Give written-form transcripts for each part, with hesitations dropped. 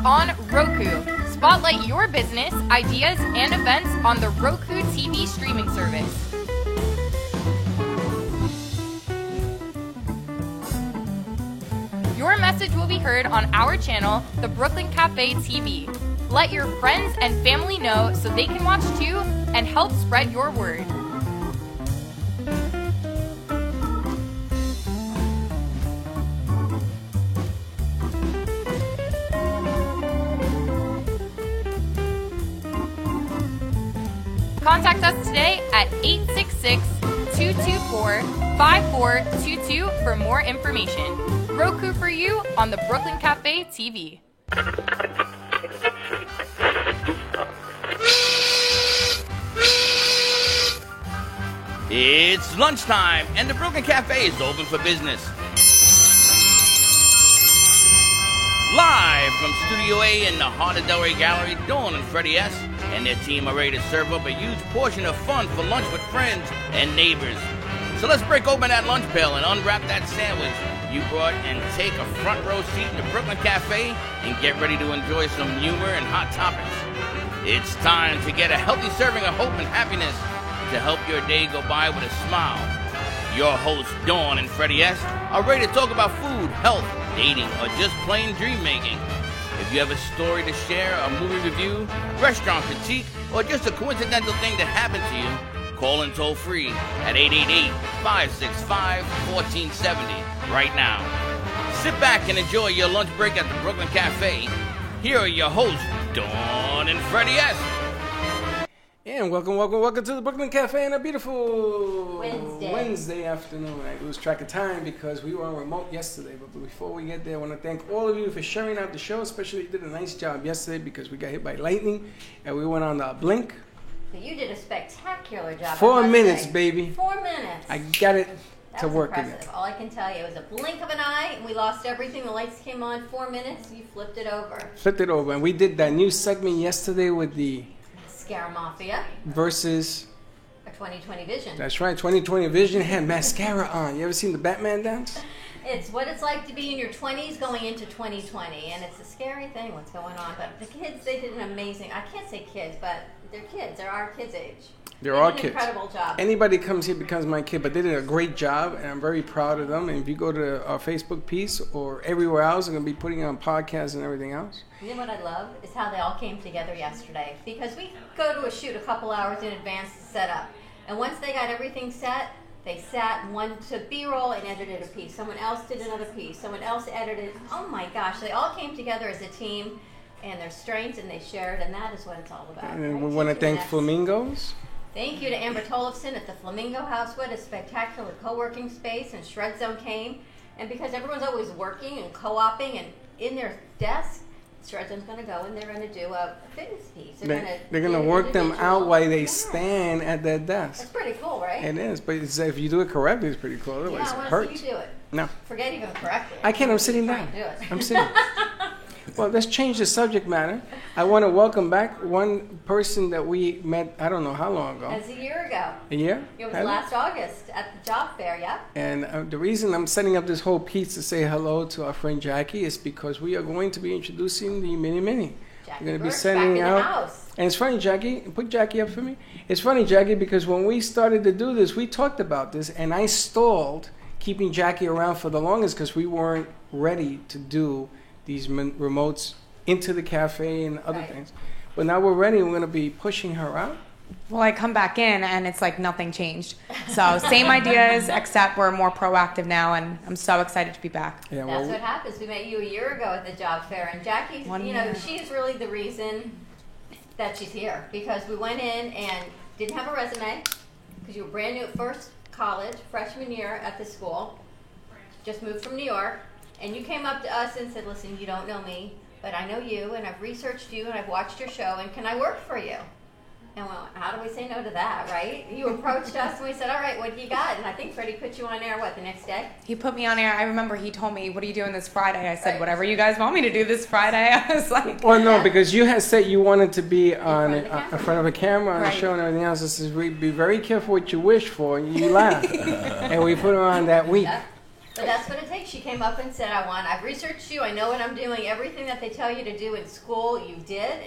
on Roku. Spotlight your business, ideas, and events on the Roku TV streaming service. Your message will be heard on our channel, the Brooklyn Cafe TV. Let your friends and family know so they can watch too and help spread your word. Contact us today at 866-224-5422 for more information. Roku for you on the Brooklyn Cafe TV. It's lunchtime and the Brooklyn Cafe is open for business. Live from Studio A in the heart of Delray Gallery, Dawn and Freddie S. and their team are ready to serve up a huge portion of fun for lunch with friends and neighbors. So let's break open that lunch pail and unwrap that sandwich you brought and take a front row seat in the Brooklyn Cafe and get ready to enjoy some humor and hot topics. It's time to get a healthy serving of hope and happiness to help your day go by with a smile. Your hosts, Dawn and Freddie S., are ready to talk about food, health, dating, or just plain dream making. If you have a story to share, a movie review, restaurant critique, or just a coincidental thing that happened to you, call in toll free at 888-565-1470 right now. Sit back and enjoy your lunch break at the Brooklyn Cafe. Here are your hosts, Dawn and Freddie S. And welcome to the Brooklyn Cafe on a beautiful Wednesday afternoon. I lose track of time because we were on remote yesterday. But before we get there, I want to thank all of you for sharing out the show. Especially you did a nice job yesterday because we got hit by lightning and we went on the blink. You did a spectacular job. 4 minutes, baby. 4 minutes. I got it to work impressive. again. All I can tell you, it was a blink of an eye, and we lost everything. The lights came on. 4 minutes, you flipped it over. And we did that new segment yesterday with the Scare Mafia versus a 2020 Vision. That's right, 2020 Vision had mascara on. You ever seen the Batman dance? It's what it's like to be in your 20s going into 2020, and it's a scary thing what's going on. But the kids, they did an amazing, I can't say kids, but they're kids. They're our kids' age. They're our did kids. An incredible job. Anybody comes here becomes my kid, but they did a great job, and I'm very proud of them. And if you go to our Facebook piece or everywhere else, I'm going to be putting it on podcasts and everything else. You know what I love is how they all came together yesterday, because we go to a shoot a couple hours in advance to set up, and once they got everything set, they sat and one took B-roll and edited a piece. Someone else did another piece. Someone else edited. Oh my gosh, they all came together as a team, and their strengths, and they shared, and that is what it's all about. And right? we want to thank Flamingos. Thank you to Amber Tollefson at the Flamingo House. What a spectacular co-working space, and Shred Zone came. And because everyone's always working and co-oping and in their desk, Shred Zone's going to go and they're going to do a fitness piece. They're going to work them out while they stand at their desk. That's pretty cool, right? It is, but if you do it correctly, it's pretty cool. Otherwise, I it want to hurts. see you do it. No. Forget even correctly. I can't. I'm sitting down. I'm sitting. Well, let's change the subject matter. I want to welcome back one person that we met, I don't know how long ago. As a year ago. A year? It was last August at the job fair, yeah. And the reason I'm setting up this whole piece to say hello to our friend Jackie is because we are going to be introducing the Mini Mini. Jackie We're going to be Burke's sending back in out. the house. And it's funny, Jackie, put Jackie up for me. It's funny, Jackie, because when we started to do this, we talked about this, and I stalled keeping Jackie around for the longest because we weren't ready to do these remotes into the cafe and other things. But now we're ready. We're going to be pushing her out. Well, I come back in and it's like nothing changed. So same ideas, except we're more proactive now, and I'm so excited to be back. Yeah, That's what happens. We met you a year ago at the job fair, and Jackie, she's really the reason that she's here, because we went in and didn't have a resume because you were brand new at first college, freshman year at the school, just moved from New York, and you came up to us and said, listen, you don't know me, but I know you, and I've researched you, and I've watched your show, and can I work for you? And well, how do we say no to that, right? You approached us, and we said, all right, what do you got? And I think Freddie put you on air, the next day? He put me on air. I remember he told me, what are you doing this Friday? I said, whatever you guys want me to do this Friday. I was like... Well, no, because you had said you wanted to be on in front of a camera on a show and everything else. This is, be very careful what you wish for. You laugh. And we put her on that week. Yep. But that's what it takes. She came up and said, I've researched you, I know what I'm doing, everything that they tell you to do in school, you did,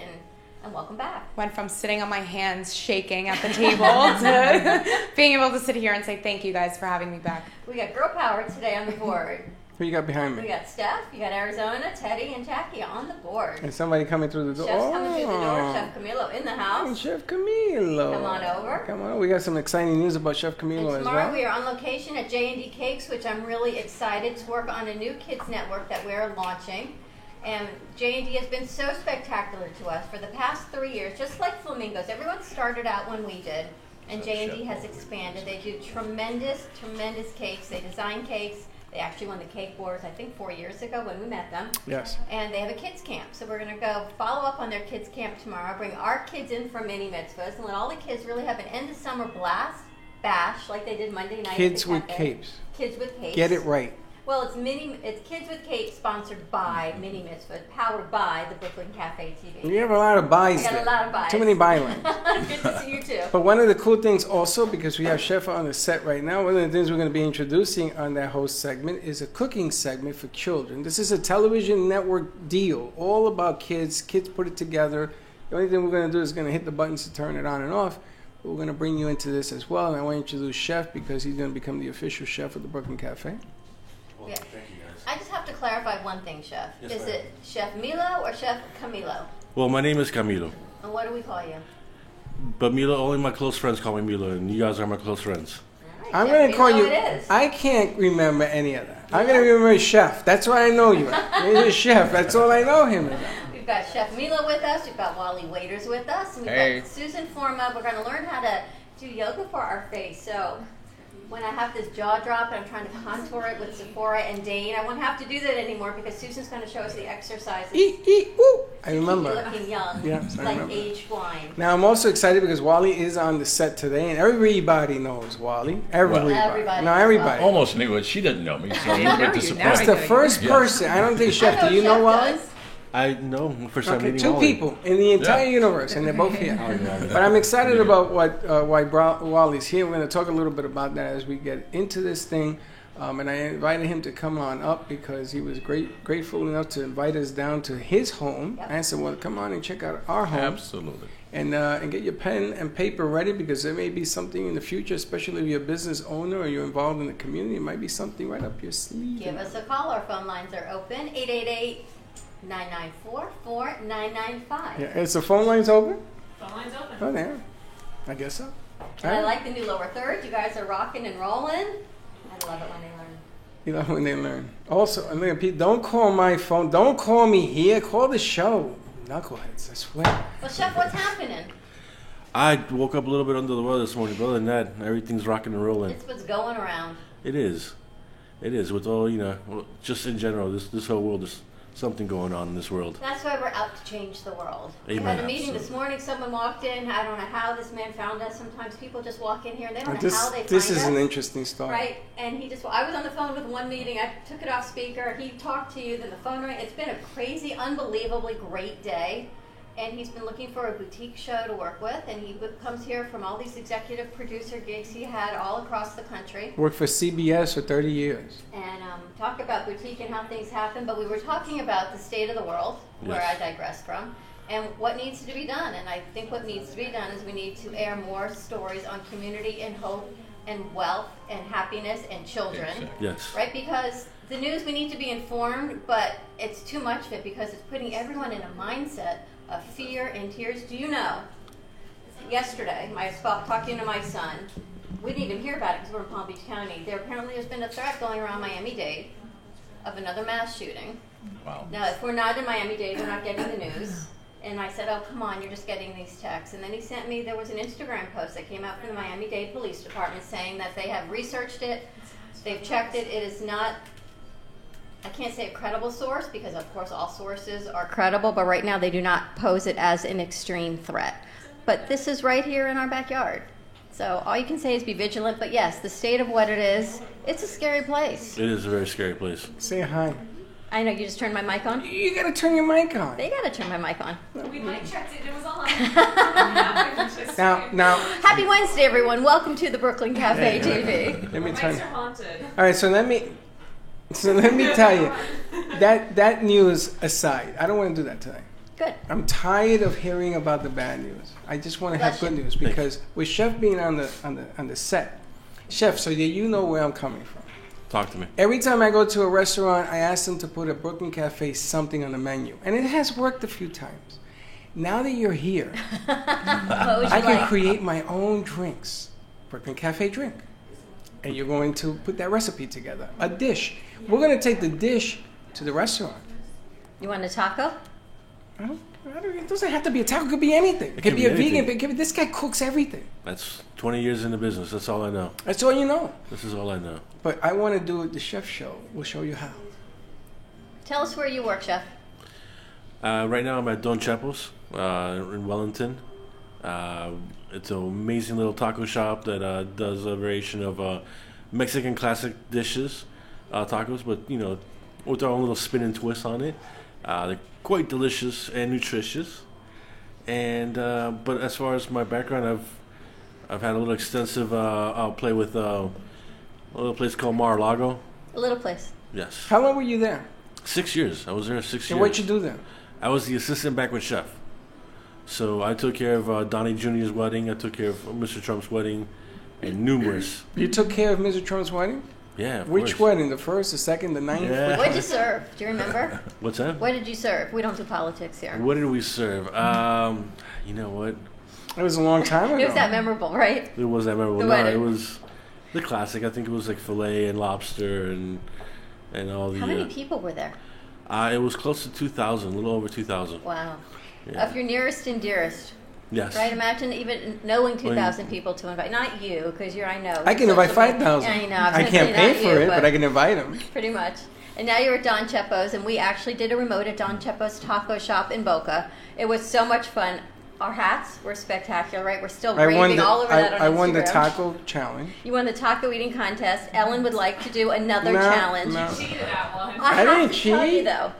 and welcome back. Went from sitting on my hands shaking at the table to being able to sit here and say thank you guys for having me back. We got girl power today on the board. Who you got behind We me? got Steph, you got Arizona, Teddy, and Jackie on the board. And somebody coming through the door. Chef's coming through the door. Chef Camilo in the And house. Chef Camilo. Come on over. Come on. We got some exciting news about Chef And Camilo as tomorrow well. we are on location at J&D Cakes, which I'm really excited to work on a new kids network that we're launching. And J&D has been so spectacular to us for the past 3 years, just like Flamingos. Everyone started out when we did, and J&D has expanded. They do tremendous, tremendous cakes. They design cakes. They actually won the Cake Wars, I think, 4 years ago when we met them. Yes. And they have a kids camp. So we're going to go follow up on their kids camp tomorrow, bring our kids in for mini mitzvahs, and let all the kids really have an end of summer blast, bash, like they did Monday night. Kids at the with cafe. capes. Kids with capes. Get it right. Well, it's Kids with Capes, sponsored by Mini Mitzvah, powered by the Brooklyn Cafe TV. You have a lot of buys I got there. a lot of buys. Too many bylines. Good to see you too. But one of the cool things also, because we have Chef on the set right now, one of the things we're going to be introducing on that host segment is a cooking segment for children. This is a television network deal, all about kids. Kids put it together. The only thing we're going to do is going to hit the buttons to turn it on and off. But we're going to bring you into this as well. And I want to introduce Chef because he's going to become the official chef of the Brooklyn Cafe. Yeah. I just have to clarify one thing, Chef. Yes, Is ma'am. it Chef Milo or Chef Camilo? Well, my name is Camilo, And what do we call you? but Milo, only my close friends call me Milo, and you guys are my close friends. All right, I'm Chef going to call Milo you. It is. I can't remember any of that. I'm going to remember Chef. That's why I know you. You're a chef. That's all I know him as. We've got Chef Milo with us. We've got Wally Waiters with us. And we've Hey. got Susan Forma. We're going to learn how to do yoga for our face. So when I have this jaw drop and I'm trying to contour it with Sephora and Dane, I won't have to do that anymore because Susan's going to show us the exercises. Eat, woo. I to keep remember. you looking young, Yes, I like remember. age blind. Now I'm also excited because Wally is on the set today, and everybody knows Wally. Everybody. Everybody No, knows everybody. Almost knew it. She didn't know me, so I'm a know bit you. disappointed. Now That's I the know you. first Yes. person. I don't think Chef. I Do you know Chef Wally? does. I know, first time Okay, meeting two Wally. people in the entire Yeah. universe, and they're both here. Oh, yeah. But I'm excited about why Wally's here. We're going to talk a little bit about that as we get into this thing. And I invited him to come on up because he was grateful enough to invite us down to his home. Yep. I said, well, come on and check out our home. Absolutely. And get your pen and paper ready because there may be something in the future, especially if you're a business owner or you're involved in the community. It might be something right up your sleeve. Give us a call. Our phone lines are open. 888-994-4995. Yeah, is the phone lines open? Phone line's open. Oh, there. I guess so. And I like the new lower third. You guys are rocking and rolling. I love it when they learn. You know, when they learn. Also, and look, Pete, don't call my phone. Don't call me here. Call the show. Knuckleheads, I swear. Well, Chef, what's happening? I woke up a little bit under the weather this morning, but other than that, everything's rocking and rolling. It's what's going around. It is. It is. With all, just in general, this whole world, there's something going on in this world. That's why we're out to change the world. We Amen. had a meeting this Absolutely. morning. Someone walked in. I don't know how this man found us. Sometimes people just walk in here and they don't know This, how they find this is us. an interesting story. Right, and I was on the phone with one meeting. I took it off speaker. He talked to you, then the phone rang. It's been a crazy, unbelievably great day, and he's been looking for a boutique show to work with. And he comes here from all these executive producer gigs he had all across the country. Worked for CBS for 30 years. And talk about boutique and how things happen. But we were talking about the state of the world, where I Yes. digressed from, and what needs to be done. And I think what needs to be done is we need to air more stories on community and hope and wealth and happiness and children. Exactly. Yes. Right? Because the news, we need to be informed, but it's too much of it because it's putting everyone in a mindset of fear and tears. Do you know, yesterday, I was talking to my son. We didn't even hear about it because we're in Palm Beach County. There apparently has been a threat going around Miami-Dade of another mass shooting. Wow. Now, if we're not in Miami-Dade, we're not getting the news. And I said, oh, come on, you're just getting these texts. And then he sent me, there was an Instagram post that came out from the Miami-Dade Police Department saying that they have researched it, they've checked it, it is not, I can't say a credible source because, of course, all sources are credible, but right now they do not pose it as an extreme threat. But this is right here in our backyard. So all you can say is be vigilant, but yes, the state of what it is, it's a scary place. It is a very scary place. Say hi. I know, you just turned my mic on? You gotta turn your mic on. They gotta turn my mic on. We mic checked it. It was on. Now, Happy Wednesday, everyone. Welcome to the Brooklyn Cafe TV. let me Mics turn. are haunted. All right, so let me. So let me tell you, that news aside, I don't want to do that tonight. Good. I'm tired of hearing about the bad news. I just want to have good news because with Chef being on the set, Chef, so that you know where I'm coming from. Talk to me. Every time I go to a restaurant, I ask them to put a Brooklyn Cafe something on the menu, and it has worked a few times. Now that you're here, I can create my own drinks, Brooklyn Cafe drink, and you're going to put that recipe together, a dish. We're going to take the dish to the restaurant. You want a taco? It doesn't have to be a taco. It could be anything. It could be a vegan. This guy cooks everything. That's 20 years in the business. That's all I know. That's all you know. This is all I know. But I want to do the chef show. We'll show you how. Tell us where you work, Chef. Right now I'm at Don Chepo's in Wellington. It's an amazing little taco shop that does a variation of Mexican classic dishes, tacos, but with our own little spin and twist on it. They're quite delicious and nutritious. And but as far as my background, I've had a little extensive. I'll play with a little place called Mar-a-Lago. A little place. Yes. How long were you there? 6 years. I was there 6 years. And what'd you do there? I was the assistant banquet chef. So I took care of Donnie Jr.'s wedding. I took care of Mr. Trump's wedding, and numerous. You took care of Mr. Trump's wedding? Yeah. Of Which course. wedding? The first, the second, the ninth? Yeah. What did you serve? Do you remember? What's that? What did you serve? We don't do politics here. What did we serve? You know what? It was a long time ago. It was that memorable, right? It was that memorable. The No, wedding. it was the classic. I think it was like filet and lobster and all the. How many people were there? It was close to 2,000, a little over 2,000. Wow. Yeah. Of your nearest and dearest. Yes. Right? Imagine even knowing 2,000 people to invite. Not you, because I know. I can invite 5,000. I know. I can't pay for it, but I can invite them. Pretty much. And now you're at Don Chepo's, and we actually did a remote at Don Chepo's Taco Shop in Boca. It was so much fun. Our hats were spectacular, right? We're still raving all over that on Instagram. I won the taco challenge. You won the taco eating contest. Ellen would like to do another challenge. You cheated at one. I have didn't to tell you cheat. though,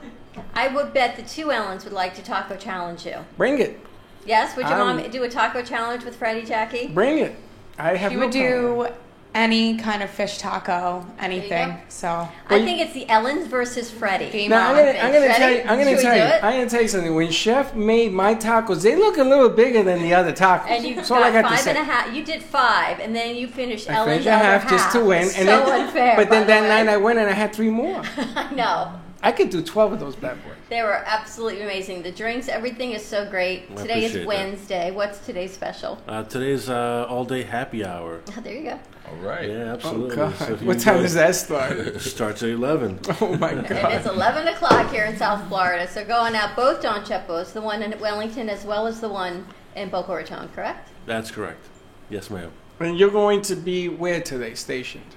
I would bet the two Ellens would like to taco challenge you. Bring it. Yes? Would your mom do a taco challenge with Freddie, Jackie? Bring it. I have You no would problem. do any kind of fish taco, anything. go. So I think it's the Ellens versus Freddie. Game Now, on. I'm gonna tell you. Ready? I'm gonna Should we tell do you. it? I'm gonna tell you something. When Chef made my tacos, they look a little bigger than the other tacos. And you That's all I got got to five say. and a half. You did 5, and then you finished I Ellen's finished a half other just to win, So and then unfair. But then by that the night way. I went and I had 3 more. I know. I could do 12 of those bad boys. They were absolutely amazing. The drinks, everything is so great. I Today is appreciate that. Wednesday. What's today's special? Today's all-day happy hour. Oh, there you go. All right. Yeah, Oh absolutely. God! So if you What time enjoy does that start? It starts at 11. Oh my And God! it's 11 o'clock here in South Florida. So going out both Don Chepo's, the one in Wellington as well as the one in Boca Raton, correct? That's correct. Yes, ma'am. And you're going to be where today? Stationed?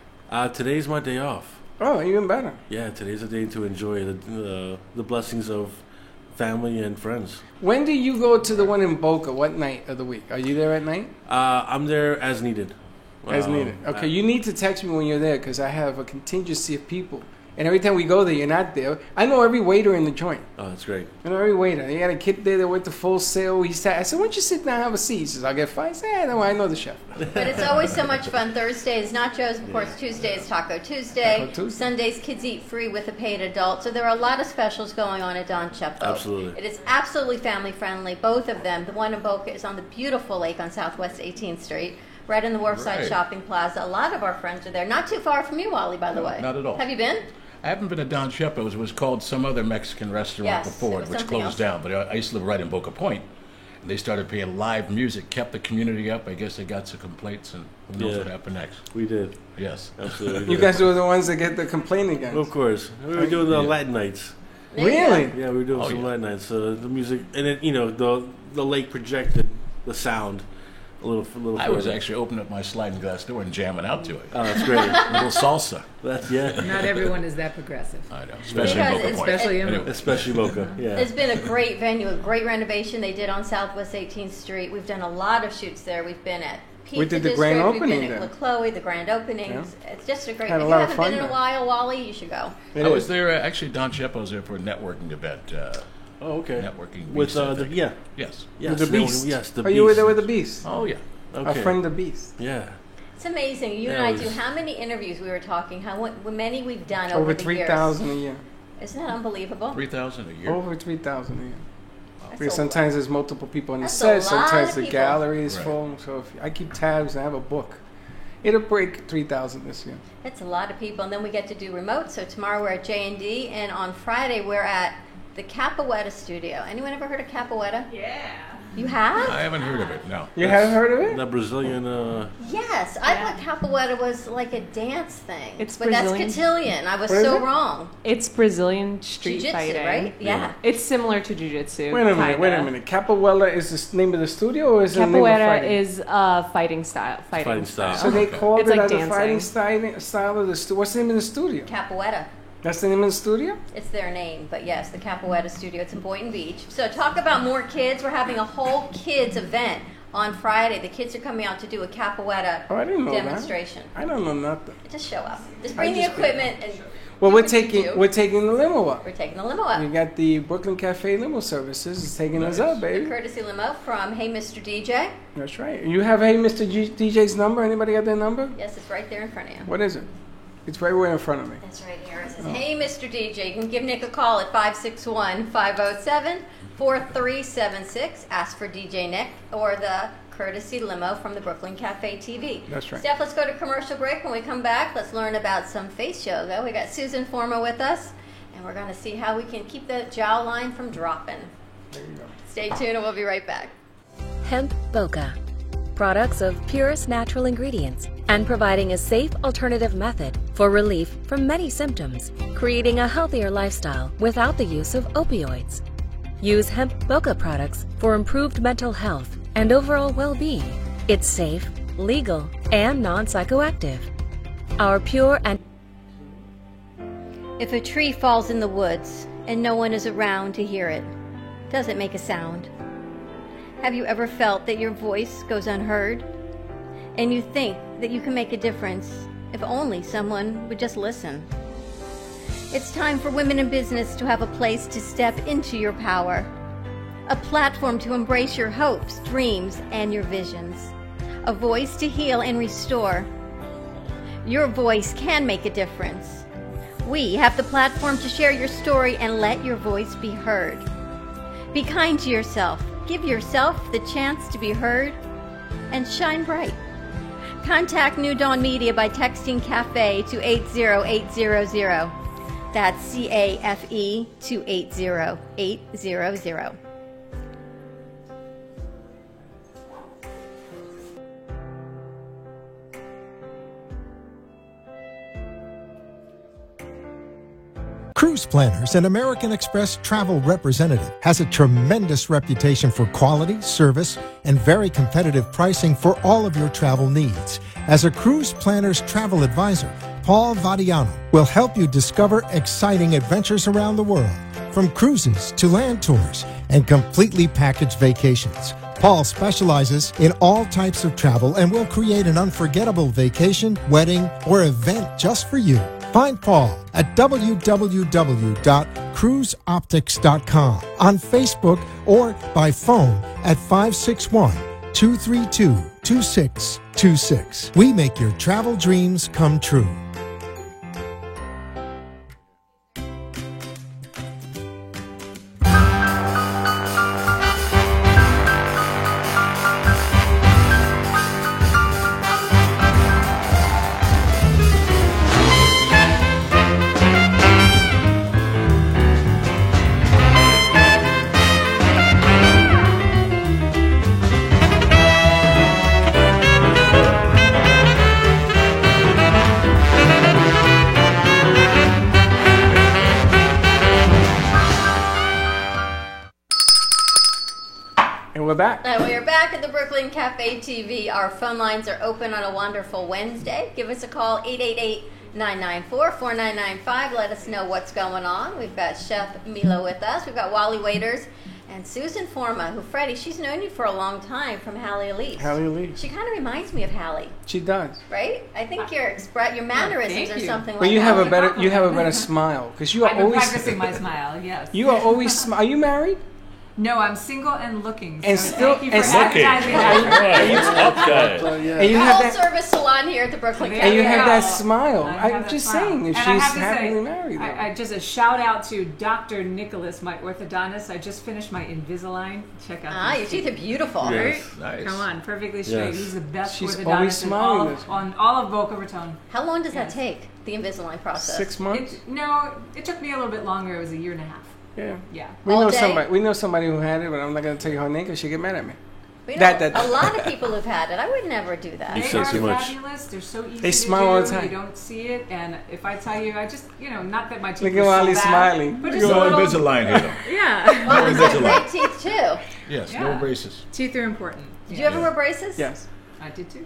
Today's my day off. Oh, even better. Yeah, today's a day to enjoy the blessings of family and friends. When do you go to the one in Boca? What night of the week? Are you there at night? I'm there as needed. As needed. Okay, you need to text me when you're there because I have a contingency of people. And every time we go there, you're not there. I know every waiter in the joint. Oh, that's great. I know every waiter. He had a kid there that went to Full Sail. I said, why don't you sit down and have a seat? He says, I'll get 5. I said, no, I know the chef. But it's always so much fun. Thursday is nachos, of course. Tuesday is Taco Tuesday. Taco Tuesday. Sundays, kids eat free with a paid adult. So there are a lot of specials going on at Don Chepo. Absolutely. It is absolutely family friendly, both of them. The one in Boca is on the beautiful lake on Southwest 18th Street, right in the Wharfside Right. Shopping Plaza. A lot of our friends are there. Not too far from you, Wally, by the No, way. not at all. Have you been? I haven't been to Don Chepo's. It was called some other Mexican restaurant Yes, before, it was which something closed else. down. But I used to live right in Boca Point. And they started playing live music, kept the community up. I guess they got some complaints, and who knows Yeah. what happened next. We did. Yes. Absolutely. You guys were the ones that get the complaint again. Of course. We were doing the Latin nights. There you Really? go. Yeah, we were doing Oh, some yeah. Latin nights. The music, and it, the lake projected the sound a little I was further. actually opening up my sliding glass door and jamming out to it. Oh, that's great. A little salsa. Yeah. Not everyone is that progressive. I know, especially in Because Boca it's- Point. Especially in Anyway, Especially Boca. Yeah. It's been a great venue, a great renovation they did on Southwest 18th Street. We've done a lot of shoots there. We've been at Pizza We did the District, grand we've opening been there. at Chloe, the grand openings. It's just a great. Had a If lot you of haven't fun been in a there. while, Wally, you should go. It I was is. there, actually, Don Chepo's there for a networking event. Oh, okay. Networking With Beast, I the think. yes, Yes. yes, With the that one- Beast. yes, the Oh, you were Beast. there with the Beast. Oh, yeah. Our Okay. friend the Beast. Yeah. It's amazing. You Yeah, and I it do was- how many interviews we were talking, how many we've done Over over the 3,000 a years. year. Isn't that unbelievable? 3,000 a year. Over 3,000 a year. That's Because a sometimes there's multiple people on the That's a set. lot Sometimes of the people. gallery is Right. full. So if I keep tabs, I have a book. It'll break 3,000 this year. It's a lot of people, and then we get to do remote. So tomorrow we're at J&D, and on Friday we're at the Capoeira Studio. Anyone ever heard of Capoeira? Yeah. You have? I haven't heard of it, no. You haven't heard of it? That Brazilian. Yes, I thought Capoeira was like a dance thing. It's but that's Brazilian. cotillion. I was What is so it? wrong. It's Brazilian street Jiu-jitsu, fighting. right? Yeah. It's similar to jiu-jitsu. Wait a minute, wait a kinda. minute. Capoeira is the name of the studio or is it the name of Capoeira fighting? is fighting style. Fighting style. So they called It's it like as a dancing. fighting style of the studio. What's the name of the studio? Capoeira. That's the name of the studio? It's their name, but yes, the Capoeira Studio. It's in Boynton Beach. So talk about more kids. We're having a whole kids event on Friday. The kids are coming out to do a Capoeira Oh, I didn't know demonstration. that. I don't know nothing. Just show up. Just bring the just- equipment and Well, do we're what you taking do. we're taking the limo up. We're taking the limo up. We got the Brooklyn Cafe limo services. It's taking us up, The baby. courtesy limo from Hey Mr. DJ. That's right. You have Hey Mr. DJ's number? Anybody got their number? Yes, it's right there in front of you. What is it? It's right way in front of me. That's right here. It says, Oh. Hey Mr. DJ. You can give Nick a call at 561-507-4376. Ask for DJ Nick or the courtesy limo from the Brooklyn Cafe TV. That's right. Steph, let's go to commercial break. When we come back, let's learn about some face yoga. We got Susan Forma with us, and we're going to see how we can keep the jowl line from dropping. There you go. Stay tuned, and we'll be right back. Hemp Boca. Products of purest natural ingredients and providing a safe alternative method for relief from many symptoms, creating a healthier lifestyle without the use of opioids. Use Hemp Boca products for improved mental health and overall well-being. It's safe, legal, and non-psychoactive. Our pure and If a tree falls in the woods and no one is around to hear it, does it make a sound? Have you ever felt that your voice goes unheard? And you think that you can make a difference if only someone would just listen? It's time for women in business to have a place to step into your power, a platform to embrace your hopes, dreams, and your visions, a voice to heal and restore. Your voice can make a difference. We have the platform to share your story and let your voice be heard. Be kind to yourself. Give yourself the chance to be heard and shine bright. Contact New Dawn Media by texting CAFE to 80800. That's CAFE to 80800. Cruise Planners, an American Express travel representative, has a tremendous reputation for quality, service, and very competitive pricing for all of your travel needs. As a Cruise Planners travel advisor, Paul Vadiano will help you discover exciting adventures around the world, from cruises to land tours and completely packaged vacations. Paul specializes in all types of travel and will create an unforgettable vacation, wedding, or event just for you. Find Paul at www.cruiseoptics.com, on Facebook, or by phone at 561-232-2626. We make your travel dreams come true. And we're back. And we are back at the Brooklyn Cafe TV. Our phone lines are open on a wonderful Wednesday. Give us a call, 888-994-4995. Let us know what's going on. We've got Chef Milo with us. We've got Wally Waiters and Susan Forma, who, Freddie, she's known you for a long time from Hallie Elise. Hallie Elise. She kind of reminds me of Hallie, She does. right? I think your mannerisms thank or you. something But like you that. have a better smile because you are I've been always practicing my smile, yes. you are always are you married? No, I'm single and looking. And so still- thank you for and still- advertising that. And you Full have that, service salon here at the Brooklyn and you Cafe. have that smile. I have I'm that just smile. saying, if And I she's have to happily say, married. though. I just a shout out to Dr. Nicholas, my orthodontist. I just finished my Invisalign. Check out. Your teeth are beautiful. Right? Nice. Come on, perfectly straight. Yes. He's the best She's orthodontist always in smiling. on all of Boca Raton. How long does that take, the Invisalign process? 6 months. It took me a little bit longer. It was a year and a half. Yeah. Yeah. We All know day? somebody. We know somebody who had it, but I'm not going to tell you her name because she get mad at me. We know That- a lot of people have had it. I would never do that. You They said are too much. fabulous. They're so easy They to smile do. all the time. You don't see it, and if I tell you, I just not that my teeth Look are at so Wally bad, smiling. but No just a little, Invisalign here. yeah. Well, No it's like Invisalign. great teeth too. Yes, Yeah. no braces. Teeth are important. Did you ever wear braces? Yes. I did too.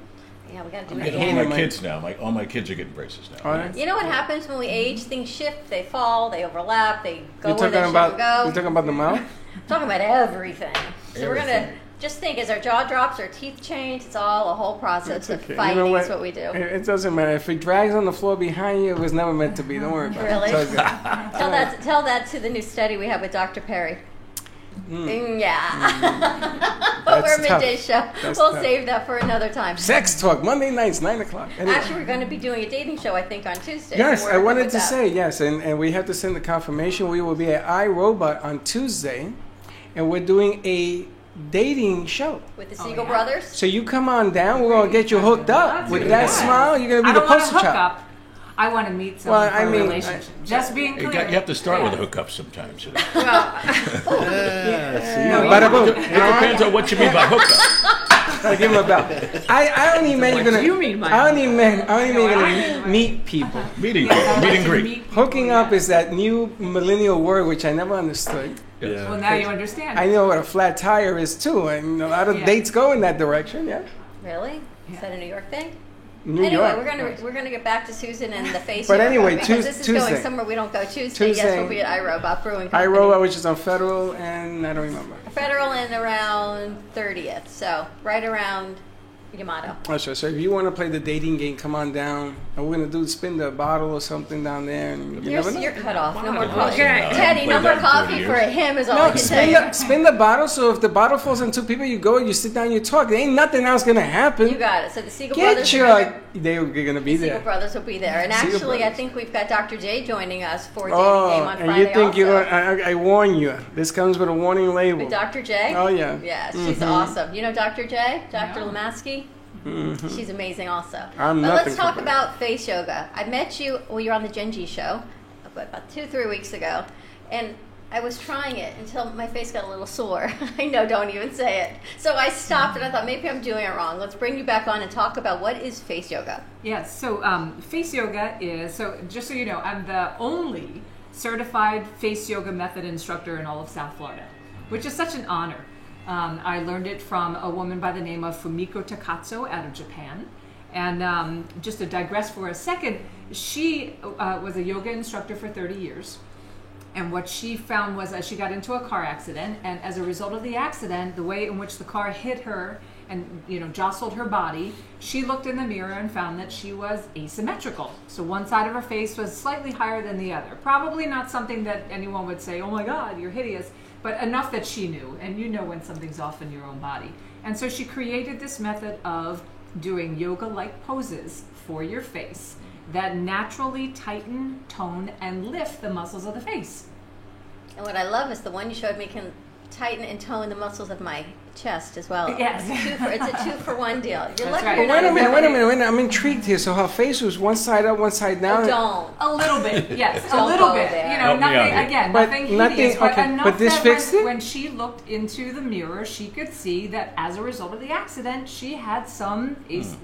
Yeah, we got to do I'm that. getting hate all it, my man. kids now. All my kids are getting braces now. All right. You know what happens when we age? Things shift, they fall, they overlap, they go You're where they talking shouldn't about. go. You're talking about the mouth. Talking about everything. So we're gonna Everything. just think as our jaw drops, our teeth change. It's all a whole process of Okay. fighting. You know Is what we do. It doesn't matter if it drags on the floor behind you. It was never meant to be. Don't worry about Really? it. It's all good. Tell that to the new study we have with Dr. Perry. Yeah. But That's we're tough. midday show. That's We'll tough. save that for another time. Sex talk Monday nights 9:00. Anyway. Actually, we're going to be doing a dating show, I think, on Tuesday. Yes, So I we're wanted with to that. say yes, and we have to send the confirmation. We will be at iRobot on Tuesday, and we're doing a dating show. With the Siegel brothers. So you come on down. We're gonna get you hooked up with that smile. You're gonna I be the don't want to poster hook child. up. I want to meet someone Well, for I a mean, relationship. Just being You, clear. you have to start with a hookup sometimes. You know? Bada boom. It depends on what you mean by hookup. I'll give him a bell. I don't even mean you're gonna. you mean by I don't even mean you're gonna meet people. Meet and greet. Hooking up is that new millennial word which I never understood. Yeah. Well, now you understand. I know what a flat tire is too, and a lot of Yeah. dates go in that direction. Yeah, Really? Is that a New York thing? New Anyway, York. we're gonna get back to Susan and the face. But yoga, anyway, because this is going Tuesday. somewhere we don't go Tuesday. Yes, Tuesday. we'll be at iRobot Brewing Company. iRobot, which is on Federal, and I don't remember. Federal and around 30th, so right around Yamato. Oh, sure. So if you want to play the dating game, come on down. And we're gonna spin the bottle or something down there, and you never know. You're cut off. No more Okay. coffee. Okay. Teddy, no Played more that in 30 coffee for years. him is all I No, can tell spin you. spin the bottle. So if the bottle falls on two people, you go, you sit down, you talk. There ain't nothing else gonna happen. You got it. So the Siegel Get brothers. your. They're gonna be Siegel there. brothers will be there, and Siegel actually, I brothers. think we've got Dr. J joining us for a dating game Oh, on and Friday. you think also. you're gonna? I warn you. This comes with a warning label. With Dr. J? Oh, yeah. Yeah, she's Mhm. awesome. You know Dr. J? Dr. Lemaski? She's amazing also. I'm But nothing let's talk for her. about face yoga. I met you, well, you're on the Genji show about 2-3 weeks ago, and I was trying it until my face got a little sore. I know, don't even say it. So I stopped and I thought maybe I'm doing it wrong. Let's bring you back on and talk about what is face yoga. Yes, so face yoga is, so just so you know, I'm the only certified face yoga method instructor in all of South Florida, which is such an honor. I learned it from a woman by the name of Fumiko Takatsu out of Japan. And just to digress for a second, she was a yoga instructor for 30 years. And what she found was that she got into a car accident, and as a result of the accident, the way in which the car hit her and jostled her body, she looked in the mirror and found that she was asymmetrical. So one side of her face was slightly higher than the other. Probably not something that anyone would say, oh my God, you're hideous, but enough that she knew, and you know when something's off in your own body. And so she created this method of doing yoga-like poses for your face that naturally tighten, tone, and lift the muscles of the face. And what I love is the one you showed me can tighten and tone the muscles of my chest as well. Yes. It's a 2-for-1 deal. You're lucky right. you're Wait not a minute, wait a eliminated. minute. I'm intrigued here. So her face was one side up, one side down. Oh, don't. A little bit, yes, a Don't little go bit. there. Help me Nothing out here. again, But nothing nothing- hideous, but okay, enough but this that fixed it? when she looked into the mirror, she could see that as a result of the accident, she had some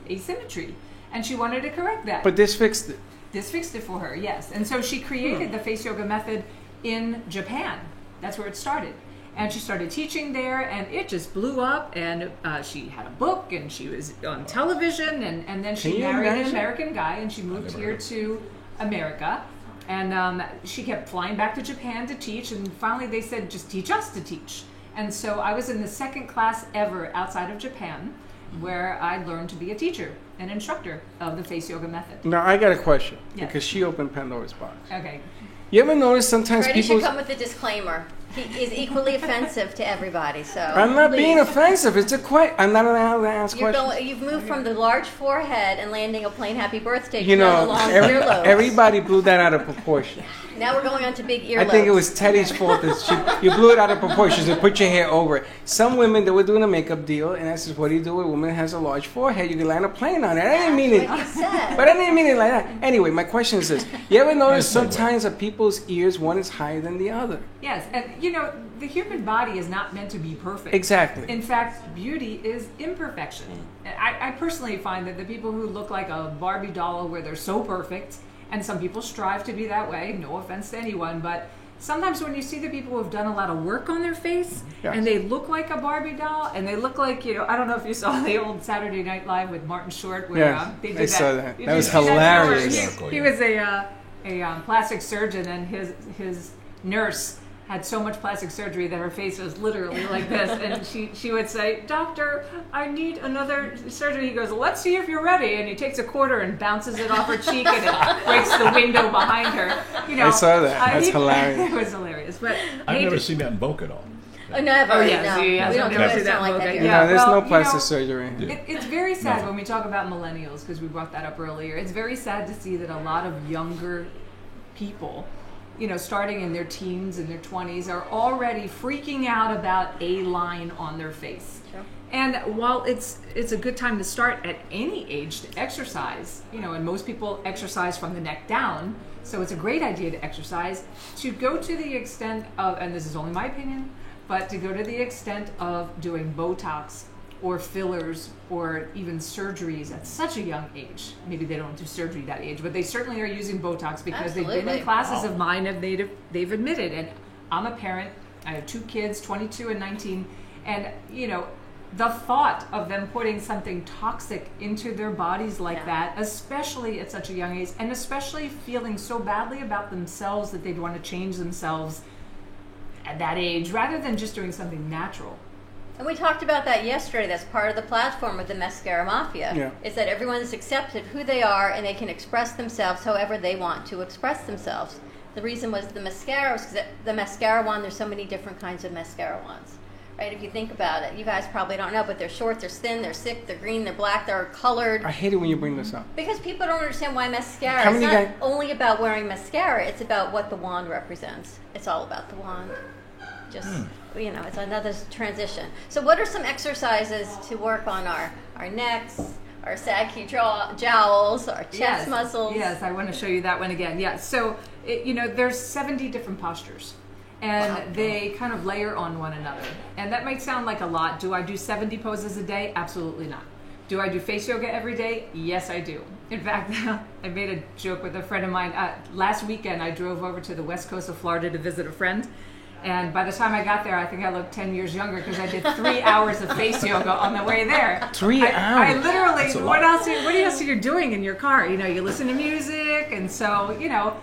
asymmetry, and she wanted to correct that. But this fixed it. This fixed it for her, yes. And so she created the face yoga method in Japan. That's where it started. And she started teaching there, and it just blew up. And she had a book, and she was on television, and then she Can you married an imagine? American guy, and she moved here to America. And she kept flying back to Japan to teach, and finally they said, just teach us to teach. And so I was in the second class ever outside of Japan, where I learned to be a teacher, an instructor of the face yoga method. Now I got a question Yes. because she opened Pandora's box. Okay. You ever notice sometimes Freddie people? should come with a disclaimer. He is equally offensive to everybody. So I'm not being please. offensive. It's a question. I'm not allowed to ask questions. You've moved from the large forehead and landing a plain happy birthday You to the know, long earlobes. everybody blew that out of proportion. Now we're going on to big earlobes. I think it was Teddy's fault that you blew it out of proportion. So put your hair over it. Some women, they were doing a makeup deal, and I said, "What do you do when a woman has a large forehead? You can land a plane on it." I didn't mean it, What you said. but I didn't mean it like that. Anyway, my question is this: you ever notice sometimes that people's ears, one is higher than the other? Yes, and you know, the human body is not meant to be perfect. Exactly. In fact, beauty is imperfection. I personally find that the people who look like a Barbie doll where they're so perfect, and some people strive to be that way, no offense to anyone, but sometimes when you see the people who have done a lot of work on their face, Yes. and they look like a Barbie doll, and they look like, you know, I don't know if you saw the old Saturday Night Live with Martin Short, where Yes, they did I that. saw that. Did That you was see that? hilarious. He was a plastic surgeon, and his nurse had so much plastic surgery that her face was literally like this, and she would say, "Doctor, I need another surgery." He goes, "Let's see if you're ready," and he takes a quarter and bounces it off her cheek, and it breaks the window behind her. You know, I saw that. That's hilarious. It was hilarious, but I've never seen that in Boca at all. Never. Oh yeah, no. see, yes, We don't do never see it that like Boca. that here. Yeah, No, there's well, no you plastic know, surgery. It's very sad when we talk about millennials, because we brought that up earlier. It's very sad to see that a lot of younger people, you know, starting in their teens and their 20s, are already freaking out about a line on their face. Sure. And while it's a good time to start at any age to exercise, you know, and most people exercise from the neck down, so it's a great idea to exercise, to go to the extent of, and this is only my opinion, but to go to the extent of doing Botox or fillers or even surgeries at such a young age. Maybe they don't do surgery that age, but they certainly are using Botox because they've been Absolutely. in classes of mine and they've admitted. And I'm a parent. I have 2 kids, 22 and 19. And, you know, the thought of them putting something toxic into their bodies like that, especially at such a young age, and especially feeling so badly about themselves that they'd want to change themselves at that age, rather than just doing something natural. And we talked about that yesterday. That's part of the platform with the Mascara Mafia. Yeah. Is that everyone's accepted who they are and they can express themselves however they want to express themselves. The reason was the mascara was because the mascara wand, there's so many different kinds of mascara wands. Right? If you think about it, you guys probably don't know, but they're short, they're thin, they're thick, they're green, they're black, they're colored. I hate it when you bring this up. Because people don't understand why mascara. How It's many not guys- only about wearing mascara, it's about what the wand represents. It's all about the wand. Just, you know, it's another transition. So what are some exercises to work on our necks, our saggy jowls, our chest muscles? Yes, I want to show you that one again. Yeah, so, you know, there's 70 different postures. And they kind of layer on one another. And that might sound like a lot. Do I do 70 poses a day? Absolutely not. Do I do face yoga every day? Yes, I do. In fact, I made a joke with a friend of mine. Last weekend, I drove over to the west coast of Florida to visit a friend. And by the time I got there, I think I looked 10 years younger because I did 3 hours of face yoga on the way there. 3 I hours? literally, what else are you doing in your car? You know, you listen to music, and so, you know,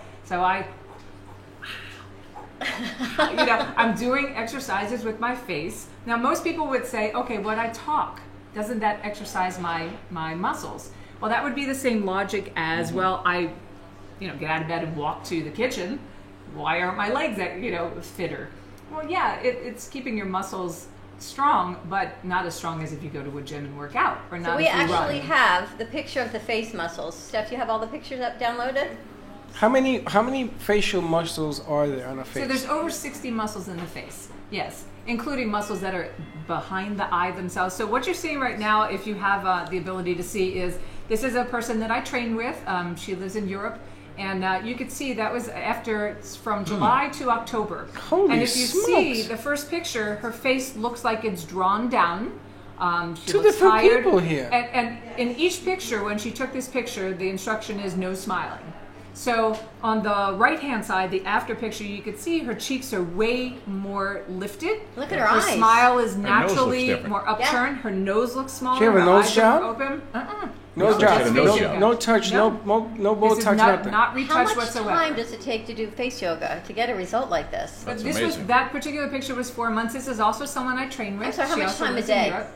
you know, I'm doing exercises with my face. Now, most people would say, okay, when I talk, doesn't that exercise my muscles? Well, that would be the same logic as, well, I, you know, get out of bed and walk to the kitchen. Why aren't my legs, you know, fitter? Well, yeah, it's keeping your muscles strong, but not as strong as if you go to a gym and work out, or not. So we if you actually run. have the picture of the face muscles. Steph, you have all the pictures up downloaded? How many facial muscles are there on a face? So there's over 60 muscles in the face, yes, including muscles that are behind the eye themselves. So what you're seeing right now, if you have the ability to see, is this is a person that I train with. She lives in Europe. And you could see that was from July to October. Holy and if you smokes. see the first picture, her face looks like it's drawn down. She 2 looks different tired. people here. And in each picture, when she took this picture, the instruction is no smiling. So on the right-hand side, the after picture, you could see her cheeks are way more lifted. Look at her Her eyes. smile is nose looks naturally different. more upturned. Her nose looks smaller. She have a her nose eyes job? are open. No She job, had a nose no, job. no touch, no No. Botox, This is nothing. not How retouched much whatsoever. time does it take to do face yoga to get a result like this? But That's this amazing. that particular picture was 4 months. This is also someone I train with. I'm sorry, how She much also time a lives in day? Europe.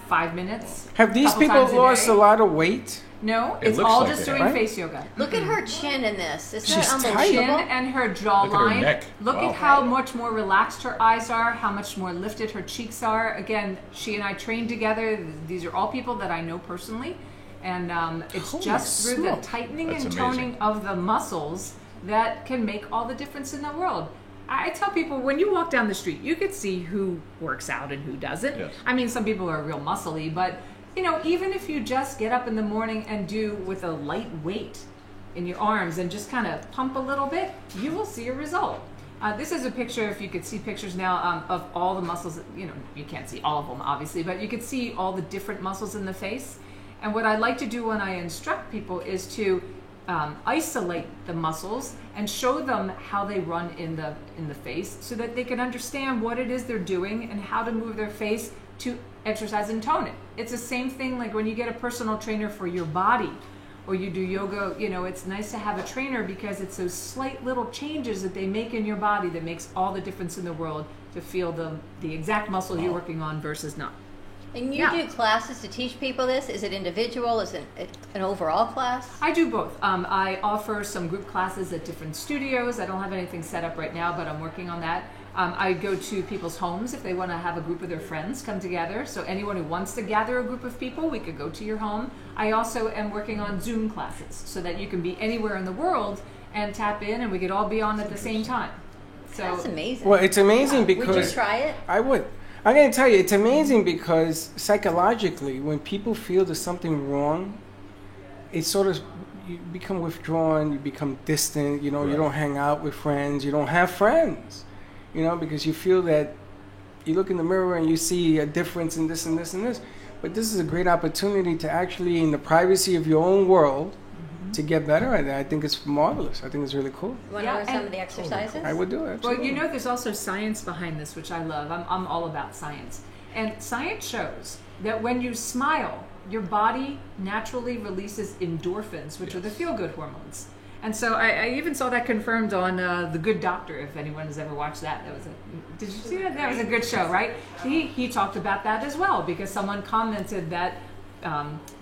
5 minutes. Have these couple people times lost a day. lot of weight? No, It it's looks all like just it, doing right? face yoga. Look at her chin in this. Isn't She's that tight. Chin unbelievable? and her jawline. neck. Look Wow. at how much more relaxed her eyes are, how much more lifted her cheeks are. Again, she and I trained together. These are all people that I know personally. And it's Holy just through the smoke. tightening That's and amazing. toning of the muscles that can make all the difference in the world. I tell people, when you walk down the street, you could see who works out and who doesn't. Yes. I mean, some people are real muscly, but you know, even if you just get up in the morning and do with a light weight in your arms and just kind of pump a little bit, you will see a result. This is a picture, if you could see pictures now, of all the muscles. You know, you can't see all of them, obviously, but you could see all the different muscles in the face. And what I like to do when I instruct people is to isolate the muscles and show them how they run in the face so that they can understand what it is they're doing and how to move their face to exercise and tone it. It's the same thing like when you get a personal trainer for your body or you do yoga. You know, it's nice to have a trainer because it's those slight little changes that they make in your body that makes all the difference in the world to feel the exact muscle you're working on versus not. And you do classes to teach people this? Is it individual? Is it an overall class? I do both. I offer some group classes at different studios. I don't have anything set up right now, but I'm working on that. I go to people's homes if they want to have a group of their friends come together. So anyone who wants to gather a group of people, we could go to your home. I also am working on Zoom classes so that you can be anywhere in the world and tap in and we could all be on at the same time. So That's amazing. Well, it's amazing because Would you try it? I would. I'm going to tell you, it's amazing because psychologically, when people feel there's something wrong, it's sort of, you become withdrawn, you become distant, you know, you don't hang out with friends, you don't have friends, you know, because you feel that you look in the mirror and you see a difference in this and this and this. But this is a great opportunity to actually, in the privacy of your own world, to get better at it. I think it's marvelous. I think it's really cool. You want to learn some of the exercises? I would do it. Well, Absolutely. you know, there's also science behind this, which I love. I'm all about science. And science shows that when you smile, your body naturally releases endorphins, which are the feel-good hormones. And so I even saw that confirmed on The Good Doctor, if anyone has ever watched that. Did you see that? That was a good show, right? He talked about that as well, because someone commented that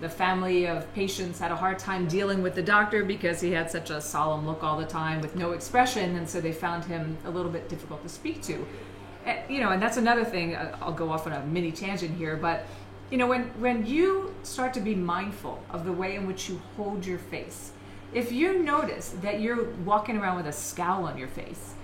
the family of patients had a hard time dealing with the doctor because he had such a solemn look all the time with no expression, and so they found him a little bit difficult to speak to. You know, and that's another thing. I'll go off on a mini tangent here, but you know, when you start to be mindful of the way in which you hold your face, if you notice that you're walking around with a scowl on your face,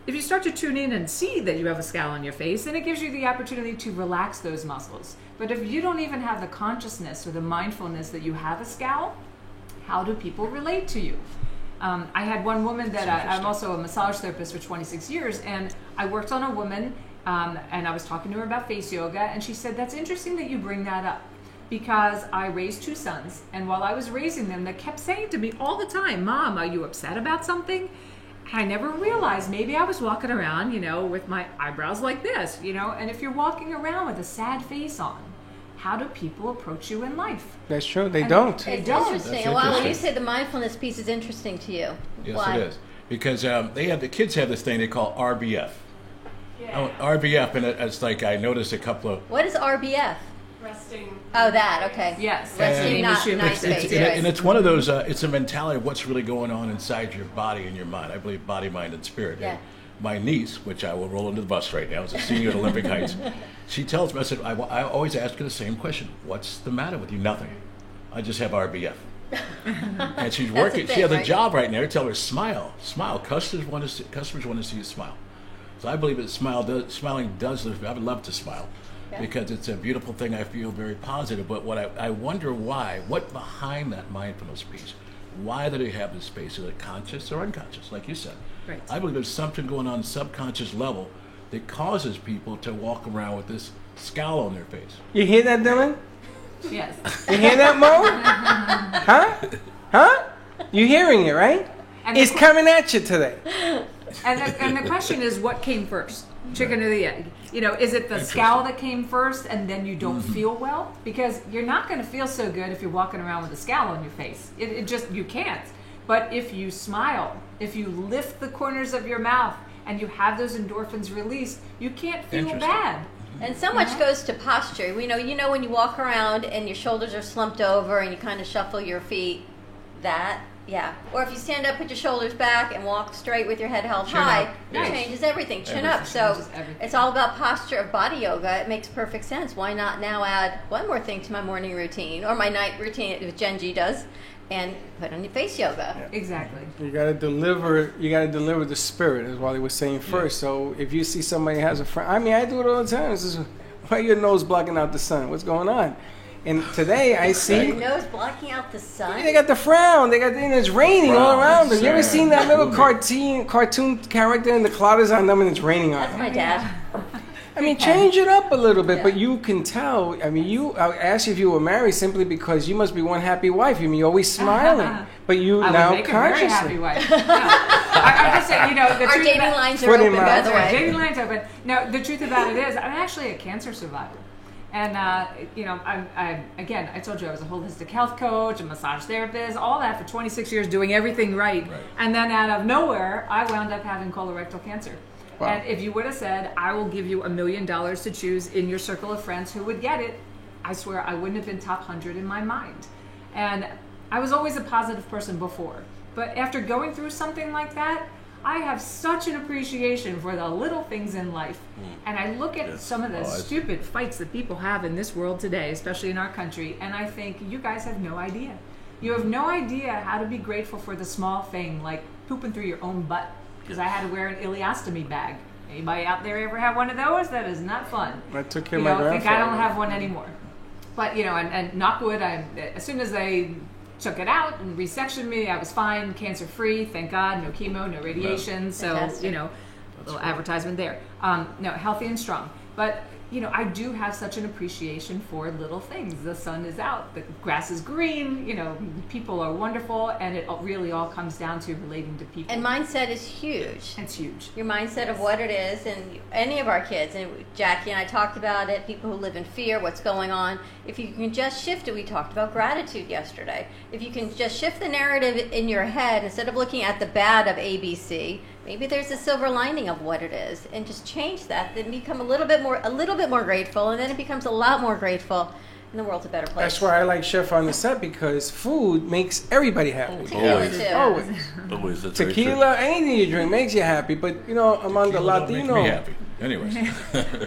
if you start to tune in and see that you have a scowl on your face, then it gives you the opportunity to relax those muscles. But if you don't even have the consciousness or the mindfulness that you have a scowl, how do people relate to you? I had one woman that I'm also a massage therapist for 26 years, and I worked on a woman, and I was talking to her about face yoga, and she said, "That's interesting that you bring that up, because I raised 2 sons, and while I was raising them, they kept saying to me all the time, 'Mom, are you upset about something?' I never realized maybe I was walking around, you know, with my eyebrows like this, you know, and if you're walking around with a sad face on, how do people approach you in life?" That's true. They And don't. They It's don't. interesting. That's Well, when you interesting. say the mindfulness piece is interesting to you. Yes, Why? it is. Because the kids have this thing they call RBF. RBF, and it's like I noticed a couple of. What is RBF? Resting. Oh, that. Okay. Yes. Resting, And not nice face. Right. And it's one of those, it's a mentality of what's really going on inside your body and your mind. I believe body, mind, and spirit. Yeah. And my niece, which I will roll into the bus right now, is a senior at Olympic Heights. She tells me, I said, I always ask her the same question. What's the matter with you? Nothing. I just have RBF. And she's That's working. a thing, She has a right? job right now. Tell her, smile. Customers want to see you smile. So I believe that smiling does lift me. I would love to smile. Yeah. Because it's a beautiful thing. I feel very positive. But what I wonder why, what behind that mindfulness piece? Why do they have this space? Is it conscious or unconscious, like you said? Right. I believe there's something going on subconscious level that causes people to walk around with this scowl on their face. You hear that, Dylan? Yes. You hear that, Mo? Huh? Huh? You hearing it, right? And It's coming at you today. And the question is, what came first? Chicken or the egg? You know, is it the scowl that came first and then you don't feel well? Because you're not going to feel so good if you're walking around with a scowl on your face. It just, you can't. But if you smile, if you lift the corners of your mouth and you have those endorphins released, you can't feel Interesting. bad. And so much goes to posture. We know, when you walk around and your shoulders are slumped over and you kind of shuffle your feet, or if you stand up, put your shoulders back and walk straight with your head held high, it changes everything. Chin up. So it's all about posture of body yoga. It makes perfect sense. Why not now add one more thing to my morning routine or my night routine, if Genji does, and put on your face yoga. Yeah. Exactly. You gotta deliver the spirit, as Wally was saying first. So if you see somebody has a friend, I do it all the time. It's just, why your nose blocking out the sun? What's going on? And today I see your nose blocking out the sun. They got the frown. They got it's raining all around them. You ever seen that little cartoon character and the cloud is on them and it's raining on them? That's my dad. Change it up a little bit, but you can tell. I asked you if you were married simply because you must be one happy wife. You're always smiling, but you I now would make consciously. A very happy wife. I just say, the our truth dating lines are open, by the way. Dating lines are open. No, the truth about it is, I'm actually a cancer survivor. And, I told you I was a holistic health coach, a massage therapist, all that for 26 years, doing everything right. And then out of nowhere, I wound up having colorectal cancer. Wow. And if you would have said, I will give you $1 million to choose in your circle of friends who would get it, I swear I wouldn't have been top 100 in my mind. And I was always a positive person before. But after going through something like that, I have such an appreciation for the little things in life. And I look at some of the stupid fights that people have in this world today, especially in our country, and I think, you guys have no idea. You have no idea how to be grateful for the small thing, like pooping through your own butt, because I had to wear an ileostomy bag. Anybody out there ever have one of those? That is not fun. I took care of my grandfather. I think I don't have one anymore. But, and knock wood, as soon as they took it out and resectioned me, I was fine, cancer-free, thank God, no chemo, no radiation, so, little advertisement there. Healthy and strong. But, I do have such an appreciation for little things. The sun is out, the grass is green, people are wonderful, and it really all comes down to relating to people. And mindset is huge. It's huge. Your mindset of what it is, and any of our kids, and Jackie and I talked about it, people who live in fear, what's going on. If you can just shift it, we talked about gratitude yesterday. If you can just shift the narrative in your head, instead of looking at the bad of ABC, maybe there's a silver lining of what it is, and just change that, then become a little bit more grateful, and then it becomes a lot more grateful, and the world's a better place. That's why I like Chef on the set, because food makes everybody happy. Always. That's Tequila, anything you drink makes you happy, but among the Latino, make me happy. Anyways,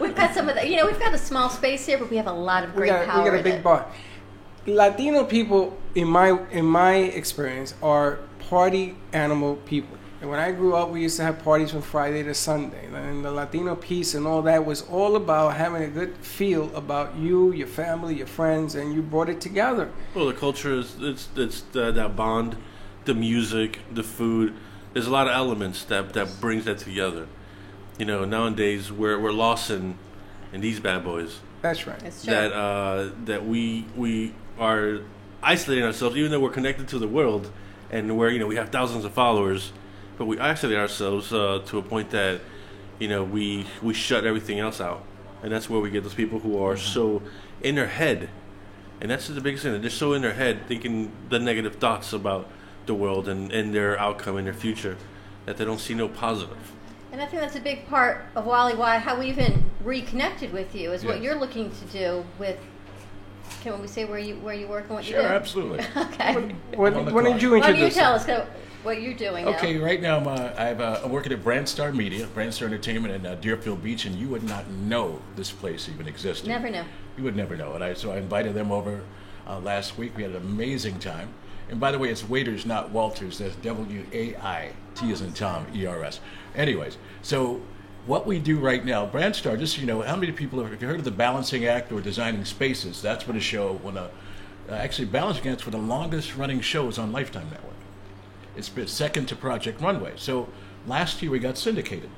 we've got some of the. We've got a small space here, but we have a lot of great power. We got a big bar. Latino people, in my experience, are party animal people. And when I grew up, we used to have parties from Friday to Sunday. And the Latino piece and all that was all about having a good feel about you, your family, your friends, and you brought it together. Well, the culture is it's that bond, the music, the food. There's a lot of elements that brings that together. Nowadays we're lost in these bad boys. That's right. That's true. That we are isolating ourselves, even though we're connected to the world, and we have thousands of followers. But we isolate ourselves to a point that, we shut everything else out. And that's where we get those people who are so in their head. And that's the biggest thing. They're so in their head thinking the negative thoughts about the world and their outcome and their future that they don't see no positive. And I think that's a big part of Wally, how we even reconnected with you, is what you're looking to do with. Can we say where you work and what you do? Sure, absolutely. Okay. When did you introduce? Why don't you tell us what you're doing now? Okay, right now I'm working at Brandstar Media, Brandstar Entertainment in Deerfield Beach, and you would not know this place even existed. Never know. You would never know. And so I invited them over last week. We had an amazing time. And by the way, it's Waiters, not Walters. That's W-A-I-T as in Tom, E-R-S. Anyways, so what we do right now, Brandstar, just how many people have you heard of the Balancing Act or Designing Spaces? That's what a show, actually Balancing Act's one of the longest running shows on Lifetime Network. It's been second to Project Runway. So last year we got syndicated.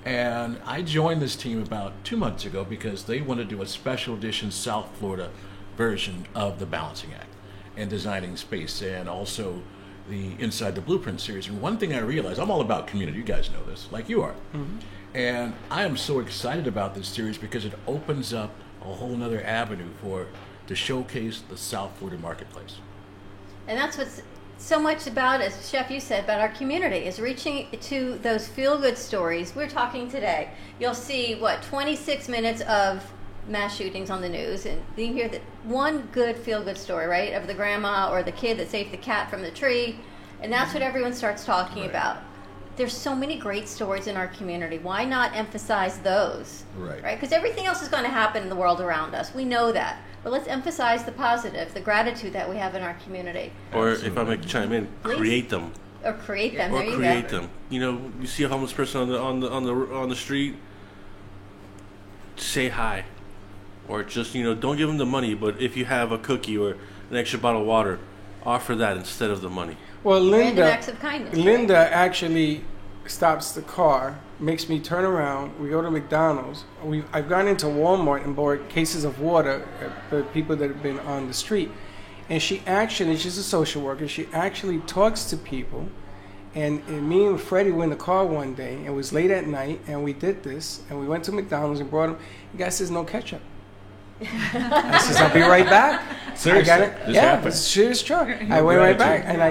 And I joined this team about 2 months ago because they want to do a special edition South Florida version of the Balancing Act and Designing Space, and also the Inside the Blueprint series. And one thing I realized, I'm all about community. You guys know this, like you are. Mm-hmm. And I am so excited about this series because it opens up a whole nother avenue to showcase the South Florida marketplace. And that's what's so much about, as Chef you said, about our community is reaching to those feel-good stories. We're talking today. You'll see, 26 minutes of mass shootings on the news, and you hear that one good feel-good story, right, of the grandma or the kid that saved the cat from the tree, and that's what everyone starts talking about. There's so many great stories in our community. Why not emphasize those? Right. Because everything else is going to happen in the world around us. We know that. But let's emphasize the positive, the gratitude that we have in our community. Or if I may chime in, create them. Or create them. Or there you create go. them. You know, you see a homeless person on the street, say hi. Or just, don't give them the money, but if you have a cookie or an extra bottle of water, offer that instead of the money. Well, Random acts of kindness. Linda actually stops the car, makes me turn around. We go to McDonald's. I've gone into Walmart and bought cases of water for people that have been on the street. And she's a social worker. She actually talks to people. And me and Freddie were in the car one day. It was late at night, and we did this. And we went to McDonald's and brought him. The guy says, no ketchup. I says, I'll be right back. Seriously, I got it. this Yeah, happened. it's true. I went right back, and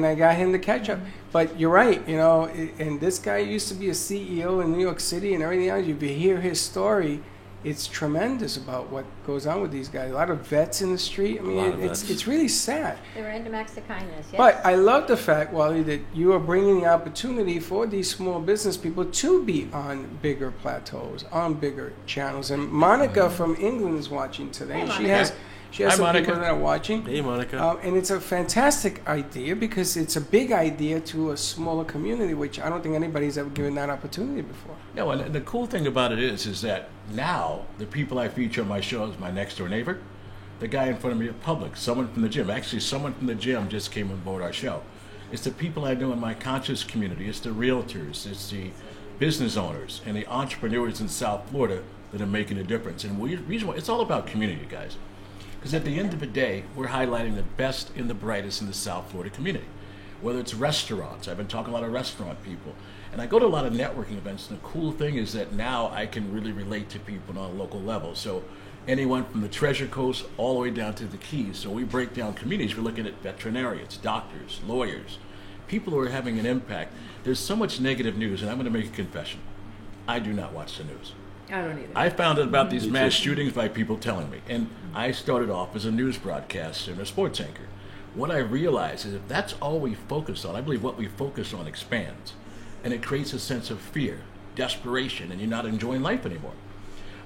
I got him the ketchup. But you're right, and this guy used to be a CEO in New York City and everything else. If you hear his story, it's tremendous about what goes on with these guys. A lot of vets in the street. I mean, it's really sad. The random acts of kindness. Yes. But I love the fact, Wally, that you are bringing the opportunity for these small business people to be on bigger plateaus, on bigger channels. And Monica from England is watching today. Hey, She has some people that are watching. Hey, Monica. And it's a fantastic idea because it's a big idea to a smaller community, which I don't think anybody's ever given that opportunity before. No, and the cool thing about it is that now the people I feature on my show is my next door neighbor, the guy in front of me at Publix, someone from the gym. Actually, someone from the gym just came on board our show. It's the people I know in my conscious community. It's the realtors. It's the business owners and the entrepreneurs in South Florida that are making a difference. And reason why, it's all about community, guys. Because at the end of the day, we're highlighting the best and the brightest in the South Florida community. Whether it's restaurants, I've been talking to a lot of restaurant people, and I go to a lot of networking events, and the cool thing is that now I can really relate to people on a local level. So anyone from the Treasure Coast all the way down to the Keys. So we break down communities. We're looking at veterinarians, doctors, lawyers, people who are having an impact. There's so much negative news, and I'm going to make a confession. I do not watch the news. I don't either. I found out about these mass shootings by people telling me. And I started off as a news broadcaster and a sports anchor. What I realized is if that's all we focus on, I believe what we focus on expands. And it creates a sense of fear, desperation, and you're not enjoying life anymore.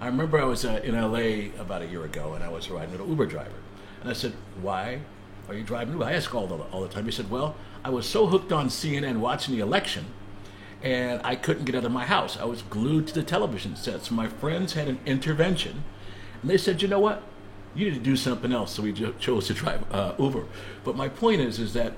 I remember I was in LA about a year ago, and I was riding with an Uber driver. And I said, why are you driving Uber? I ask all the time. He said, well, I was so hooked on CNN watching the election, and I couldn't get out of my house. I was glued to the television set. So my friends had an intervention, and they said, you know what? You need to do something else. So we chose to drive Uber. But my point is that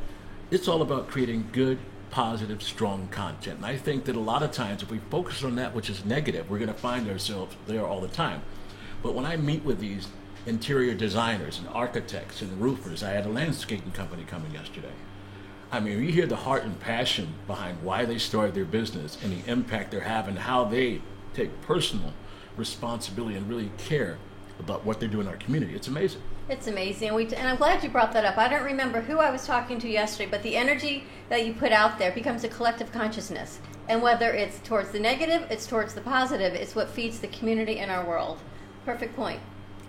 it's all about creating good, positive, strong content. And I think that a lot of times if we focus on that which is negative, we're going to find ourselves there all the time. But when I meet with these interior designers and architects and roofers, I had a landscaping company coming yesterday. I mean, you hear the heart and passion behind why they started their business and the impact they're having, how they take personal responsibility and really care about what they do in our community. It's amazing. It's amazing. And I'm glad you brought that up. I don't remember who I was talking to yesterday, but the energy that you put out there becomes a collective consciousness. And whether it's towards the negative, it's towards the positive, it's what feeds the community and our world. Perfect point.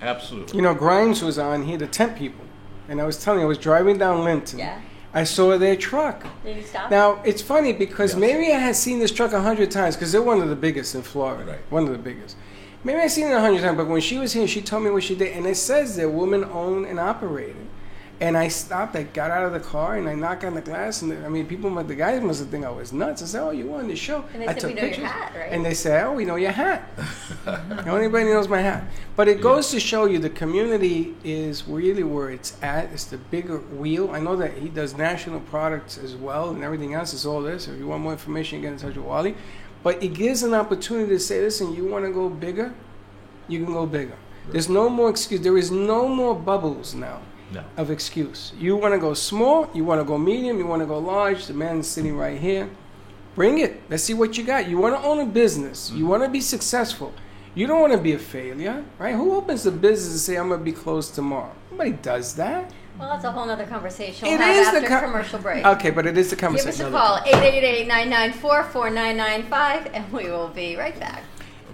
Absolutely. Grimes was on here to tempt people. And I was telling you, I was driving down Linton. Yeah. I saw their truck. Did you stop? Now, it's funny because maybe I had seen this truck 100 times because they're one of the biggest in Florida. Right. One of the biggest. Maybe I've seen it 100 times, but when she was here, she told me what she did. And it says they're woman-owned and operated. And I stopped, I got out of the car, and I knocked on the glass. And the guys must have think I was nuts. I said, oh, you on the show? And they I said, took we know pictures. your hat, right? And they said, oh, we know your hat. Anybody knows my hat. But it goes to show you the community is really where it's at. It's the bigger wheel. I know that he does national products as well and everything else. It's all this. If you want more information, get in touch with Wally. But it gives an opportunity to say, listen, you want to go bigger? You can go bigger. Right. There's no more excuse. There is no more bubbles now of excuse. You want to go small, you want to go medium, you want to go large. The man's sitting right here. Bring it. Let's see what you got. You want to own a business. You want to be successful. You don't want to be a failure, right? Who opens a business and say, I'm going to be closed tomorrow? Nobody does that. Well, that's a whole other conversation. It We'll is have the after commercial break. Okay, but it is the Give us conversation. a call, 888-994-4995, and we will be right back.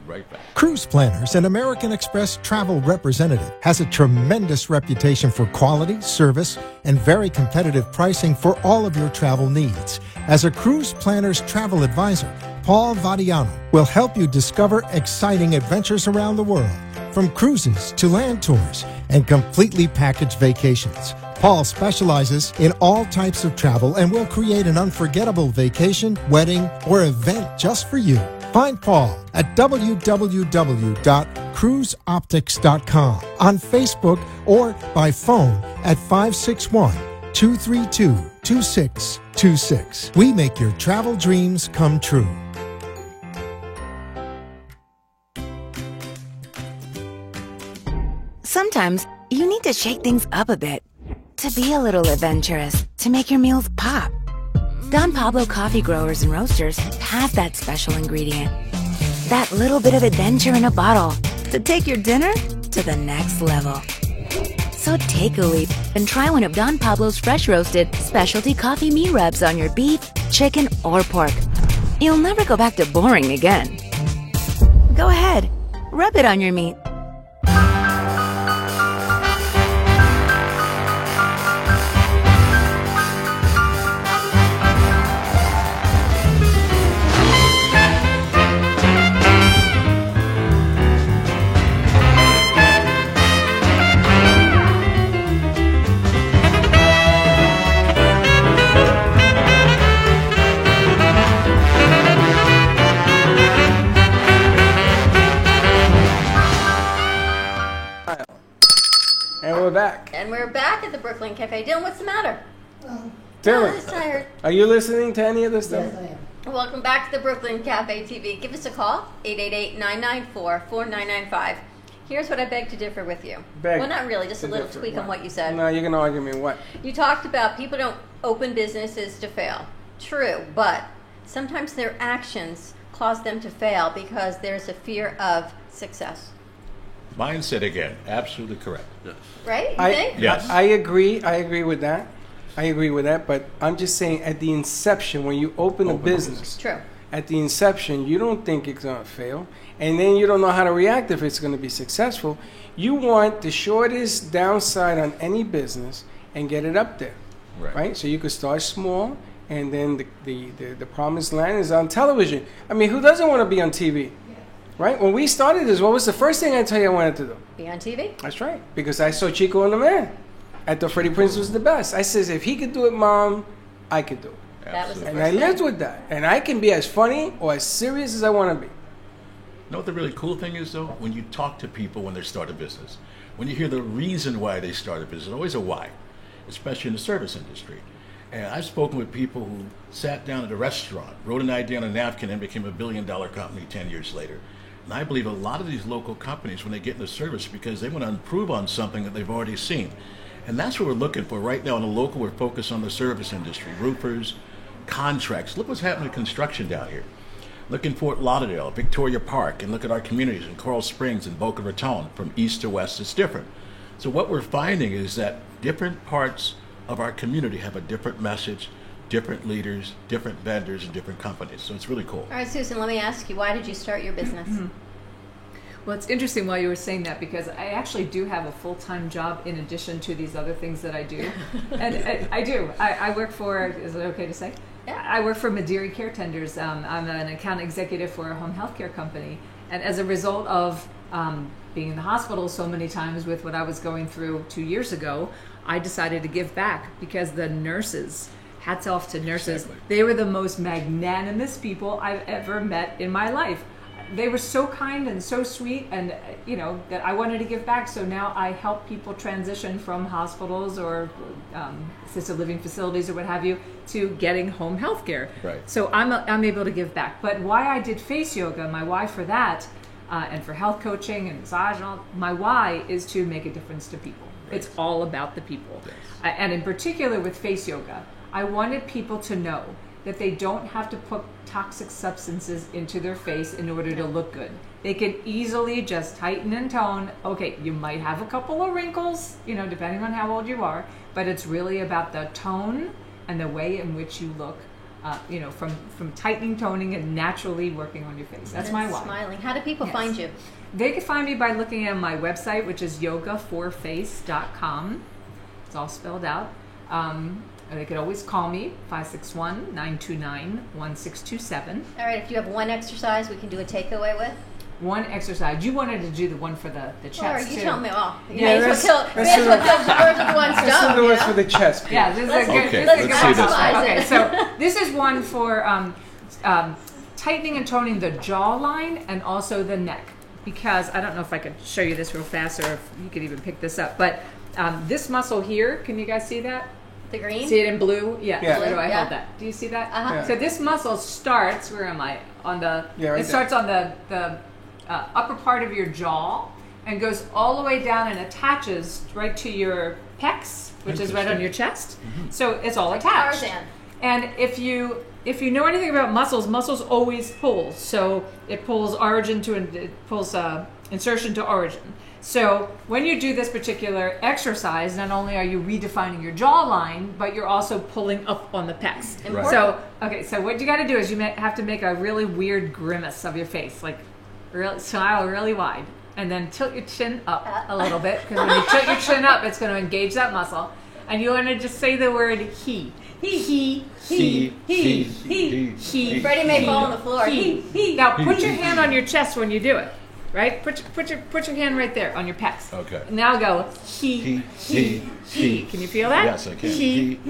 Right back. Cruise Planners, an American Express travel representative, has a tremendous reputation for quality, service, and very competitive pricing for all of your travel needs. As a Cruise Planners travel advisor, Paul Vadiano will help you discover exciting adventures around the world, from cruises to land tours and completely packaged vacations. Paul specializes in all types of travel and will create an unforgettable vacation, wedding, or event just for you. Find Paul at www.cruiseoptics.com, on Facebook, or by phone at 561-232-2626. We make your travel dreams come true. Sometimes you need to shake things up a bit, to be a little adventurous, to make your meals pop. Don Pablo Coffee Growers and Roasters has that special ingredient. That little bit of adventure in a bottle to take your dinner to the next level. So take a leap and try one of Don Pablo's fresh roasted specialty coffee meat rubs on your beef, chicken, or pork. You'll never go back to boring again. Go ahead, rub it on your meat. And we're back. And we're back at the Brooklyn Cafe. Dylan, what's the matter? Dylan, I'm tired. are you listening to any of this stuff? Yes, I am. Welcome back to the Brooklyn Cafe TV. Give us a call, 888-994-4995. Here's what I beg to differ with you. Well, not really, just a little tweak on what you said. No, you're going to argue me what? You talked about people don't open businesses to fail. True, but sometimes their actions cause them to fail because there's a fear of success. Mindset again, absolutely correct. Yes. Right? You think? Yes. I agree. I agree with that. But I'm just saying, at the inception, when you open a business, true. At the inception, you don't think it's going to fail, and then you don't know how to react if it's going to be successful. You want the shortest downside on any business and get it up there, right? So you could start small, and then the promised land is on television. I mean, who doesn't want to be on TV? Right? When we started this, what was the first thing I tell you I wanted to do? Be on TV? That's right. Because I saw Chico and the Man. I thought Freddie Prinze was the best. I says, if he could do it, Mom, I could do it. That was the and first I lived thing. with that. And I can be as funny or as serious as I want to be. You know what the really cool thing is, though? When you talk to people when they start a business, when you hear the reason why they start a business, there's always a why, especially in the service industry. And I've spoken with people who sat down at a restaurant, wrote an idea on a napkin, and became a billion-dollar company 10 years later. And I believe a lot of these local companies, when they get into service, because they want to improve on something that they've already seen. And that's what we're looking for. Right now in the local, we're focused on the service industry, roofers, contracts. Look what's happening in construction down here. Look in Fort Lauderdale, Victoria Park, and look at our communities in Coral Springs and Boca Raton. From east to west, it's different. So what we're finding is that different parts of our community have a different message, different leaders, different vendors, and different companies. So it's really cool. All right, Susan, let me ask you, why did you start your business? Well, it's interesting while you were saying that, because I actually do have a full-time job in addition to these other things that I do. And I do. I work for, is it okay to say? Yeah. I work for Madiri Care Tenders. I'm an account executive for a home health care company. And as a result of being in the hospital so many times with what I was going through 2 years ago, I decided to give back, because the nurses, hats off to nurses, Exactly. They were the most magnanimous people I've ever met in my life. They were so kind and so sweet, and that I wanted to give back. So now I help people transition from hospitals or assisted living facilities or what have you to getting home health care. Right. So I'm able to give back. But why I did face yoga, my why for that, and for health coaching and massage, and all, my why is to make a difference to people. Right. It's all about the people. Yes. And in particular with face yoga, I wanted people to know that they don't have to put toxic substances into their face in order to look good. They can easily just tighten and tone. Okay, you might have a couple of wrinkles, depending on how old you are, but it's really about the tone and the way in which you look, from tightening, toning, and naturally working on your face. That's my why. Smiling. How do people find you? They can find me by looking at my website, which is yogaforface.com. It's all spelled out. They could always call me, 561-929-1627. All right, if you have one exercise we can do a takeaway with. One exercise. You wanted to do the one for the chest, or you too. tell me. Well, you may as well kill the bird with one stone. Let's do the one for the chest. Yeah, this is a good. Okay, this is let's a good see this one. Okay, so this is one for tightening and toning the jawline and also the neck. Because I don't know if I could show you this real fast, or if you could even pick this up. But this muscle here, can you guys see that? The green? See it in blue? Yeah. Where do I Yeah. hold that? Do you see that? Uh-huh. Yeah. So this muscle starts, where am I? On the, right it starts on the upper part of your jaw and goes all the way down and attaches right to your pecs, which is right on your chest. So it's all attached. Tarzan. And if you know anything about muscles always pull. So it pulls insertion to origin. So when you do this particular exercise, not only are you redefining your jawline, but you're also pulling up on the pecs. Right. So what you got to do is you have to make a really weird grimace of your face, like smile really wide, and then tilt your chin up a little bit, because when you tilt your chin up, it's going to engage that muscle. And you want to just say the word he. He. Freddie may fall on the floor. He. Now put your hand on your chest when you do it. Right? Put your hand right there on your pecs. Okay. Now go he. Can you feel that? Yes, I can. He.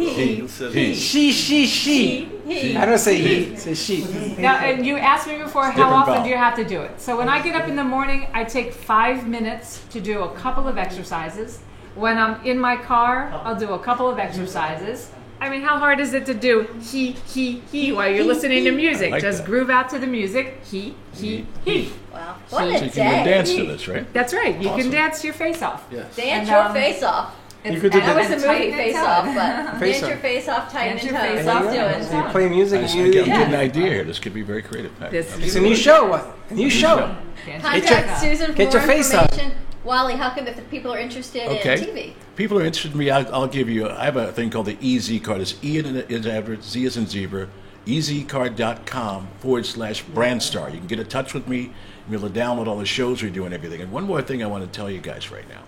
She. I don't say he, say she. Now, and you asked me before, how different often vowel. do you have to do it? So when I get up in the morning, I take 5 minutes to do a couple of exercises. When I'm in my car, I'll do a couple of exercises. I mean, how hard is it to do he while you're listening to music? like Just that. groove out to the music. He. Wow. So What a you can day. dance to this, right? That's right. You Awesome. can dance your face off. Yes. Dance And, your um, face off. You could do That was that. the movie Tighten Face and Off, tone. but Face dance your Off. face off, tighten Dance and your tone. face Let's off. do So you it. play music I and just you get yeah. an idea here. This could be very creative. Pat. This- It's a new show. What? A new show. Contact Susan for get your more face up. information. Wally, how come if the people are interested in TV? People are interested in me. I'll give you. I have a thing called the EZ card. It's E is Everett, Z is in zebra. EZcard.com/Brandstar. You can get in touch with me. You'll be able to download all the shows we do and everything. And one more thing I want to tell you guys right now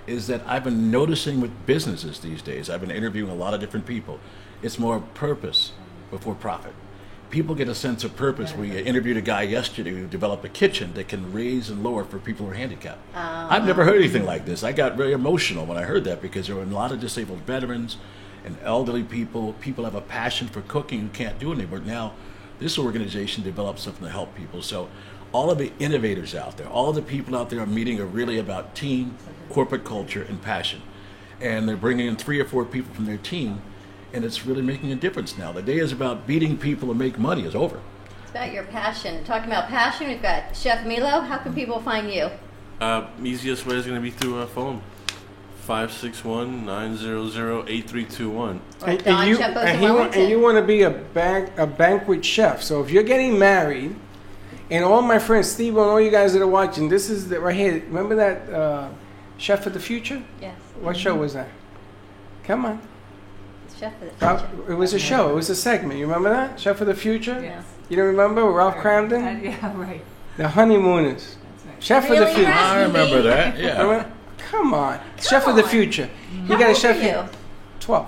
is that I've been noticing with businesses these days. I've been interviewing a lot of different people. It's more purpose before profit. People get a sense of purpose. We interviewed a guy yesterday who developed a kitchen that can raise and lower for people who are handicapped. I've never heard anything like this. I got very emotional when I heard that, because there were a lot of disabled veterans and elderly people. People have a passion for cooking who can't do it anymore. Now, this organization developed something to help people. So all of the innovators out there, all of the people out there I'm meeting are really about team, corporate culture, and passion. And they're bringing in 3 or 4 people from their team, and it's really making a difference now. The day is about beating people and make money is over. It's about your passion. Talking about passion, we've got Chef Milo. How can people find you? Easiest way is going to be through a phone. 561-900-8321. And, Don and you Chepos and, in he wa- Wellington. and you want to be a banquet chef. So if you're getting married, and all my friends, Steve, and all you guys that are watching, this is right here. Remember that Chef of the Future? Yes. What show was that? Come on. Chef of the Future. It was a show. It was a segment. You remember that? Chef of the Future? Yes. You don't remember? Ralph Cramden? Yeah, right. The Honeymooners. Chef of the Really, Future. I remember that, yeah. Remember? Come on. Chef of the Future. You got a chef old are here. 12.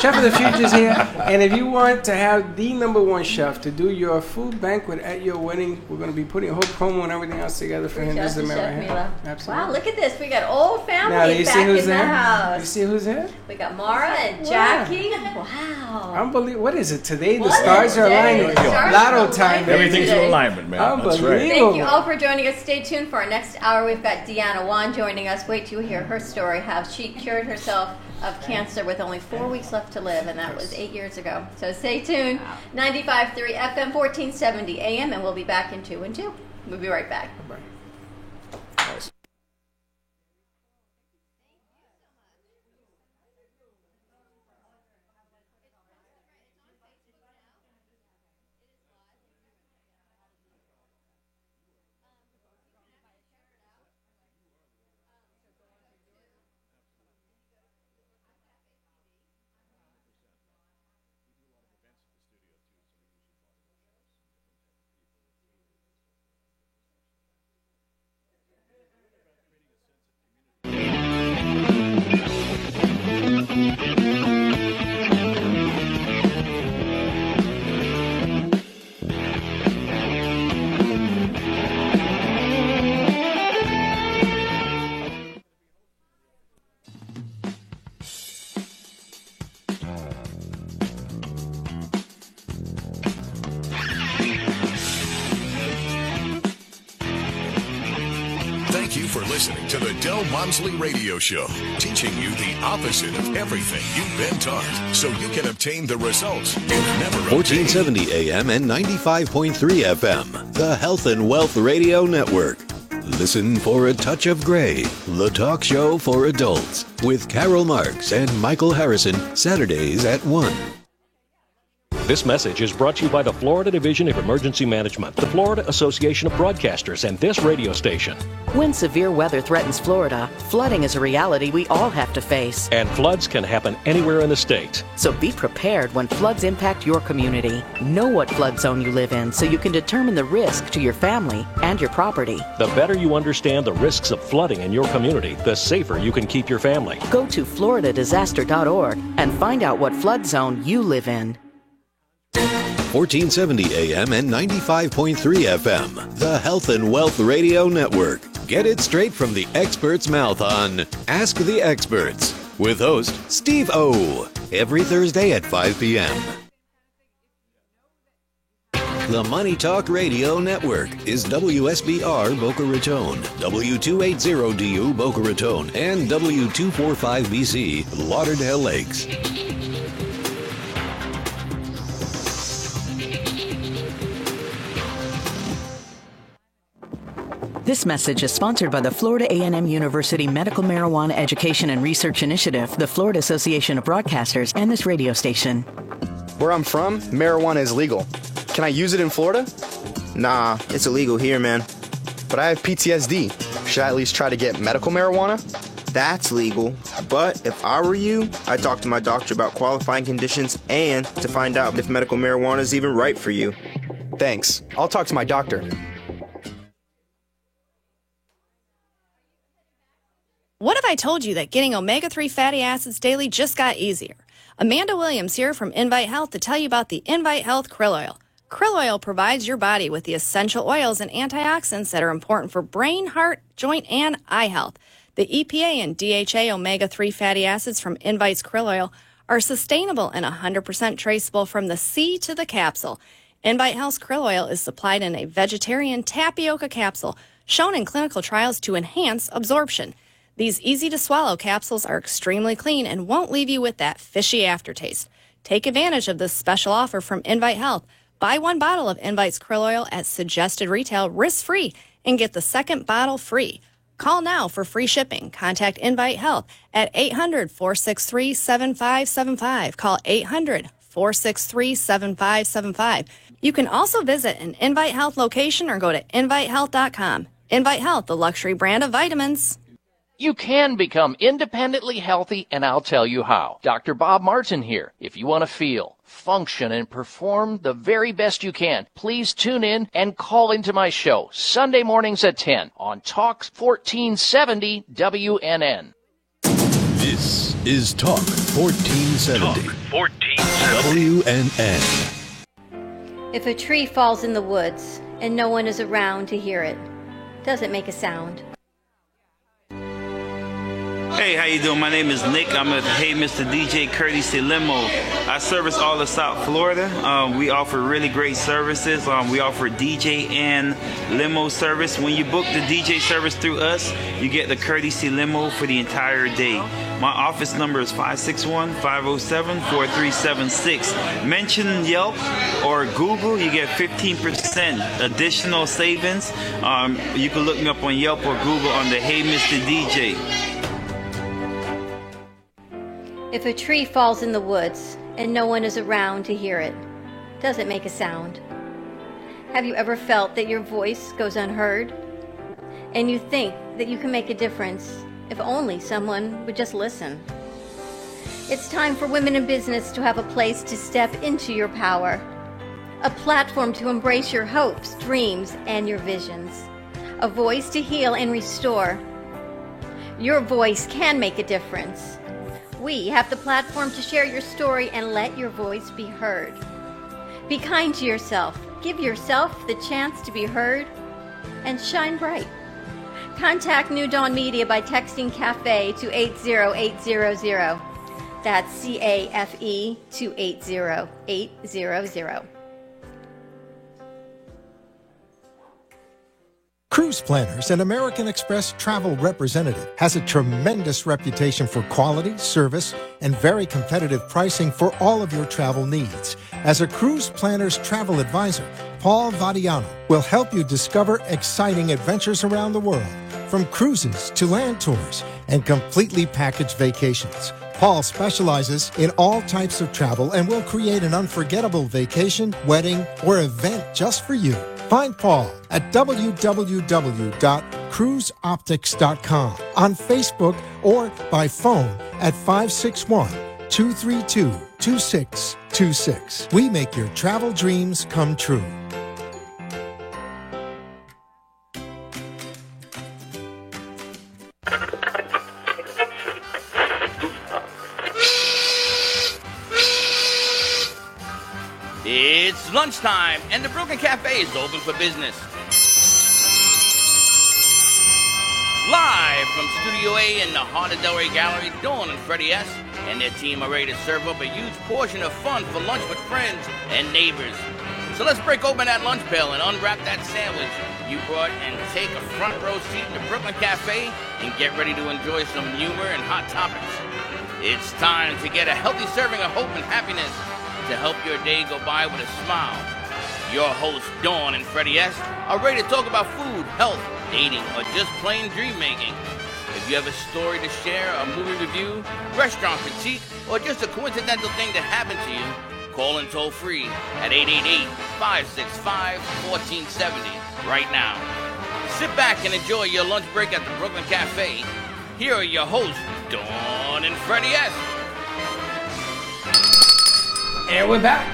Chef of the Future's here. And if you want to have the #1 chef to do your food banquet at your wedding, we're going to be putting a whole promo and everything else together for him. Reach out This is to the man Chef right here. Milo. Absolutely. Wow, look at this. We got old family Now, do you back see who's in the there? house. You see who's here? We got Mara and Wow. Jackie. Wow. Unbelievable. What is it today? The What stars is are it? aligning. The stars Lotto are time. aligning. baby. Everything's in today. alignment, man. That's Unbelievable. right. Thank you all for joining us. Stay tuned for our next hour. We've got Deanna Wan joining us. Wait till you hear her story, how she cured herself of cancer with only 4 weeks left to live, and that was 8 years ago. So stay tuned. 95.3 FM, 1470 AM, and we'll be back in 2 and 2. We'll be right back. Bye. for listening to the Del Walmsley Radio Show, teaching you the opposite of everything you've been taught, so you can obtain the results you've never obtained. 1470 AM and 95.3 FM, the Health and Wealth Radio Network. Listen for A Touch of Gray, the talk show for adults, with Carol Marks and Michael Harrison, Saturdays at 1. This message is brought to you by the Florida Division of Emergency Management, the Florida Association of Broadcasters, and this radio station. When severe weather threatens Florida, flooding is a reality we all have to face. And floods can happen anywhere in the state. So be prepared when floods impact your community. Know what flood zone you live in so you can determine the risk to your family and your property. The better you understand the risks of flooding in your community, the safer you can keep your family. Go to floridadisaster.org and find out what flood zone you live in. 1470 AM and 95.3 FM, the Health and Wealth Radio Network. Get it straight from the expert's mouth on Ask the Experts with host Steve O. Every Thursday at 5 p.m. The Money Talk Radio Network is WSBR Boca Raton, W280DU Boca Raton, and W245BC Lauderdale Lakes. This message is sponsored by the Florida A&M University Medical Marijuana Education and Research Initiative, the Florida Association of Broadcasters, and this radio station. Where I'm from, marijuana is legal. Can I use it in Florida? Nah, it's illegal here, man. But I have PTSD. Should I at least try to get medical marijuana? That's legal. But if I were you, I'd talk to my doctor about qualifying conditions and to find out if medical marijuana is even right for you. Thanks. I'll talk to my doctor. What if I told you that getting omega-3 fatty acids daily just got easier? Amanda Williams here from Invite Health to tell you about the Invite Health Krill Oil. Krill Oil provides your body with the essential oils and antioxidants that are important for brain, heart, joint, and eye health. The EPA and DHA omega-3 fatty acids from Invite's Krill Oil are sustainable and 100% traceable from the seed to the capsule. Invite Health's Krill Oil is supplied in a vegetarian tapioca capsule, shown in clinical trials to enhance absorption. These easy-to-swallow capsules are extremely clean and won't leave you with that fishy aftertaste. Take advantage of this special offer from Invite Health. Buy one bottle of Invite's Krill Oil at suggested retail risk-free and get the second bottle free. Call now for free shipping. Contact Invite Health at 800-463-7575. Call 800-463-7575. You can also visit an Invite Health location or go to invitehealth.com. Invite Health, the luxury brand of vitamins. You can become independently healthy, and I'll tell you how. Dr. Bob Martin here. If you want to feel, function, and perform the very best you can, please tune in and call into my show Sunday mornings at 10 on Talk 1470 WNN. This is Talk 1470. Talk 1470. WNN. If a tree falls in the woods and no one is around to hear it, does it make a sound? Hey, how you doing? My name is Nick. I'm at Hey Mr. DJ Courtesy Limo. I service all of South Florida. We offer really great services. We offer DJ and limo service. When you book the DJ service through us, you get the Courtesy Limo for the entire day. My office number is 561-507-4376. Mention Yelp or Google, you get 15% additional savings. You can look me up on Yelp or Google under Hey Mr. DJ. If a tree falls in the woods and no one is around to hear it, does it make a sound? Have you ever felt that your voice goes unheard? And you think that you can make a difference if only someone would just listen? It's time for women in business to have a place to step into your power, a platform to embrace your hopes, dreams, and your visions, a voice to heal and restore. Your voice can make a difference. We have the platform to share your story and let your voice be heard. Be kind to yourself. Give yourself the chance to be heard and shine bright. Contact New Dawn Media by texting CAFE to 80800. That's CAFE to 80800. Cruise Planners, an American Express travel representative, has a tremendous reputation for quality, service, and very competitive pricing for all of your travel needs. As a Cruise Planners travel advisor, Paul Vadiano will help you discover exciting adventures around the world, from cruises to land tours and completely packaged vacations. Paul specializes in all types of travel and will create an unforgettable vacation, wedding, or event just for you. Find Paul at www.cruiseoptics.com, on Facebook, or by phone at 561-232-2626. We make your travel dreams come true. It's lunchtime, and the Brooklyn Cafe is open for business. Live from Studio A in the heart of Delray Gallery, Dawn and Freddie S. and their team are ready to serve up a huge portion of fun for lunch with friends and neighbors. So let's break open that lunch pail and unwrap that sandwich you brought and take a front row seat in the Brooklyn Cafe and get ready to enjoy some humor and hot topics. It's time to get a healthy serving of hope and happiness to help your day go by with a smile. Your hosts, Dawn and Freddie S., are ready to talk about food, health, dating, or just plain dream making. If you have a story to share, a movie review, restaurant critique, or just a coincidental thing that happened to you, call in toll free at 888-565-1470 right now. Sit back and enjoy your lunch break at the Brooklyn Cafe. Here are your hosts, Dawn and Freddie S. And we're back.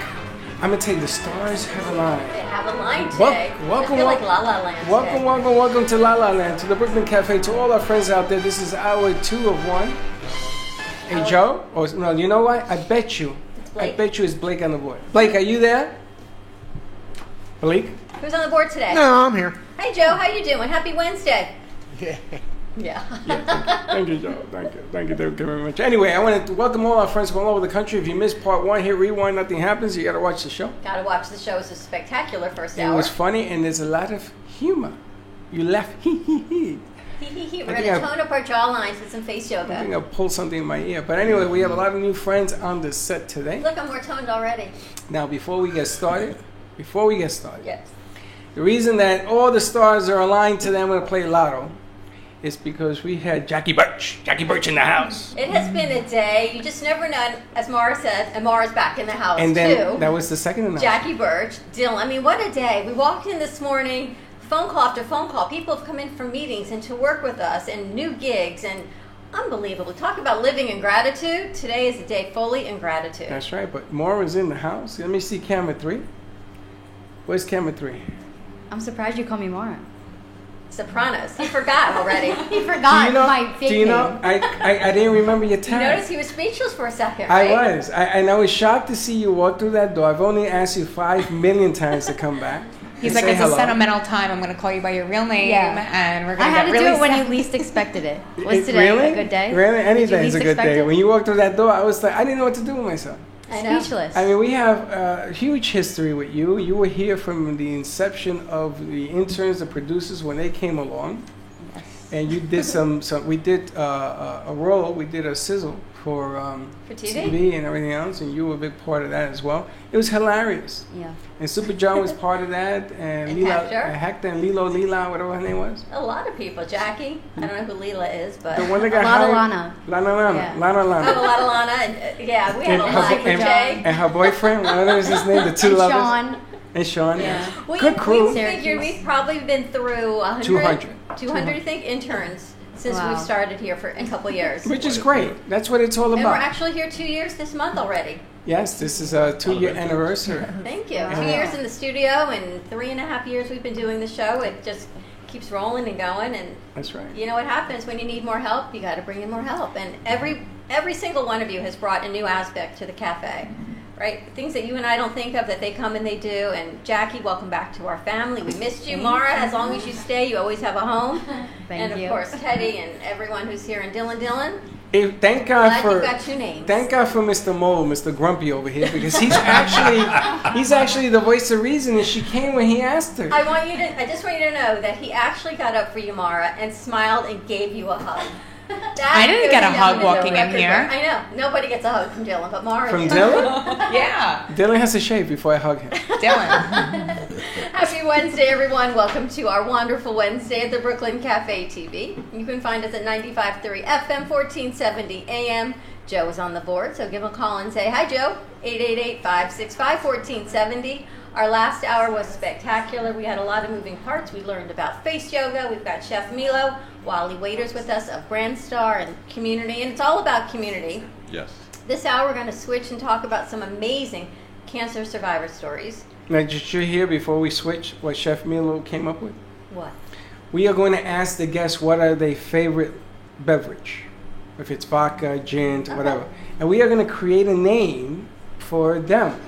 I'm gonna tell you, the stars have aligned. They have a line today. Welcome, I feel like La La Land today. welcome to La La Land, to the Brooklyn Cafe, to all our friends out there. This is hour 2 of 1. Hey, Joe? Oh, no, you know what? I bet you it's Blake on the board. Blake, are you there? Blake? Who's on the board today? No, I'm here. Hey, Joe. How you doing? Happy Wednesday. Yeah. Yeah. Thank you, Joe. Thank you very much. Anyway, I want to welcome all our friends from all over the country. If you missed part 1, hit rewind. Nothing happens. You got to watch the show. Got to watch the show. It's a spectacular first It hour. was funny, and there's a lot of humor. You laugh. We're going to tone up our jawlines with some face yoga. I think I'll pull something in my ear. But anyway, we have a lot of new friends on the set today. Look, I'm more toned already. Now, before we get started, Yes. the reason that all the stars are aligned today, I'm going to play Lotto, is because we had Jackie Birch in the house. It has been a day. You just never know, as Mara said, and Mara's back in the house, And then too. that was the second announcement. Jackie Birch, Dylan. I mean, what a day. We walked in this morning, phone call after phone call. People have come in from meetings and to work with us and new gigs, and unbelievable. Talk about living in gratitude. Today is a day fully in gratitude. That's right, but Maura's in the house. Let me see camera 3. Where's camera 3? I'm surprised you call me Mara. Sopranos. He forgot already. He forgot my fake Do you know? I didn't remember your You tag. noticed he was speechless for a second, right? I was. And I was shocked to see you walk through that door. I've only asked you 5 million times to come back. He's and like, say it's hello. a sentimental time. I'm going to call you by your real name, and we're I going to had get to really do it when sad. you least expected it. Was today Really? a good day? Really? Any Did you day is a least good expect day. it? When you walked through that door, I was like, I didn't know what to do with myself. I know. Speechless. I mean, we have a huge history with you. You were here from the inception of the interns, the producers, when they came along. Yes. And you did we did a role, we did a sizzle for TV? and everything else, and you were a big part of that as well. It was hilarious. Yeah. And Super John was part of that, and And Lila, Hector. Hector and Lila, whatever her name was. A lot of people. Jackie. I don't know who Leela is, but The one that got Lana hired. Lana. Lana. Yeah. Lana. Oh, a lot of Lana. And, yeah, we had a lot. and, Jay. and her boyfriend, what was his name? The two And lovers. Sean. And Sean. Yeah. Good crew. We figured we've probably been through 100, 200, I think, interns since Wow. we've started here for a couple years. Which is great. That's what it's all And we're about. actually here 2 years this month already. Yes, this is a 2-year anniversary. Thank you. Wow. 2 years in the studio and 3.5 years we've been doing the show. It just keeps rolling and going. And That's right. you know what happens when you need more help? You got to bring in more help. And every single one of you has brought a new aspect to the cafe. right? Things that you and I don't think of that they come and they do. And Jackie, welcome back to our family. We missed you. Mara, as long as you stay, you always have a home. Thank you. And of course, Teddy and everyone who's here. And Dylan. Thank God Glad for you've got 2 names. Thank God for Mr. Mole, Mr. Grumpy over here, because he's actually the voice of reason, and she came when he asked her. I just want you to know that he actually got up for you, Mara, and smiled and gave you a hug. I didn't get a hug walking in here. I know. Nobody gets a hug from Dylan, but Mara From did. Dylan? Yeah. Dylan has to shave before I hug him. Dylan. Happy Wednesday, everyone. Welcome to our wonderful Wednesday at the Brooklyn Cafe TV. You can find us at 95.3 FM, 1470 AM. Joe is on the board, so give him a call and say, hi, Joe, 888-565-1470. Our last hour was spectacular. We had a lot of moving parts. We learned about face yoga. We've got Chef Milo, Wally Waiters with us of Grand Star and community, and it's all about community. Yes. This hour we're going to switch and talk about some amazing cancer survivor stories. Now, did you hear before we switch what Chef Milo came up with? What? We are going to ask the guests what are their favorite beverage, if it's vodka, gin, whatever. And we are going to create a name for them.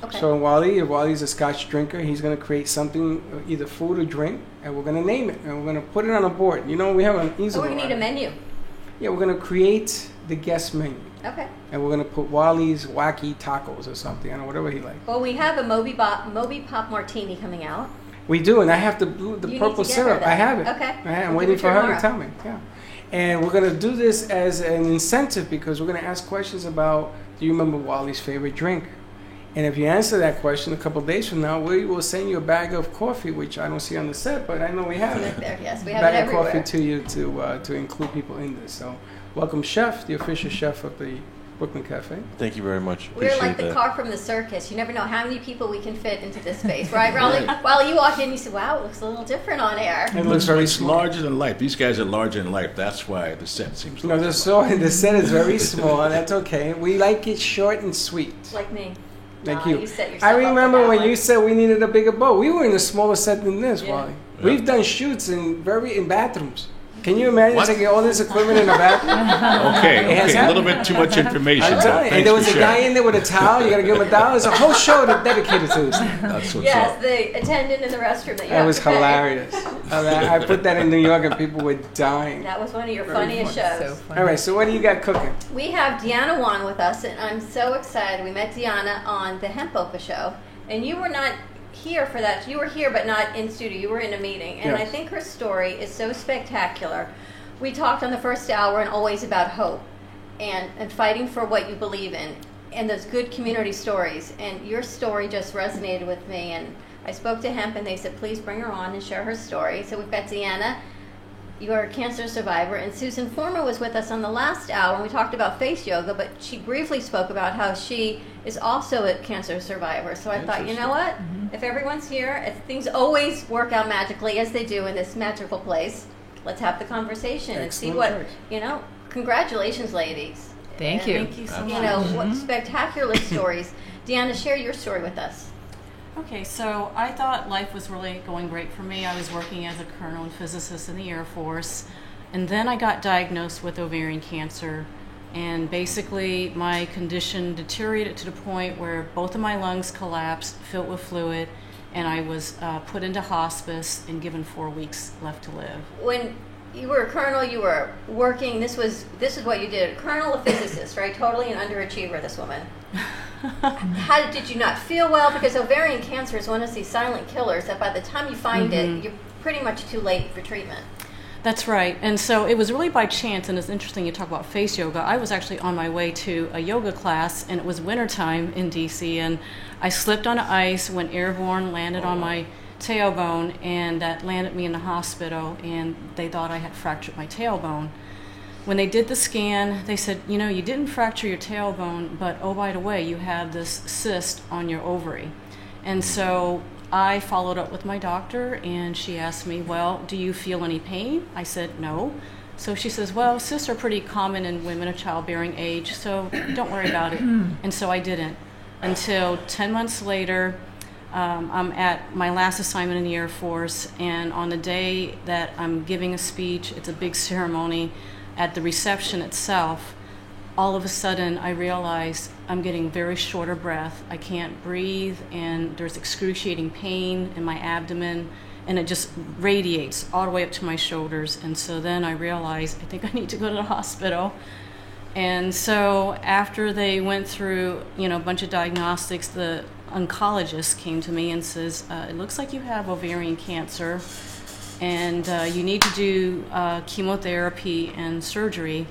Okay. So if Wally's a Scotch drinker, he's going to create something, either food or drink, and we're going to name it, and we're going to put it on a board. You know, we have an easel. We're going to need a menu. Yeah, we're going to create the guest menu. Okay. And we're going to put Wally's wacky tacos or something, I don't know, whatever he likes. Well, we have a Moby Pop Martini coming out. We do, and I have the purple syrup. I have it. Okay. I'm waiting for her to tell me. Yeah. And we're going to do this as an incentive because we're going to ask questions about, do you remember Wally's favorite drink? And if you answer that question a couple of days from now, we will send you a bag of coffee, which I don't see on the set, but I know we have it. There, yes, we have bag it of everywhere. coffee to you to include people in this. So welcome, Chef, the official chef of the Brooklyn Cafe. Thank you very much. We're like the car from the circus. You never know how many people we can fit into this space, right, Raleigh? While you walk in, you say, wow, it looks a little different on air. It looks very small. Larger than life. These guys are larger than life. That's why the set seems No, the set is very small, and that's okay. We like it short and sweet. Like me. Thank No, you. you set yourself I up for remember that when one. you said we needed a bigger boat. We were in a smaller set than this, Wally. Yeah. We've done shoots in bathrooms. Can you imagine What? taking all this equipment in a bathroom? Okay, a little bit too much information. I'm telling you. And there was a guy in there with a towel. You got to give him a towel. There's a whole show dedicated to this. That's what's Yes, up. the attendant in the restroom that you That have was to pay. hilarious. I put that in New York and people were dying. That was one of your Very funniest funny. shows. All right, so what do you got cooking? We have Deanna Wan with us, and I'm so excited. We met Deanna on the Hemp Opa show, and you were not here for that. You were here, but not in studio. You were in a meeting, and Yes. I think her story is so spectacular. We talked on the first hour and always about hope and fighting for what you believe in and those good community stories. And your story just resonated with me. And I spoke to Hemp and they said, please bring her on and share her story. So we've got Deanna. You are a cancer survivor. And Susan Former was with us on the last hour and we talked about face yoga, but she briefly spoke about how she is also a cancer survivor. So I thought, you know what? If everyone's here, if things always work out magically as they do in this magical place, let's have the conversation and see what, congratulations, ladies. Thank you. Thank you so You know, much. what spectacular stories. Deanna, share your story with us. Okay, so I thought life was really going great for me. I was working as a colonel and physicist in the Air Force, and then I got diagnosed with ovarian cancer, and basically my condition deteriorated to the point where both of my lungs collapsed, filled with fluid, and I was put into hospice and given 4 weeks left to live. When you were a colonel, you were working, this is what you did. Colonel, a physicist, right? Totally an underachiever, this woman. How did you not feel well? Because ovarian cancer is one of these silent killers that by the time you find it, you're pretty much too late for treatment. That's right. And so it was really by chance, and it's interesting you talk about face yoga. I was actually on my way to a yoga class, and it was wintertime in D.C., and I slipped on ice, went airborne, landed on my tailbone, and that landed me in the hospital, and they thought I had fractured my tailbone. When they did the scan, they said, you know, you didn't fracture your tailbone, but oh, by the way, you have this cyst on your ovary. And so I followed up with my doctor, and she asked me, well, do you feel any pain? I said, no. So she says, well, cysts are pretty common in women of childbearing age, so don't worry about it. And so I didn't. Until 10 months later, I'm at my last assignment in the Air Force, and on the day that I'm giving a speech, it's a big ceremony, at the reception itself, all of a sudden I realized I'm getting very short of breath. I can't breathe, and there's excruciating pain in my abdomen, and it just radiates all the way up to my shoulders. And so then I realized I think I need to go to the hospital. And so after they went through, a bunch of diagnostics, the oncologist came to me and says, it looks like you have ovarian cancer, and you need to do chemotherapy and surgery.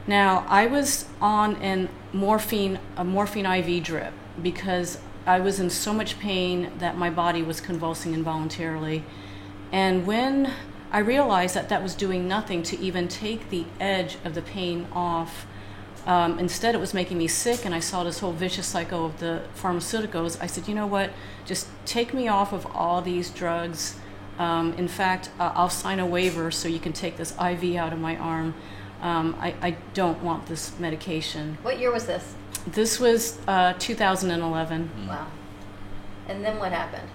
Now, I was on a morphine IV drip because I was in so much pain that my body was convulsing involuntarily. And when I realized that that was doing nothing to even take the edge of the pain off, instead it was making me sick, and I saw this whole vicious cycle of the pharmaceuticals. I said, you know what, just take me off of all these drugs. In fact, I'll sign a waiver so you can take this IV out of my arm. I don't want this medication. What year was this? This was 2011. Wow. And then what happened?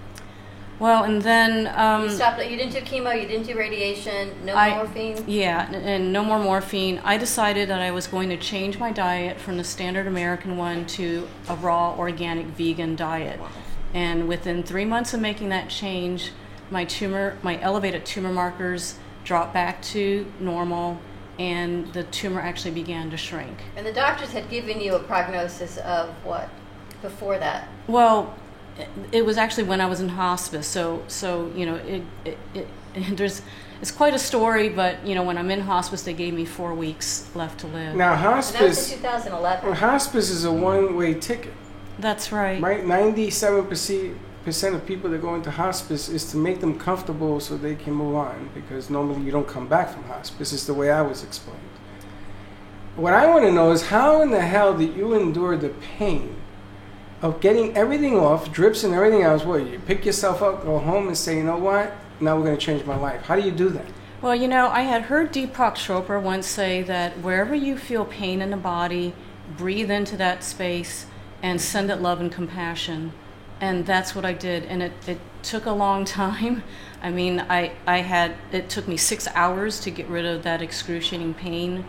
Well, and then... you stopped. You didn't do chemo, you didn't do radiation, no morphine? Yeah, and no more morphine. I decided that I was going to change my diet from the standard American one to a raw, organic, vegan diet. Wow. And within 3 months of making that change, my elevated tumor markers dropped back to normal, and the tumor actually began to shrink. And the doctors had given you a prognosis of what before that? Well, it was actually when I was in hospice. So it's quite a story, but when I'm in hospice, they gave me 4 weeks left to live. Now hospice. And that was in 2011. Well, hospice is a one-way ticket. That's right. Right, 97% of people that go into hospice is to make them comfortable so they can move on, because normally you don't come back from hospice. Is the way I was explained. What I want to know is how in the hell did you endure the pain of getting everything off, drips and everything else? What, you pick yourself up, go home and say, you know what, now we're going to change my life. How do you do that? Well, I had heard Deepak Chopra once say that wherever you feel pain in the body, breathe into that space and send it love and compassion. And that's what I did, and it took a long time. I mean, it took me 6 hours to get rid of that excruciating pain,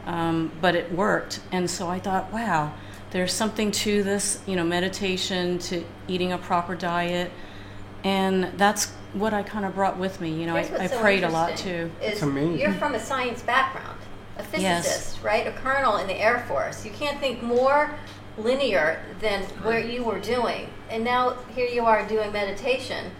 but it worked. And so I thought, wow, there's something to this, meditation, to eating a proper diet, and that's what I kind of brought with me. I prayed a lot too. It's amazing. You're from a science background, a physicist, right? A colonel in the Air Force. You can't think more linear than where you were doing, and now here you are doing meditation